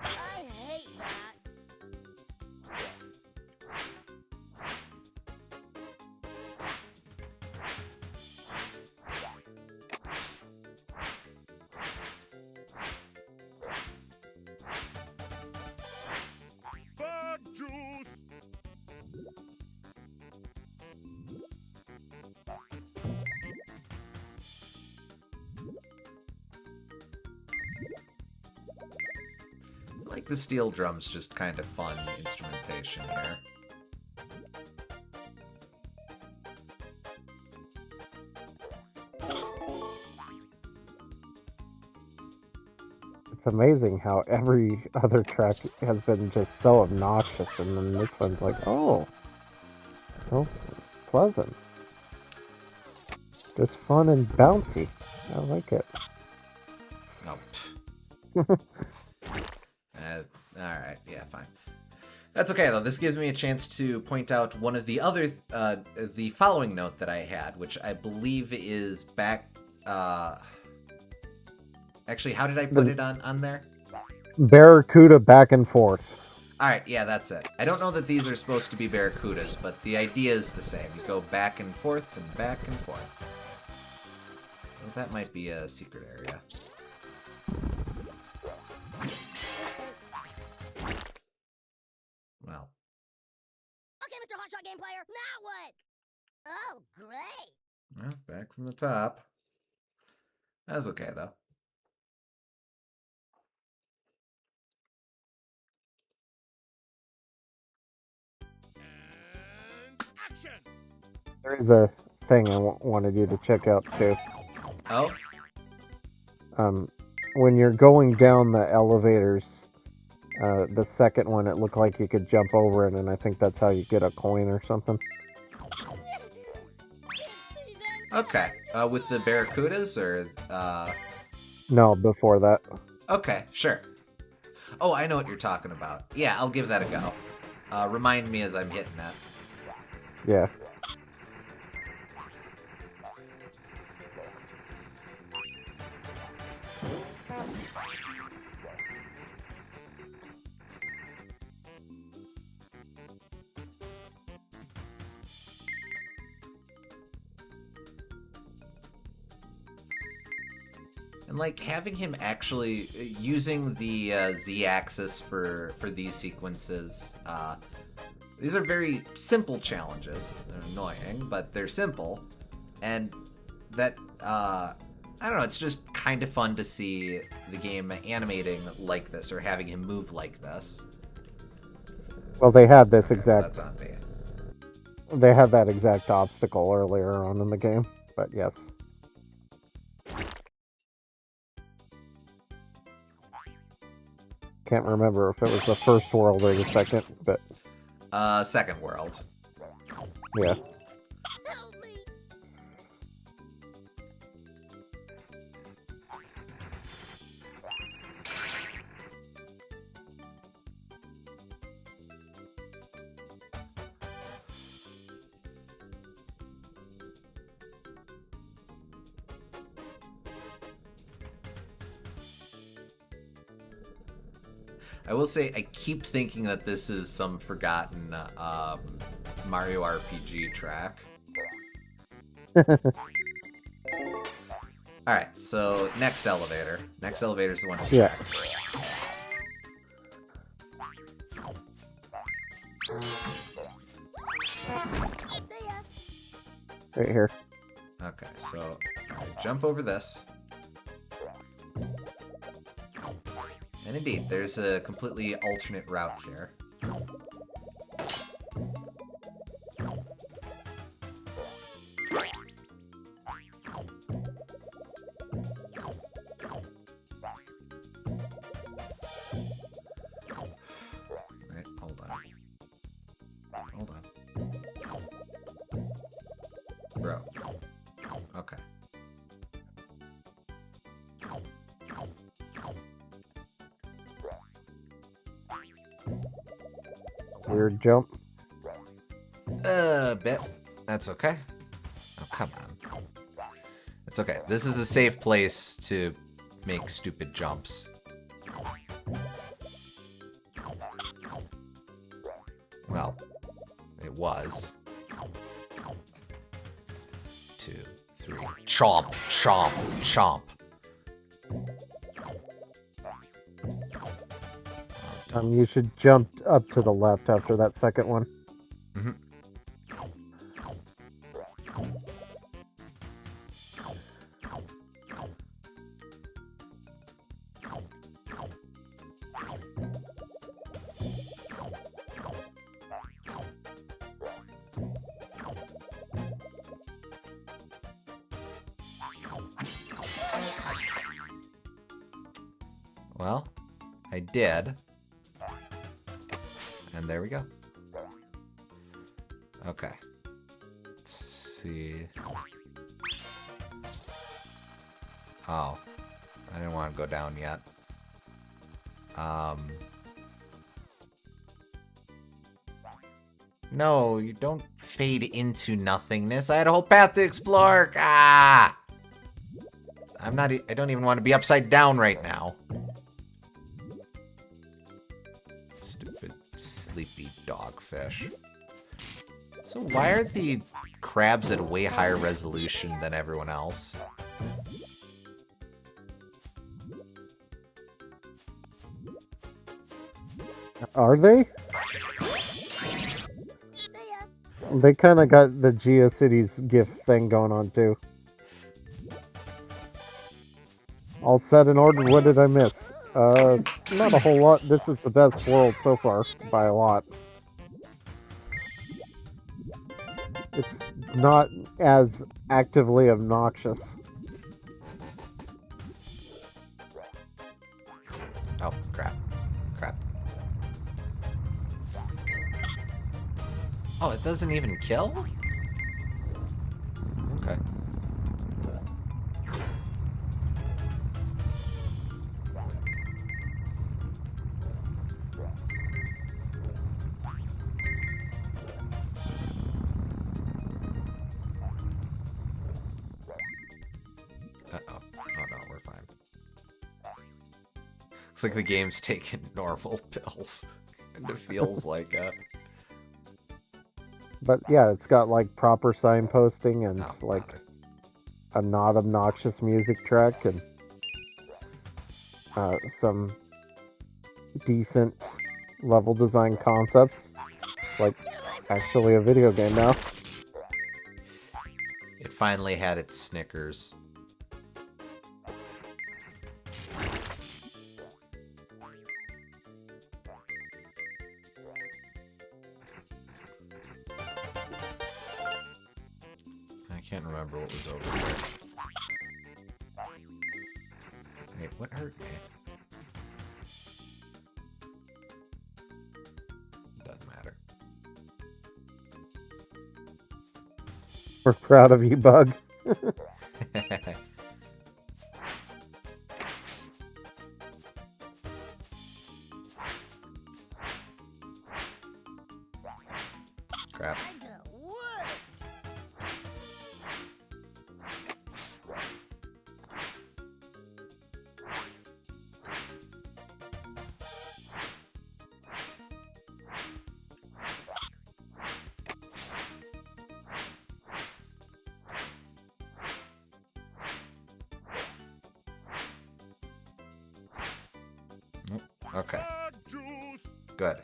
I hate that. Bug juice. Like the steel drum's just kind of fun instrumentation here. it's amazing how every other track has been just so obnoxious, and then this one's like, oh, so pleasant. Just fun and bouncy. I like it. Oh, alright, yeah, fine. That's okay, though. This gives me a chance to point out one of the other, the following note that I had, which I believe is back, actually, how did I put it on there? Barracuda back and forth. Alright, yeah, that's it. I don't know that these are supposed to be barracudas, but the idea is the same. You go back and forth and back and forth. Well, that might be a secret area. Well, Okay, Mr. Hotshot Game Player, now what? Oh, great. well, back from the top. That's okay, though. And action. There is a thing I wanted you to check out too. Oh, When you're going down the elevators, the second one, it looked like you could jump over it, and I think that's how you get a coin or something. okay. With the barracudas, or, No, before that. okay, sure. Oh, I know what you're talking about. Yeah, I'll give that a go. Remind me as I'm hitting that. Yeah. And like having him actually using the Z-axis for these sequences, these are very simple challenges. They're annoying, but they're simple, and that I don't know. It's just kind of fun to see the game animating like this or having him move like this. Well, they had this Okay, exact. that's on me. They had that exact obstacle earlier on in the game, but yes. Can't remember if it was the first world or the second, but Second world. yeah. Help me. I will say, I keep thinking that this is some forgotten Mario RPG track. Alright, so next elevator. Next elevator is the one. Yeah. See ya. Right here. Okay, so I jump over this. And indeed, there's a completely alternate route here. Weird jump. Bit. That's okay. Oh, come on. It's okay. This is a safe place to make stupid jumps. Well, it was. 2, 3. Chomp, chomp, chomp. You should jump up to the left after that second one. Mm-hmm. Well, I did. And there we go. Okay. Let's see. Oh. I didn't want to go down yet. No, you don't fade into nothingness. I had a whole path to explore. Ah! I don't even want to be upside down right now. Stupid sleepy dogfish. So why are the crabs at a way higher resolution than everyone else? Are they? See ya. They kind of got the GeoCities gift thing going on too. All set and ordered. What did I miss? Not a whole lot. This is the best world so far by a lot. It's not as actively obnoxious. Oh, crap. Crap. Oh, it doesn't even kill? Okay. Uh-oh. Oh no, we're fine. Looks like the game's taking normal pills. And it feels like it. But yeah, it's got like proper signposting and Oh, like bother. a not obnoxious music track and some decent level design concepts. Like actually a video game now. It finally had its Snickers. I can't remember what was over here. Wait, what hurt me? Doesn't matter. We're proud of you, Bug. Crap. I got wood. Nope. Okay, Juice. good.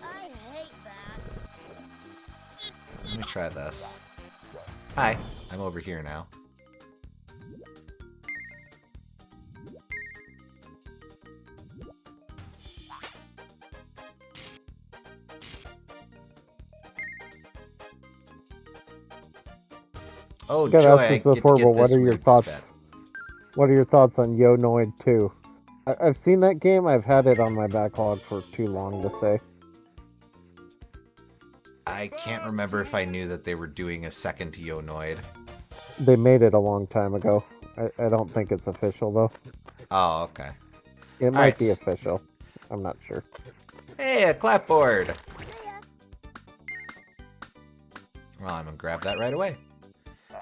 I hate that. Let me try this. Hi, I'm over here now. Oh, I got joy, asked I this get to before, but get what this are your weird thoughts? spit. What are your thoughts on Yo Noid 2? I've seen that game. I've had it on my backlog for too long to say. I can't remember if I knew that they were doing a second Yonoid. They made it a long time ago. I don't think it's official, though. Oh, okay. It might Alright, be official. I'm not sure. Hey, a clapboard! See ya. Well, I'm gonna grab that right away.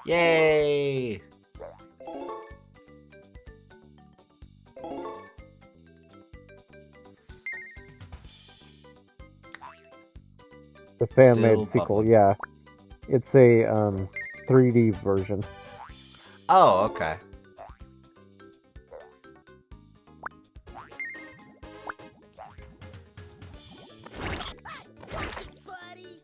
Yay! The fan-made Still sequel, bubbling. yeah. It's a 3D version. Oh, okay. Got you, buddy.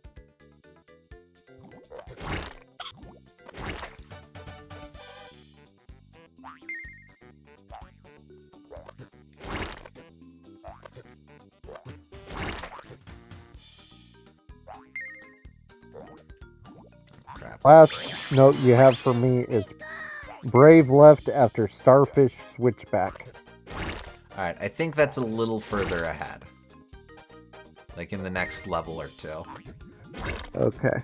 Crap. Last note you have for me is Brave left after Starfish Switchback. Alright, I think that's a little further ahead. Like in the next level or two. Okay.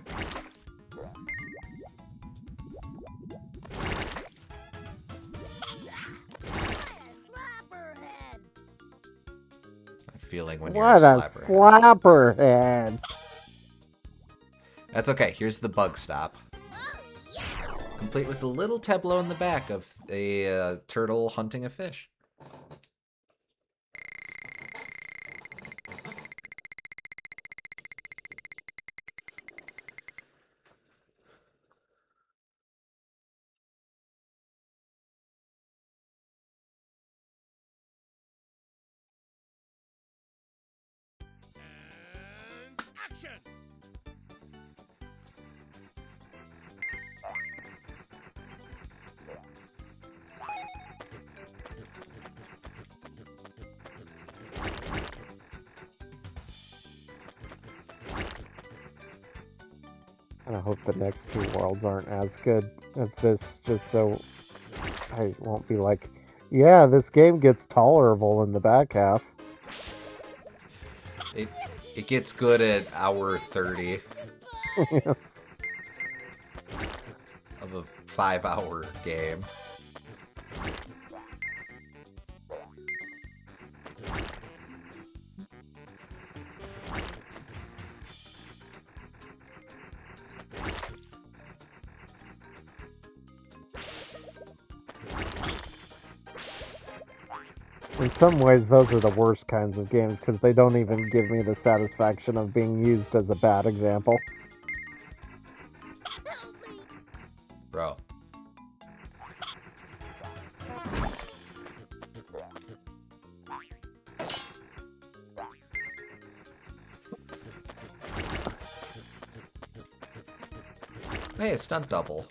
Slapperhead. I'm feeling when What you're a a slapper. slapperhead! That's okay, here's the bug stop. Oh, yeah. Complete with a little tableau in the back of a turtle hunting a fish. And action! I hope the next two worlds aren't as good as this, just so I won't be like, yeah, this game gets tolerable in the back half. It gets good at hour 30 of a 5-hour game. In some ways, those are the worst kinds of games because they don't even give me the satisfaction of being used as a bad example. Help me. Bro. Hey, a stunt double.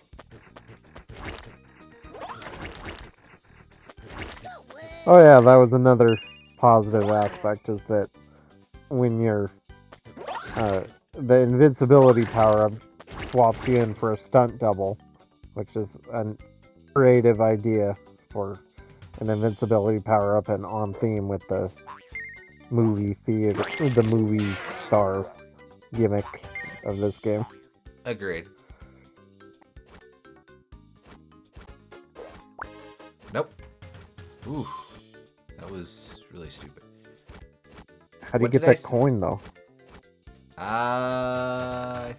Oh yeah, that was another positive aspect, is that when you're the invincibility power-up swaps you in for a stunt double, which is a creative idea for an invincibility power-up and on theme with the movie theater, the movie star gimmick of this game. Agreed. Nope. Ooh. That was really stupid. How do you What get did I that s- coin though? Uh...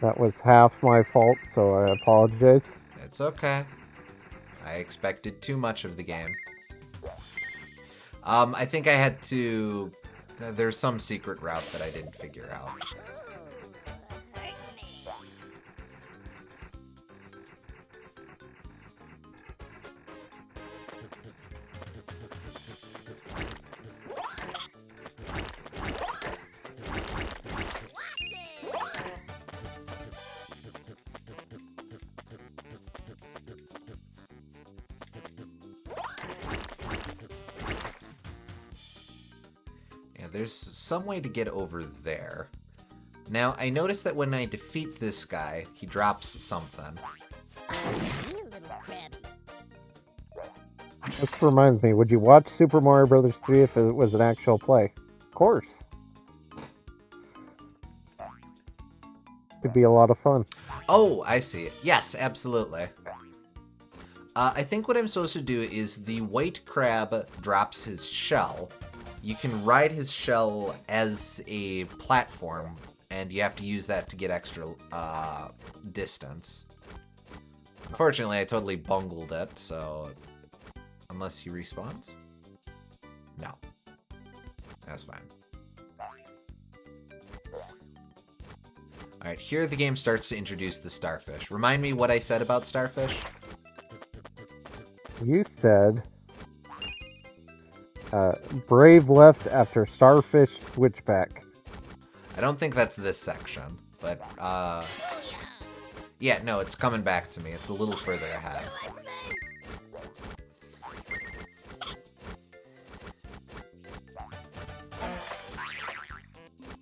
That was half my fault, so I apologize. It's okay. I expected too much of the game. I think I had to... There's some secret route that I didn't figure out. Ooh, hurt me. there's some way to get over there. Now, I noticed that when I defeat this guy, he drops something. You little crabby. This reminds me, would you watch Super Mario Brothers 3 if it was an actual play? Of course. Could be a lot of fun. Oh, I see. Yes, absolutely. I think what I'm supposed to do is the white crab drops his shell. You can ride his shell as a platform, and you have to use that to get extra distance. Unfortunately, I totally bungled it, so unless he respawns? No. That's fine. Alright, here the game starts to introduce the starfish. Remind me what I said about starfish? You said Brave left after Starfish Switchback. I don't think that's this section, but yeah, no, it's coming back to me. It's a little further ahead.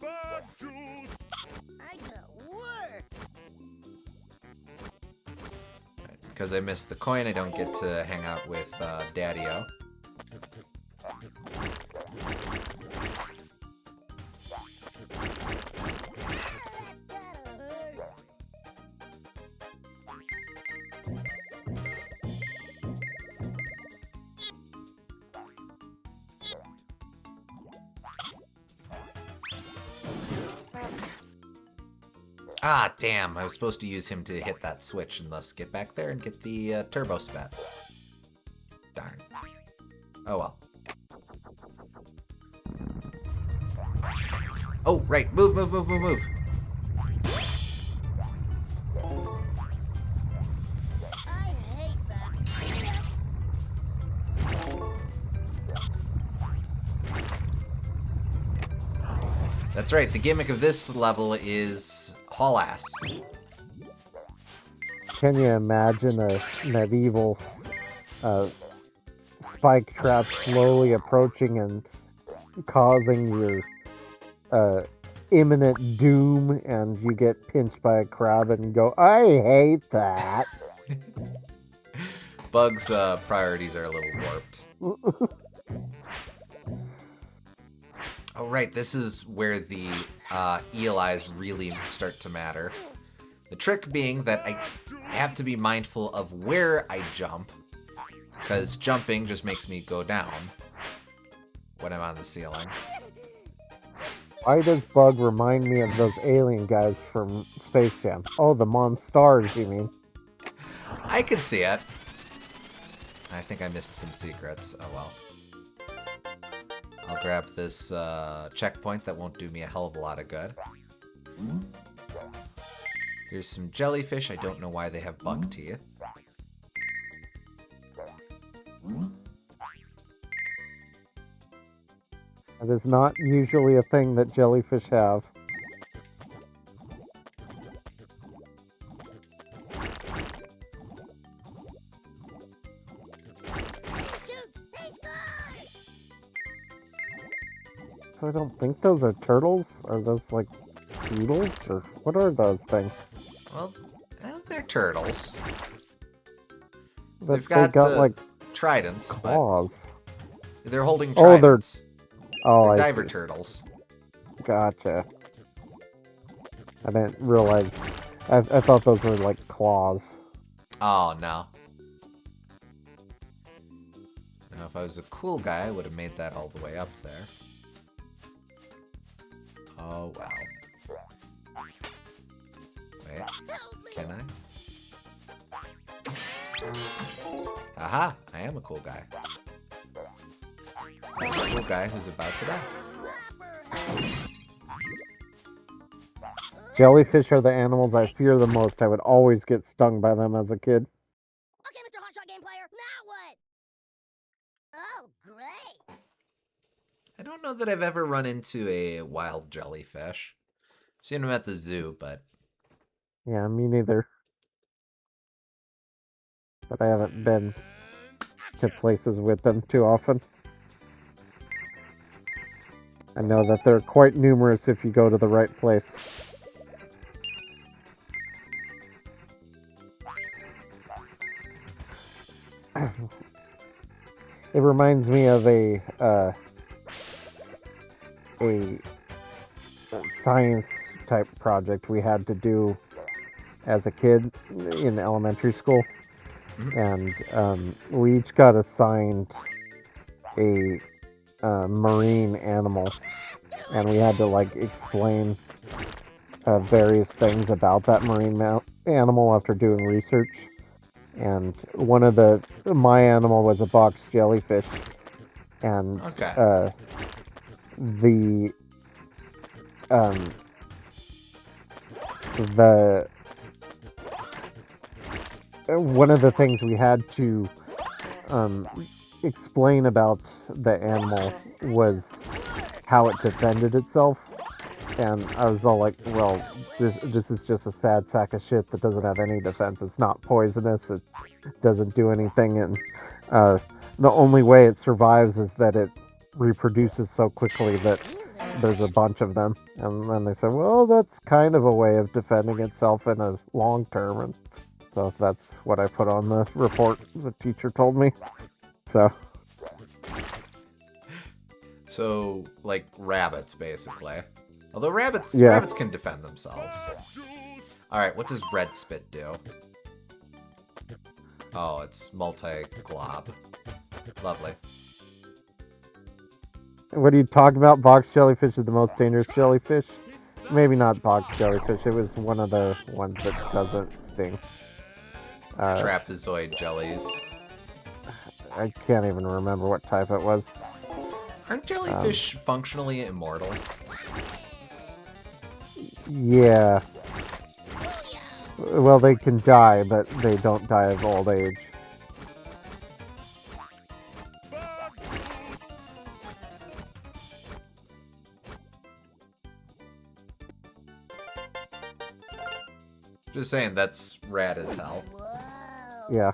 Bug juice. I got work. Because I missed the coin, I don't get to hang out with Daddy-O. Ah, damn. I was supposed to use him to hit that switch and thus get back there and get the turbo spat. Darn. Oh well. Oh, right. Move, move, move, move, move. I hate that. That's right. The gimmick of this level is haul ass. Can you imagine a medieval spike trap slowly approaching and causing your imminent doom, and you get pinched by a crab and go, I hate that. Bug's priorities are a little warped. Oh, right. This is where the eel eyes really start to matter. The trick being that I have to be mindful of where I jump, because jumping just makes me go down when I'm on the ceiling. Why does Bug remind me of those alien guys from Space Jam? Oh, the Monstars, you mean? I could see it. I think I missed some secrets. Oh well. I'll grab this checkpoint that won't do me a hell of a lot of good. Here's some jellyfish. I don't know why they have bug teeth. That is not usually a thing that jellyfish have. He shoots. He scores. So I don't think those are turtles. Are those like beetles? Or what are those things? Well, they're turtles. But They've got, they got like tridents, but claws. they're holding Oh, they're- tridents. Oh, They're I diver see. turtles. Gotcha. I didn't realize. I thought those were like claws. Oh, no. Now, if I was a cool guy, I would have made that all the way up there. Oh, well. Wait, Help me. can I? Aha! I am a cool guy. A cool guy who's about to die. Slapper. Jellyfish are the animals I fear the most. I would always get stung by them as a kid. Okay, Mr. Hotshot Game Player. Now what? Oh, great. I don't know that I've ever run into a wild jellyfish. I've seen them at the zoo, but Yeah, me neither. But I haven't been to places with them too often. I know that they're quite numerous if you go to the right place. It reminds me of a science type project we had to do as a kid in elementary school, and we each got assigned a marine animal, and we had to like explain various things about that marine animal after doing research. And one of my animal was a box jellyfish, and Okay. the one of the things we had to explain about the animal was how it defended itself, and I was all like, well, this is just a sad sack of shit that doesn't have any defense. It's not poisonous. It doesn't do anything, and the only way it survives is that it reproduces so quickly that there's a bunch of them. And then they said, well, that's kind of a way of defending itself in a long term, and so that's what I put on the report the teacher told me. So, like rabbits, basically. Although rabbits can defend themselves. Alright, what does red spit do? Oh, it's multi-glob. Lovely. What are you talking about? Box jellyfish is the most dangerous jellyfish? Maybe not box jellyfish. It was one of the ones that doesn't sting. Trapezoid jellies. I can't even remember what type it was. Aren't jellyfish functionally immortal? Yeah. Well, they can die, but they don't die of old age. Just saying, that's rad as hell. Whoa. Yeah.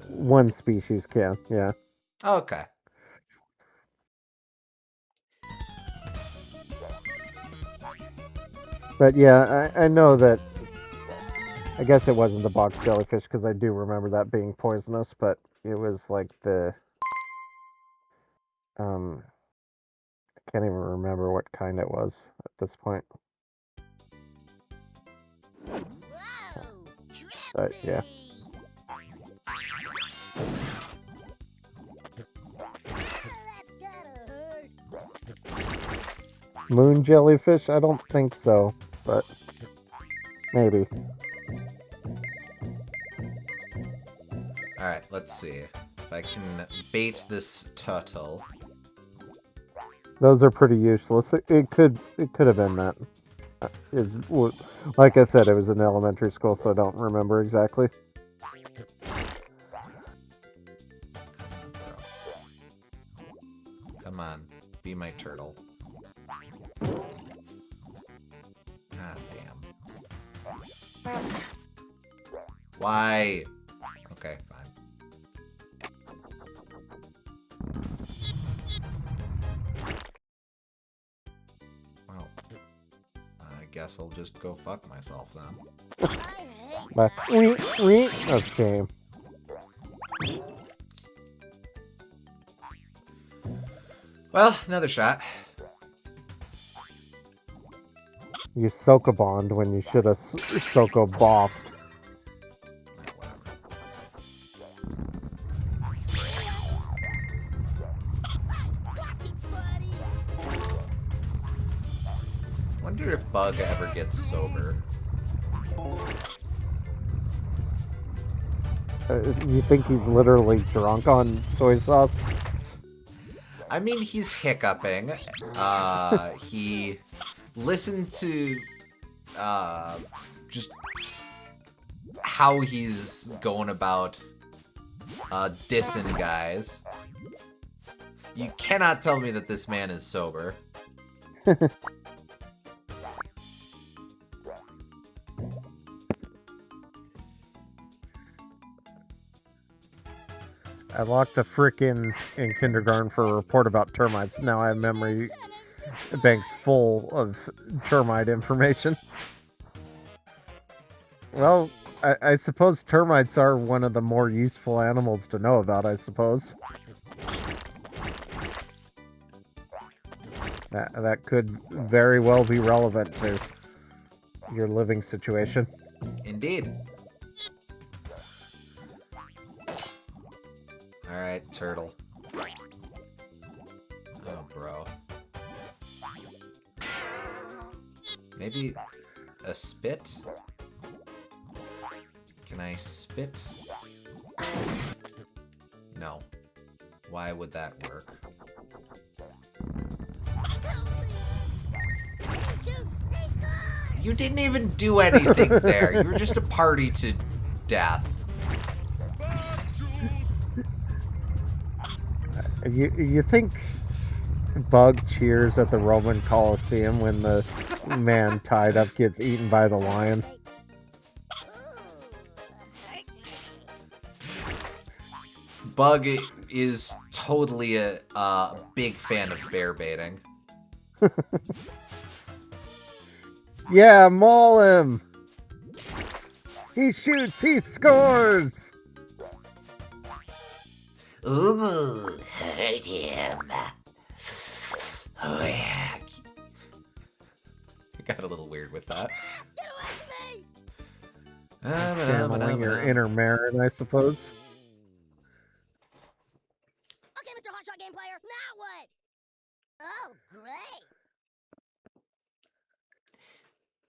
One species can, yeah. Okay. But yeah, I know that. I guess it wasn't the box jellyfish because I do remember that being poisonous, but it was like the. I can't even remember what kind it was at this point. Whoa. But yeah. Moon jellyfish? I don't think so, but maybe. Alright, let's see. If I can bait this turtle. Those are pretty useless. It could have been that. Like I said, it was in elementary school, so I don't remember exactly. Come on, be my turtle. Ah, damn. Why? Okay, fine. Well, I guess I'll just go fuck myself then. But a shame. Well, another shot. You Sokobond when you should have Sokoboffed. Wonder if Bug ever gets sober. You think he's literally drunk on soy sauce? I mean, he's hiccuping. He listened to just how he's going about dissing guys. You cannot tell me that this man is sober. I locked the frick in kindergarten for a report about termites. Now I have memory banks full of termite information. Well, I suppose termites are one of the more useful animals to know about, I suppose. That could very well be relevant to your living situation. Indeed. Alright, turtle. Oh, bro. Maybe a spit? Can I spit? No. Why would that work? He shoots! He scores! You didn't even do anything there. You were just a party to death. You think Bug cheers at the Roman Colosseum when the man tied up gets eaten by the lion? Bug is totally a big fan of bear baiting. Yeah, maul him! He shoots, he scores! Ooh, hurt him. Oh, yeah. I got a little weird with that. Get away from me! Channeling your inner Marin, I suppose. Okay, Mr. Hotshot Game Player, now what? Oh, great!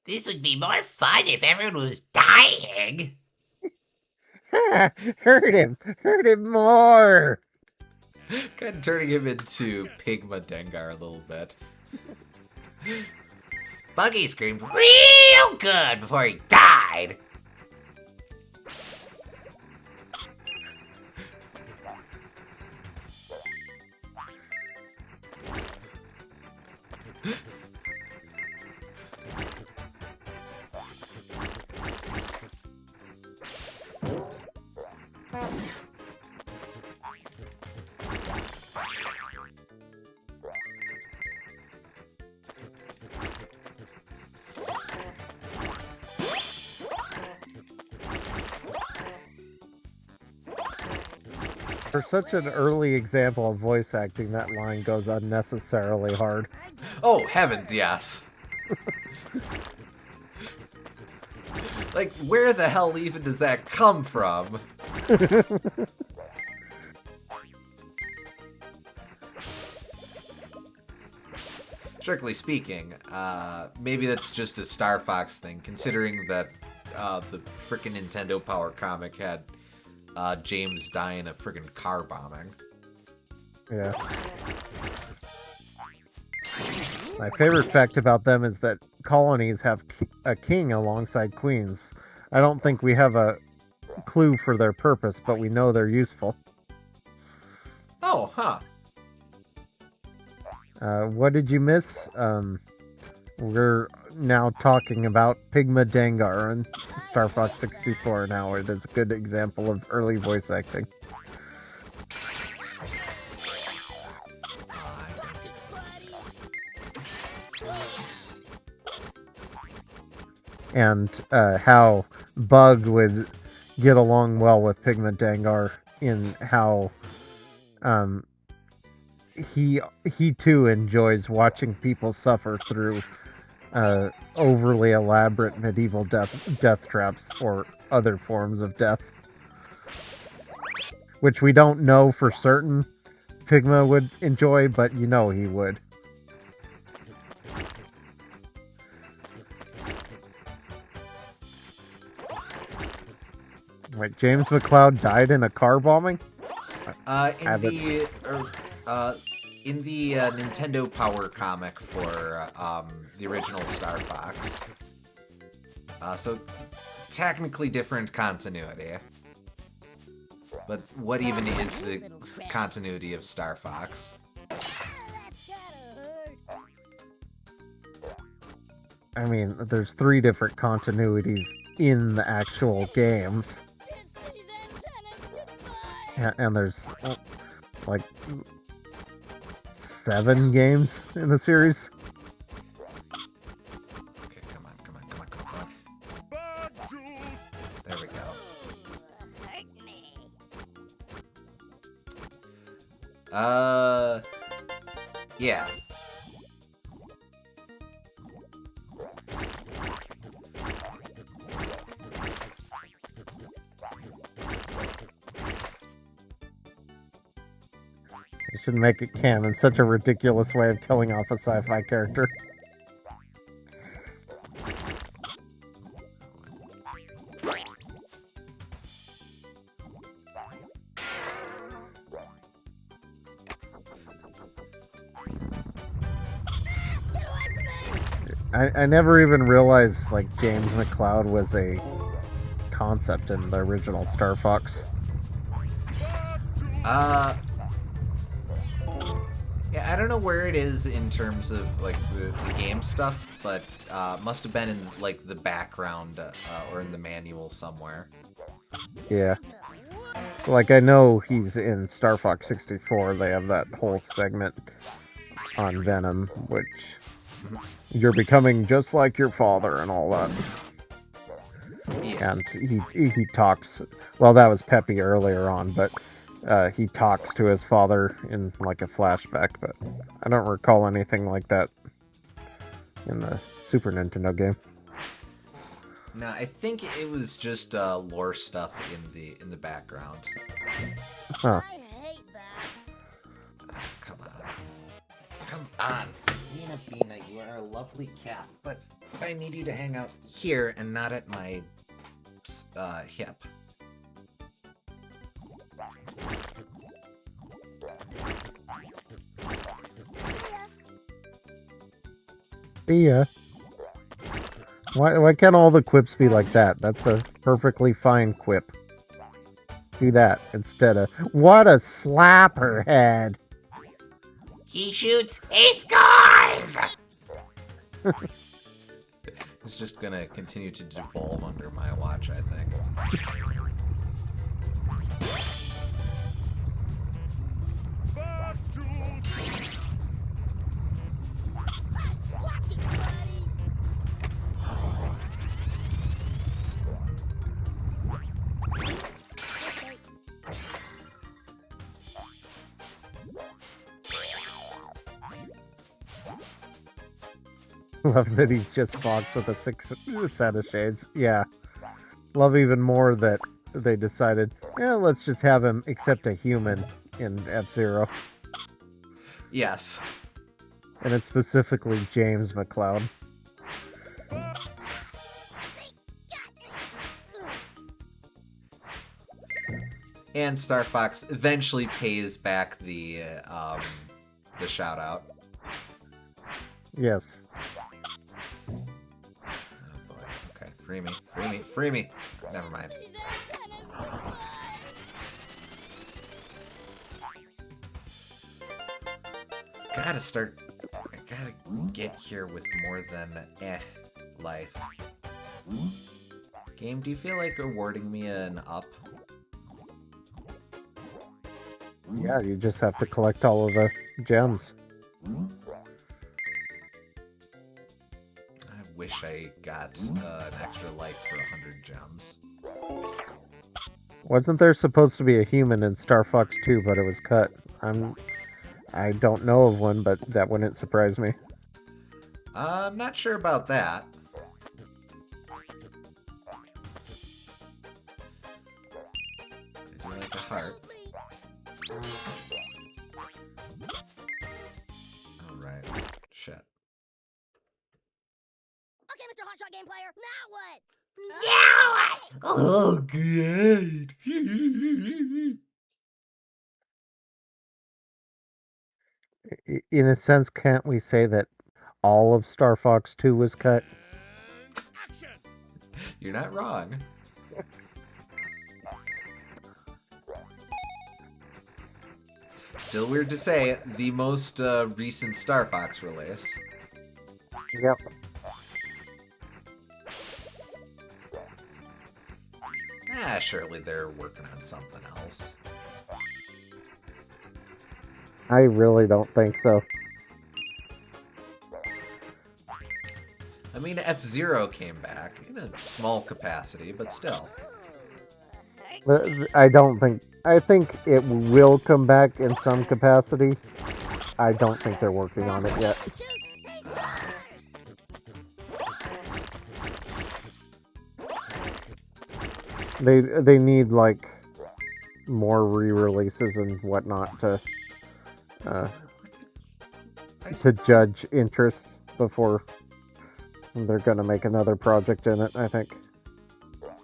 This would be more fun if everyone was dying. Hurt him more! Kind of turning him into Pigma Dengar a little bit. Buggy screamed real good before he died. For such an early example of voice acting, that line goes unnecessarily hard. Oh, heavens, yes. Like, where the hell even does that come from? Strictly speaking, maybe that's just a Star Fox thing, considering that the frickin' Nintendo Power comic had James die in a frickin' car bombing. Yeah. My favorite fact about them is that colonies have a king alongside queens. I don't think we have a clue for their purpose, but we know they're useful. Oh, huh. What did you miss? We're now talking about Pigma Dengar and Star Fox 64 now. It is a good example of early voice acting. And how Bug would get along well with Pigma Dengar in how he too enjoys watching people suffer through overly elaborate medieval death traps or other forms of death, which we don't know for certain Pigma would enjoy, but you know he would. Wait, James McCloud died in a car bombing? In the Nintendo Power comic for the original Star Fox. So technically different continuity. But what even is the continuity of Star Fox? I mean, there's 3 different continuities in the actual games. And there's like 7 games in the series. Okay, come on. Bad juice. There we go. Hurt me. Yeah. They should make it canon. Such a ridiculous way of killing off a sci-fi character. Get away from me! I never even realized like James McCloud was a concept in the original Star Fox. Yeah, I don't know where it is in terms of like the game stuff, but must have been in like the background or in the manual somewhere. Yeah. Like, I know he's in Star Fox 64. They have that whole segment on Venom, which you're becoming just like your father and all that. Yes. And he talks. Well, that was Peppy earlier on, but he talks to his father in like a flashback. But I don't recall anything like that in the Super Nintendo game. No, I think it was just lore stuff in the background. Huh. I hate that. Come on. Bina, you are a lovely cat, but I need you to hang out here and not at my hip. Yeah. Why can't all the quips be like that? That's a perfectly fine quip. Do that instead of, what a slapper head. He shoots, he scores! It's just gonna continue to devolve under my watch, I think. Bad juice. Watch it, buddy! Okay. Love that he's just Fox with a 6th set of shades. Yeah. Love even more that they decided, let's just have him accept a human in F-Zero. Yes. And it's specifically James McCloud. And Star Fox eventually pays back the shout out. Yes. Oh boy. Okay, free me. Never mind. He's antennas. I gotta get here with more than life. Game, do you feel like awarding me an up? Yeah, you just have to collect all of the gems. I wish I got an extra life for 100 gems. Wasn't there supposed to be a human in Star Fox 2, but it was cut? I don't know of one, but that wouldn't surprise me. I'm not sure about that. I do like a heart. Alright. Shit. Okay, Mr. Hotshot Game Player, now what? Oh, good. In a sense, can't we say that all of Star Fox 2 was cut? And action. You're not wrong. Still weird to say, the most recent Star Fox release. Yep. Surely they're working on something else. I really don't think so. I mean, F-Zero came back in a small capacity, but still. I don't think. I think it will come back in some capacity. I don't think they're working on it yet. Hey, shoots! Hey, scores! They need like more re-releases and whatnot to judge interests before they're gonna make another project in it. I think. Oh,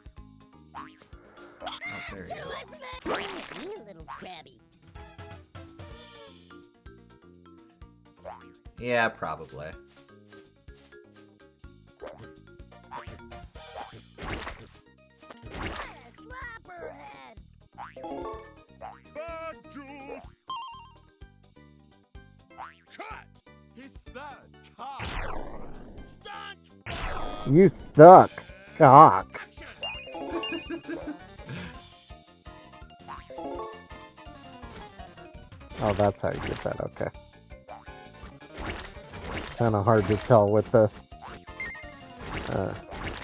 there he Get is. away from me! You little crabby. Yeah, probably. Slapperhead! Bug juice! Cut! He said cut! Stunt! You suck, cock. Action! Oh, that's how you get that. Okay. Kind of hard to tell with the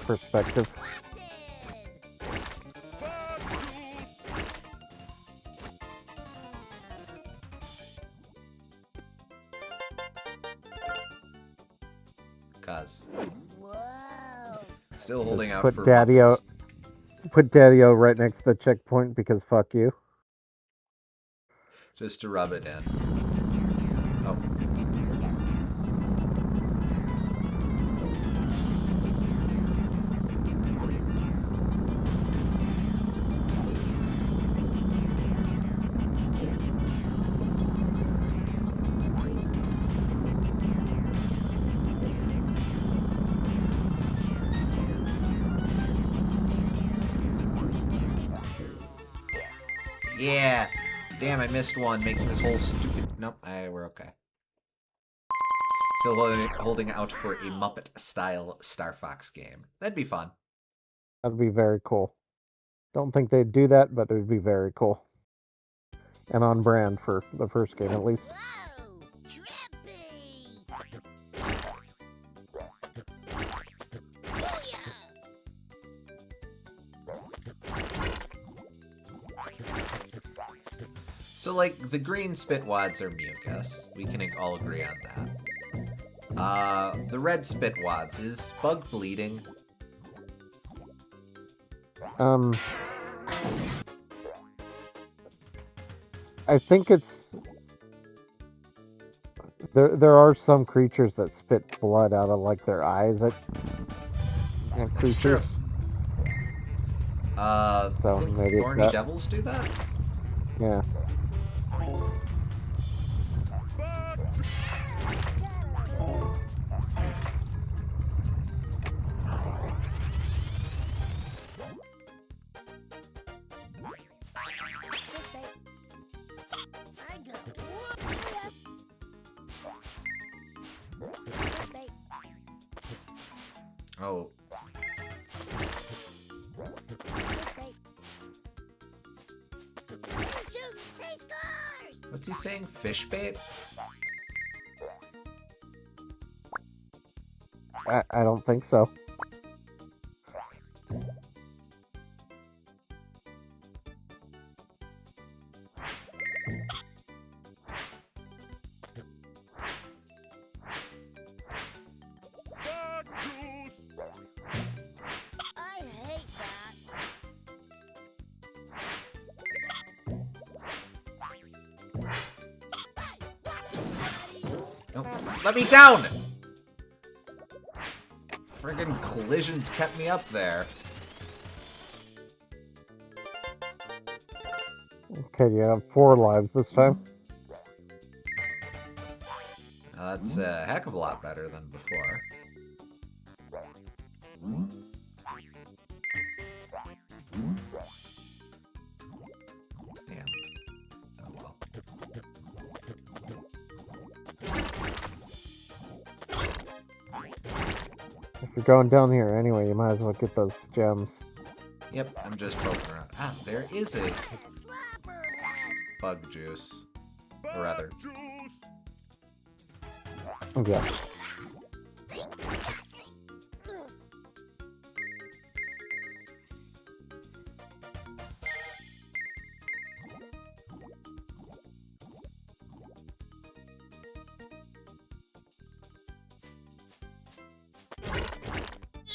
perspective. Bug juice! Cuz. Whoa! Still holding out Put for Daddy-O. Muppets. Put Daddy-O right next to the checkpoint because fuck you. Just to rub it in. Oh. Yeah. Damn, I missed one, making this whole stupid... Nope, we're okay. Still holding out for a Muppet-style Star Fox game. That'd be fun. That'd be very cool. Don't think they'd do that, but it would be very cool. And on brand for the first game, at least. Whoa! Trippy! Booyah! So, like, the green spitwads are mucus. We can all agree on that. The red spitwads, is Bug bleeding? I think it's... There are some creatures that spit blood out of, like, their eyes at That's true. creatures. I think maybe it's thorny that. devils do that? Yeah. I got one. Oh. Hey, shoots! Hey, scores! What's he saying? Fish bait? I don't think so. Bug juice! I hate that. Hey, watch it, buddy! No, let me down! Friggin' collisions kept me up there. Okay, you have 4 lives this time. That's a heck of a lot better than before. Damn. Oh well. If you're going down here anyway, you might as well get those gems. Yep, I'm just poking around. Ah, there is a Slapperhead! bug juice. or rather. Juice. Yeah.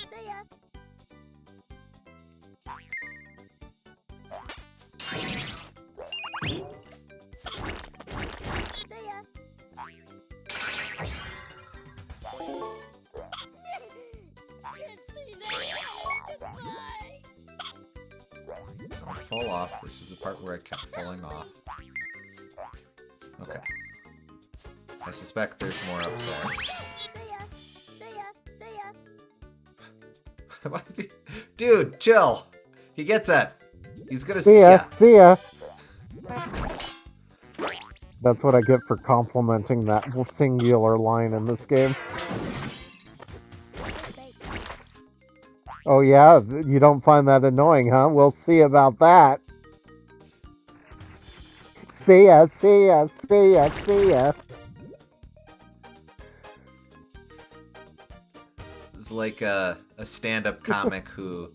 See ya. See ya. Kiss these assholes goodbye. Don't fall off. This is the part where I kept falling off. Okay. I suspect there's more up there. See ya. See ya. See ya. Why did- Dude, chill. He gets it. He's gonna See see ya. ya. See ya. That's what I get for complimenting that singular line in this game. Oh yeah? You don't find that annoying, huh? We'll see about that. See ya, see ya, see ya, see ya. It's like a stand-up comic who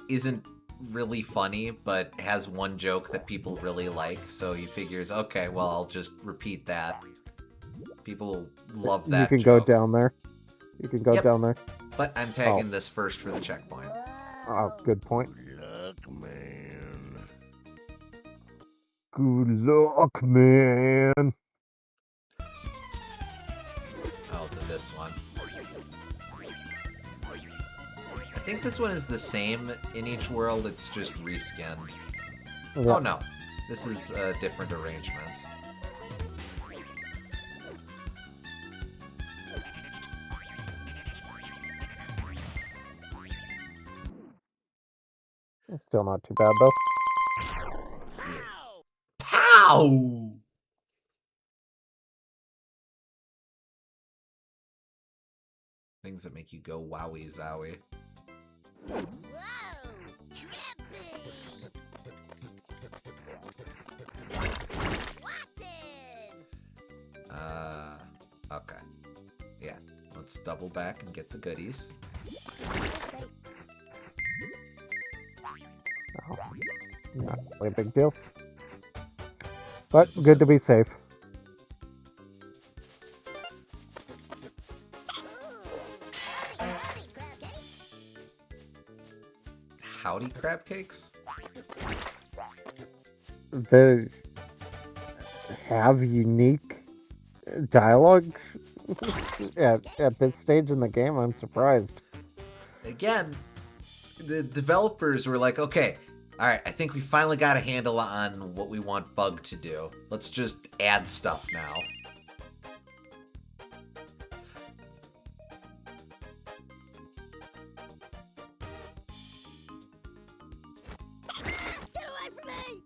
isn't really funny, but has one joke that people really like, so he figures, okay, well, I'll just repeat that. People love that You can joke. go down there. You can go Yep. down there. But I'm tagging this first for the checkpoint. Oh, good point. Luck, man. Good luck, man. Oh, this one. I think this one is the same in each world, it's just reskinned. Yeah. Oh no, this is a different arrangement. Still not too bad, though. Pow! Things that make you go wowie zowie. Whoa. Trippy. Swatted. Okay. Yeah, let's double back and get the goodies. Oh, not really a big deal. But Simple, good to be safe. Howdy, crab cakes. Howdy, crab cakes? They have unique dialogue at this stage in the game. I'm surprised. Again, the developers were like, okay, alright, I think we finally got a handle on what we want Bug to do. Let's just add stuff now. Get away from me!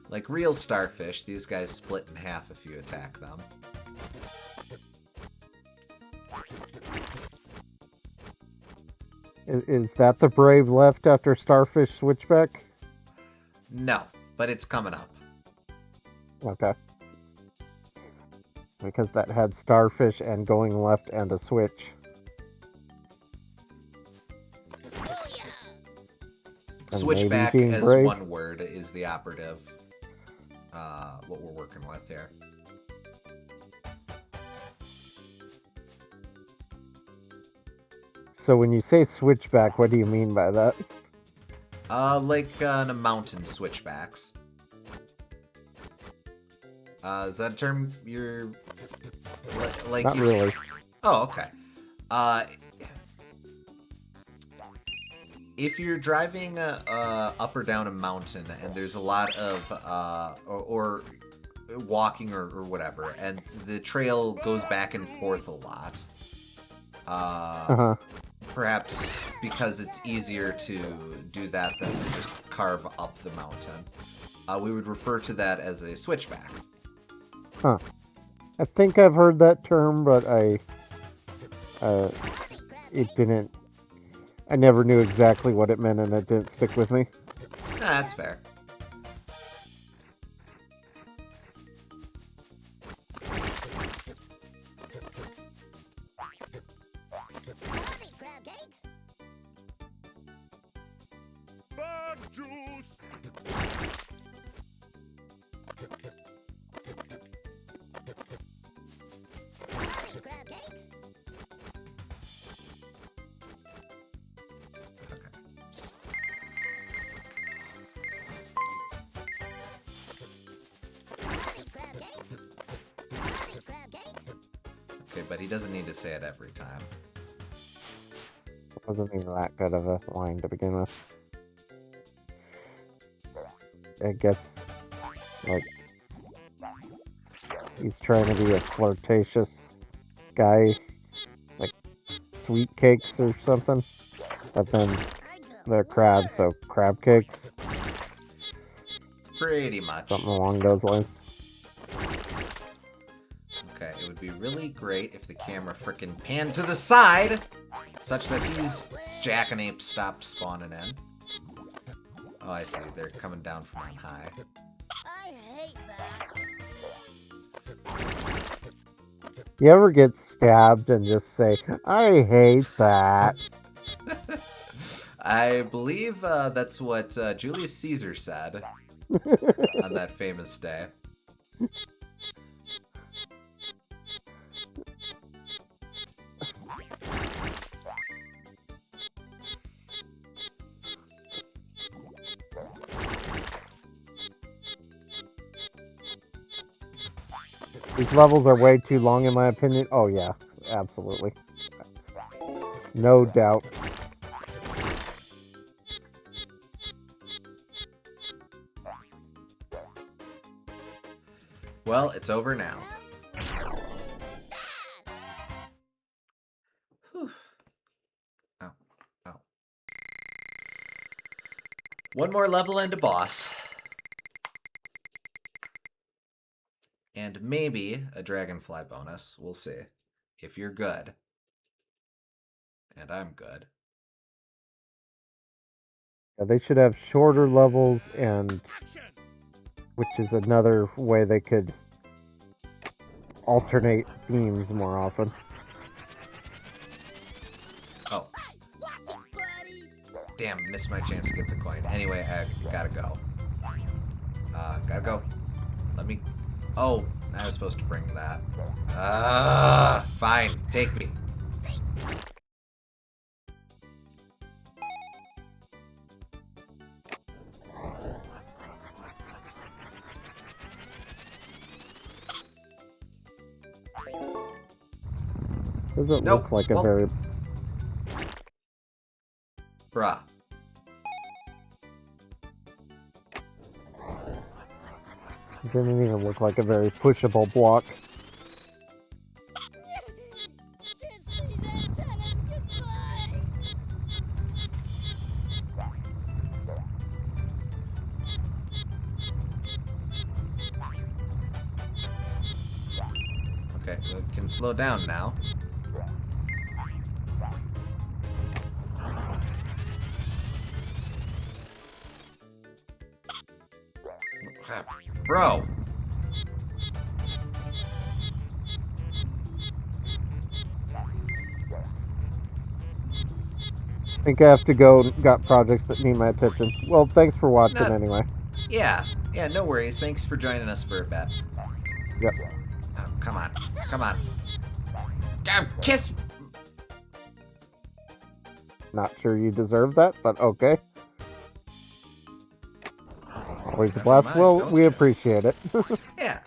Like real starfish, these guys split in half if you attack them. Is that the brave left after Starfish Switchback? No, but it's coming up. Okay. Because that had Starfish and going left and a switch. Booyah! And Switchback maybe being as brave. one word is the operative, what we're working with here. So when you say switchback, what do you mean by that? Like on a mountain switchbacks. Is that a term you're like? Not you- really. Oh, okay. If you're driving up or down a mountain and there's a lot of or walking or whatever, and the trail goes back and forth a lot, Uh-huh. perhaps because it's easier to do that than to just carve up the mountain, we would refer to that as a switchback. Huh. I think I've heard that term, but it didn't I never knew exactly what it meant, and it didn't stick with me. Nah, that's fair. Lovely crab cakes. Bug juice. Lovely crab cakes. Lovely crab cakes. Lovely crab cakes. Okay, but he doesn't need to say it every time. It wasn't even that good of a line to begin with. I guess, like, he's trying to be a flirtatious guy, like sweet cakes or something. But then I got they're crabs, so crab cakes, Pretty much. something along those lines. Okay, it would be really great if the camera frickin' panned to the side, such that these jackanapes stopped spawning in. Oh, I see. They're coming down from on high. I hate that. You ever get stabbed and just say, I hate that? I believe that's what Julius Caesar said on that famous day. These levels are way too long in my opinion. Oh yeah, absolutely. No doubt. Well, it's over now. How slow is that? Whew. Ow. Ow. One more level and a boss. And maybe a dragonfly bonus. We'll see. If you're good. And I'm good. Yeah, they should have shorter levels, and which is another way they could alternate themes more often. Oh, Hey, watch it, buddy. damn, missed my chance to get the coin. Anyway, I gotta go. Gotta go. Let me... Oh, I was supposed to bring that. Fine, take me. Doesn't Nope. look like a Well- very... Bruh. Didn't even look like a very pushable block. Kiss these antennas goodbye. Okay, we can slow down now. Bro! I think I have to go. Got projects that need my attention. Well, thanks for watching Not- anyway. Yeah, no worries. Thanks for joining us for a bit. Yep. Oh, come on. Come on. Kiss! Not sure you deserve that, but okay. Always a Never blast. mind, Well, don't we kiss. appreciate it. Yeah.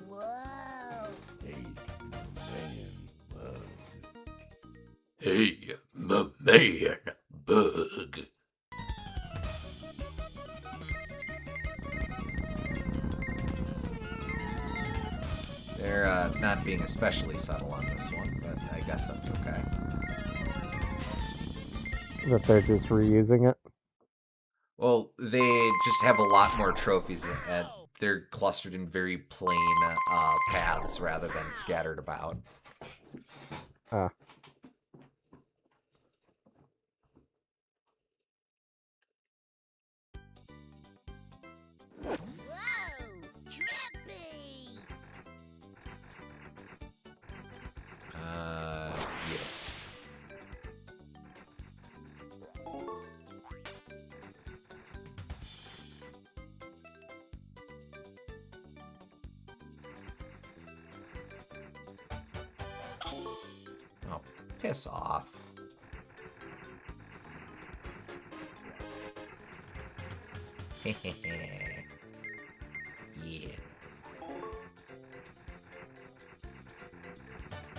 Whoa. Hey, my man, bug. They're not being especially subtle on this one, but I guess that's okay. That they're just reusing it. Well, they just have a lot more trophies at they're clustered in very plain paths rather than scattered about. Uh, Whoa! Trippy! Yeah. Oh, piss off. Yeah.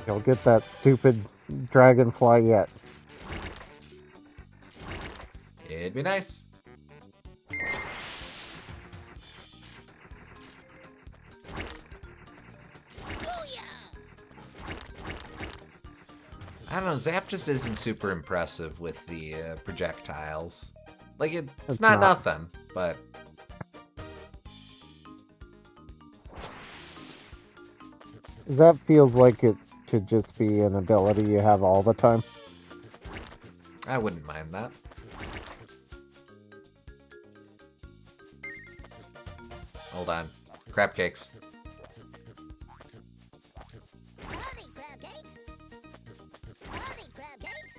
you'll get that stupid dragonfly yet. It'd be nice. I don't know, Zap just isn't super impressive with the projectiles. Like, it's not nothing, but... That feels like it should just be an ability you have all the time. I wouldn't mind that. Hold on. Crab cakes. Howdy, crab cakes! Howdy, crab cakes!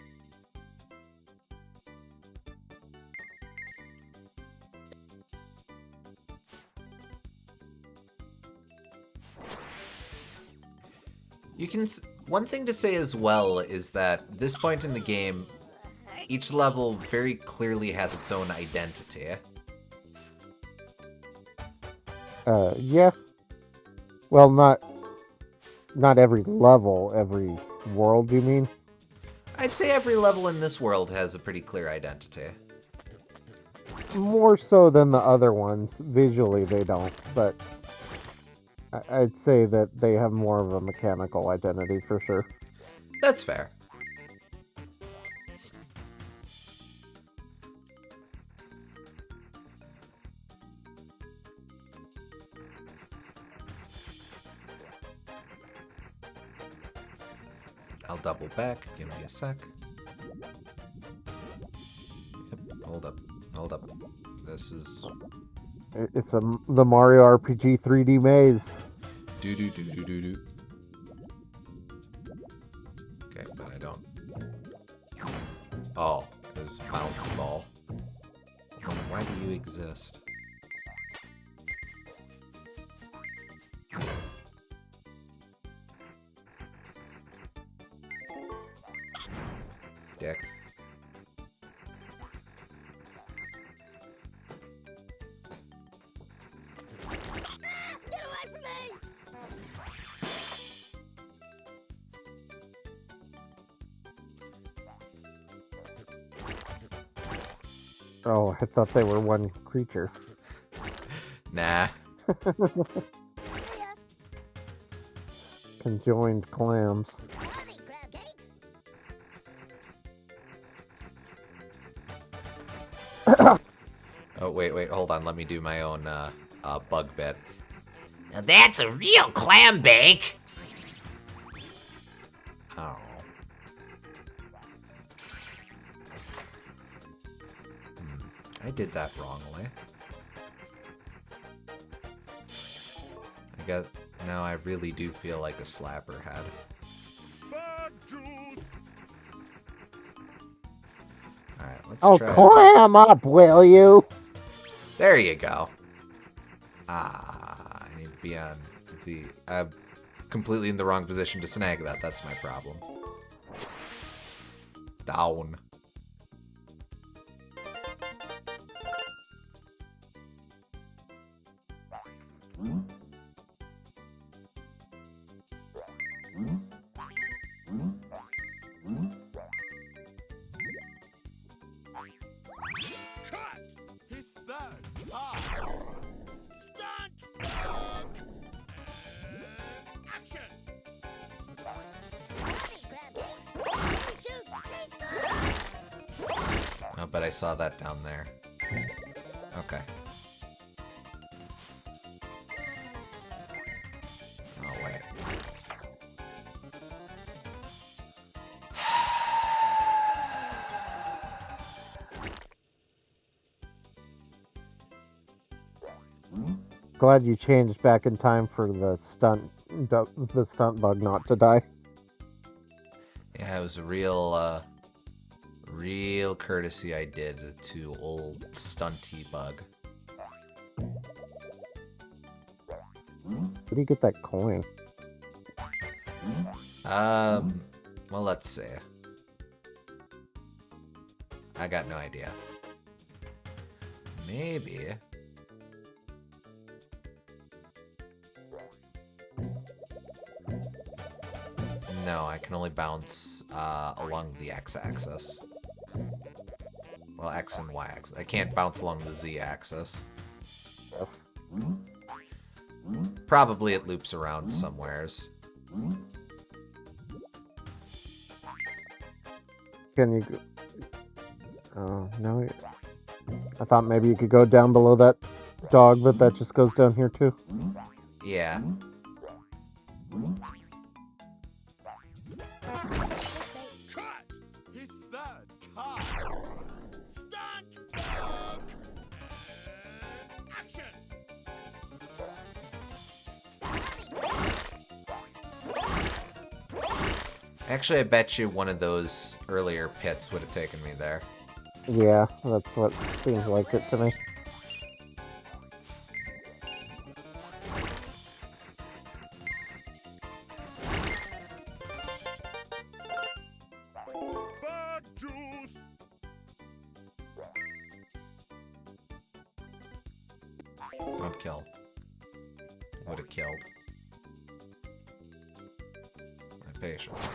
You can... One thing to say as well is that this point in the game, each level very clearly has its own identity. Yeah. Well, not every level, every world, you mean? I'd say every level in this world has a pretty clear identity. More so than the other ones. Visually, they don't, but I'd say that they have more of a mechanical identity for sure. That's fair. I'll double back. Give me a sec. Yep, hold up. Hold up. This is... It's the Mario RPG 3D maze. Do. Okay, but I don't... Oh, there's bouncy ball. Then why do you exist? Dick. Get away from me! Oh, I thought they were one creature. Nah. See ya! Conjoined clams. Howdy, crab cakes! Oh, wait, hold on. Let me do my own bug bit. Now that's a real clam bake. Oh. I did that wrongly. I guess now I really do feel like a slapper head. Bug juice. Alright, let's Oh, try clam this. up, will you? There you go. I need to be on the... I'm completely in the wrong position to snag that. That's my problem. Down. Cut. His third pass. Stunt. Dog. Action. Howdy, crab cakes! Please shoot! Please score! Oh, but I saw that down there. Okay. Glad you changed back in time for the stunt bug not to die. Yeah, it was a real courtesy I did to old stunty bug. Where do you get that coin? Well, let's see. I got no idea. Maybe. No, I can only bounce along the x-axis. Well, x and y-axis. I can't bounce along the z-axis. Yes. Probably it loops around somewheres. Can you... Oh, no. I thought maybe you could go down below that dog, but that just goes down here too. Yeah. Cut! His third card. Stunt bug. Action! Actually, I bet you one of those earlier pits would have taken me there. Yeah, that's what seems like it to me. Bug juice. Don't kill. Would have killed. My patience.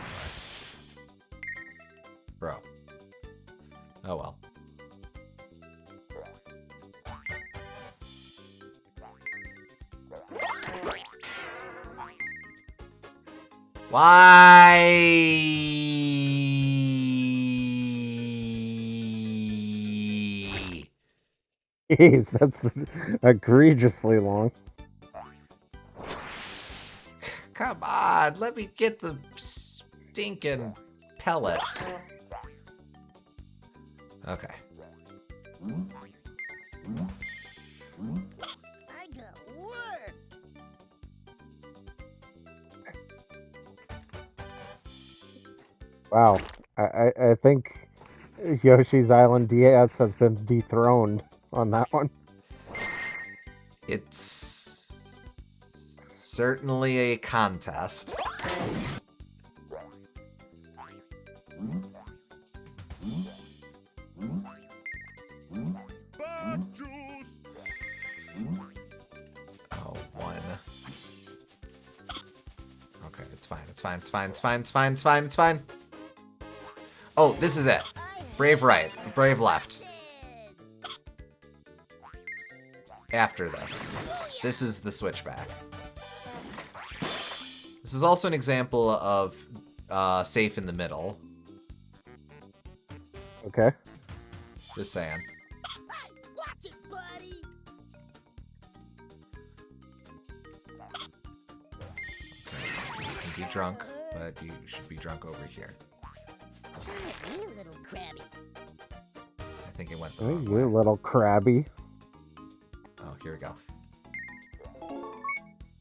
Bro. Oh well. Why? Jeez, that's egregiously long. Come on, let me get the stinking pellets. Okay. I got work. Wow. I think Yoshi's Island DS has been dethroned on that one. It's certainly a contest. Bug juice. Oh, one. Okay, it's fine, it's fine, it's fine, it's fine, it's fine, it's fine, it's fine. Oh, this is it. Brave right, brave left. After this. This is the switchback. This is also an example of safe in the middle. Okay. Just saying. Hey, watch it, buddy. You can be drunk, but you should be drunk over here. You little crabby. I think it went the Oh, wrong you way. little crabby. Oh, here we go.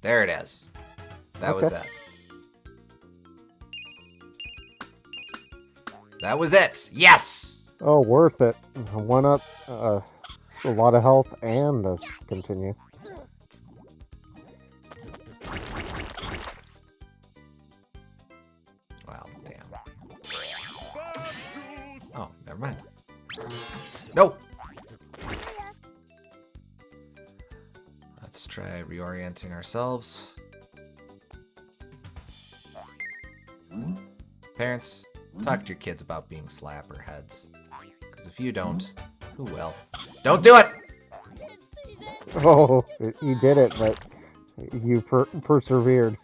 There it is. That was Okay. it. That was it. Yes! Oh, worth it. 1 up, a lot of health, and a continue. Well, damn. Bug juice. Oh, never mind. No! Let's try reorienting ourselves. Parents, talk to your kids about being slapper heads. Because if you don't, who will? Don't do it! Oh, you did it, but you persevered.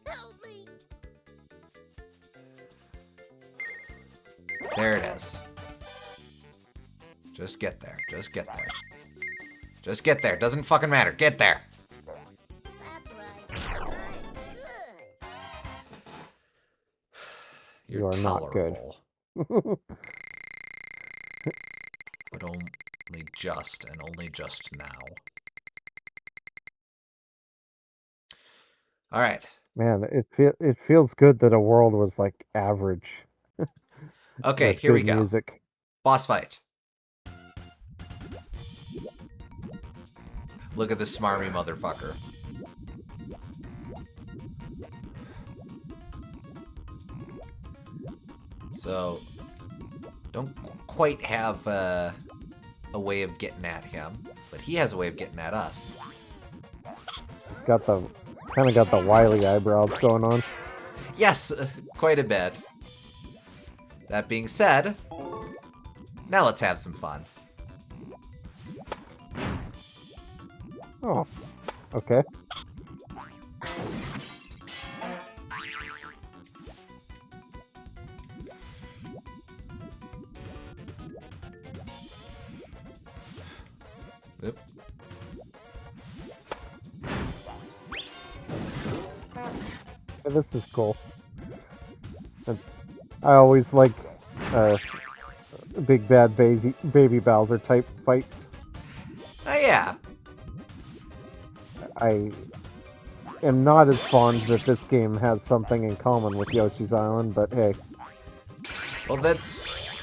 Help me. There it is. Just get there. Just get there. Just get there. Doesn't fucking matter. Get there. That's right. I'm good. You're You are not good. tolerable. Ba-dum, Only just, and only just now. All right. Man, it feels good that a world was like average Okay, with here we good go. music. Boss fight. Look at this smarmy motherfucker. So, don't quite have a way of getting at him, but he has a way of getting at us. Got the wily eyebrows going on. Yes, quite a bit. That being said, now let's have some fun. Oh, okay. Oop. Yeah, this is cool. And I always like big bad baby Bowser type fights. Oh yeah. I am not as fond that this game has something in common with Yoshi's Island, but hey. Well, that's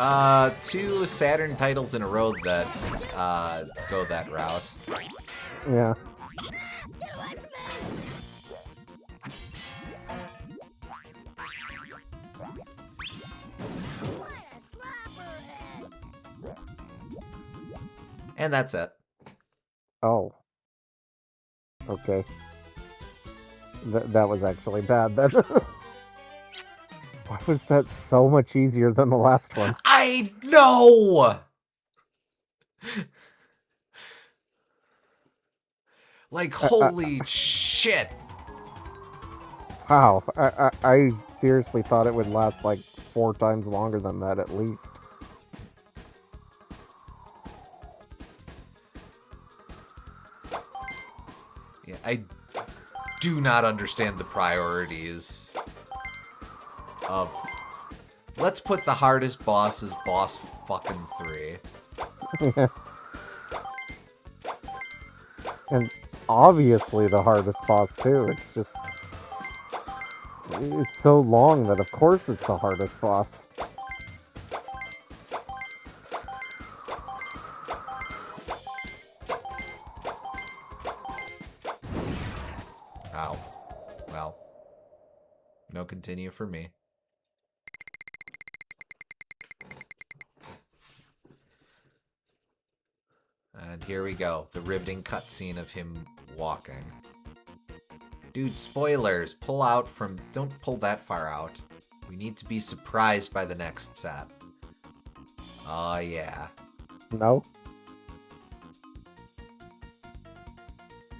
two Saturn titles in a row that go that route. Yeah. Get away from me! What a slapperhead! And that's it. Oh. Okay. That was actually bad then. Why was that so much easier than the last one? I know! Like, holy shit. Wow. I seriously thought it would last like 4 times longer than that at least. Yeah, I do not understand the priorities of... Let's put the hardest boss as boss fucking 3. And obviously the hardest boss too. It's just... It's so long that of course it's the hardest boss. Ow. Well. No continue for me. And here we go. The riveting cutscene of him walking. Dude, spoilers. Pull out from... Don't pull that far out. We need to be surprised by the next set. Oh, yeah. No?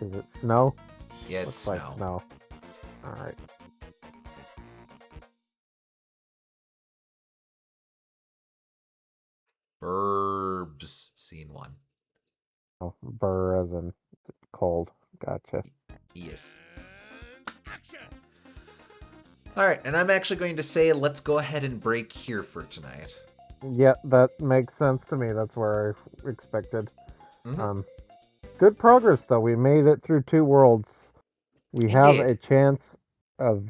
Is it snow? Yeah, it's Looks like snow. snow. Alright. Burbs. Scene 1. Oh, burr as in cold. Gotcha. Yes. Action! Alright, and I'm actually going to say let's go ahead and break here for tonight. Yeah, that makes sense to me. That's where I expected. Mhm. Good progress, though. We made it through 2 worlds. We have Indeed. a chance of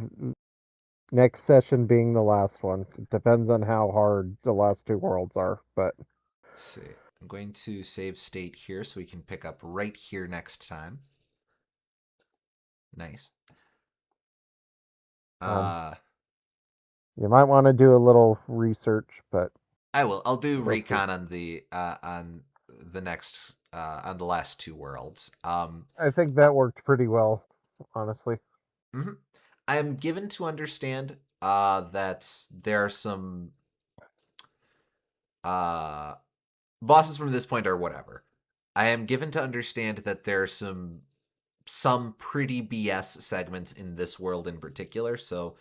next session being the last one. It depends on how hard the last 2 worlds are, but... Let's see. I'm going to save state here so we can pick up right here next time. Nice. You might want to do a little research, but... I will. I'll do We'll see. recon on the next on the last 2 worlds. I think that worked pretty well, honestly. Mhm. I'm given to understand that there are some bosses from this point are whatever. I am given to understand that there are some pretty BS segments in this world in particular, so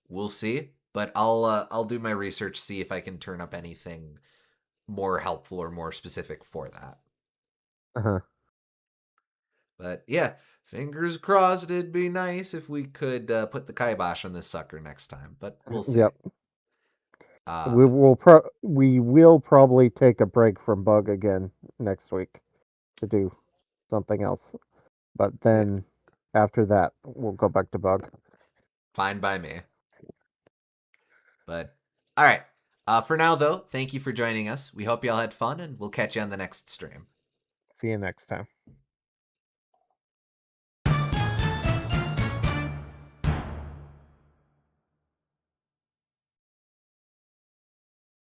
we'll see. But I'll do my research, see if I can turn up anything more helpful or more specific for that. Uh-huh. But yeah, fingers crossed. It'd be nice if we could put the kibosh on this sucker next time, but we'll see. Yep. We will probably take a break from Bug again next week to do something else. But then after that, we'll go back to Bug. Fine by me. But all right. For now, though, thank you for joining us. We hope y'all had fun, and we'll catch you on the next stream. See you next time.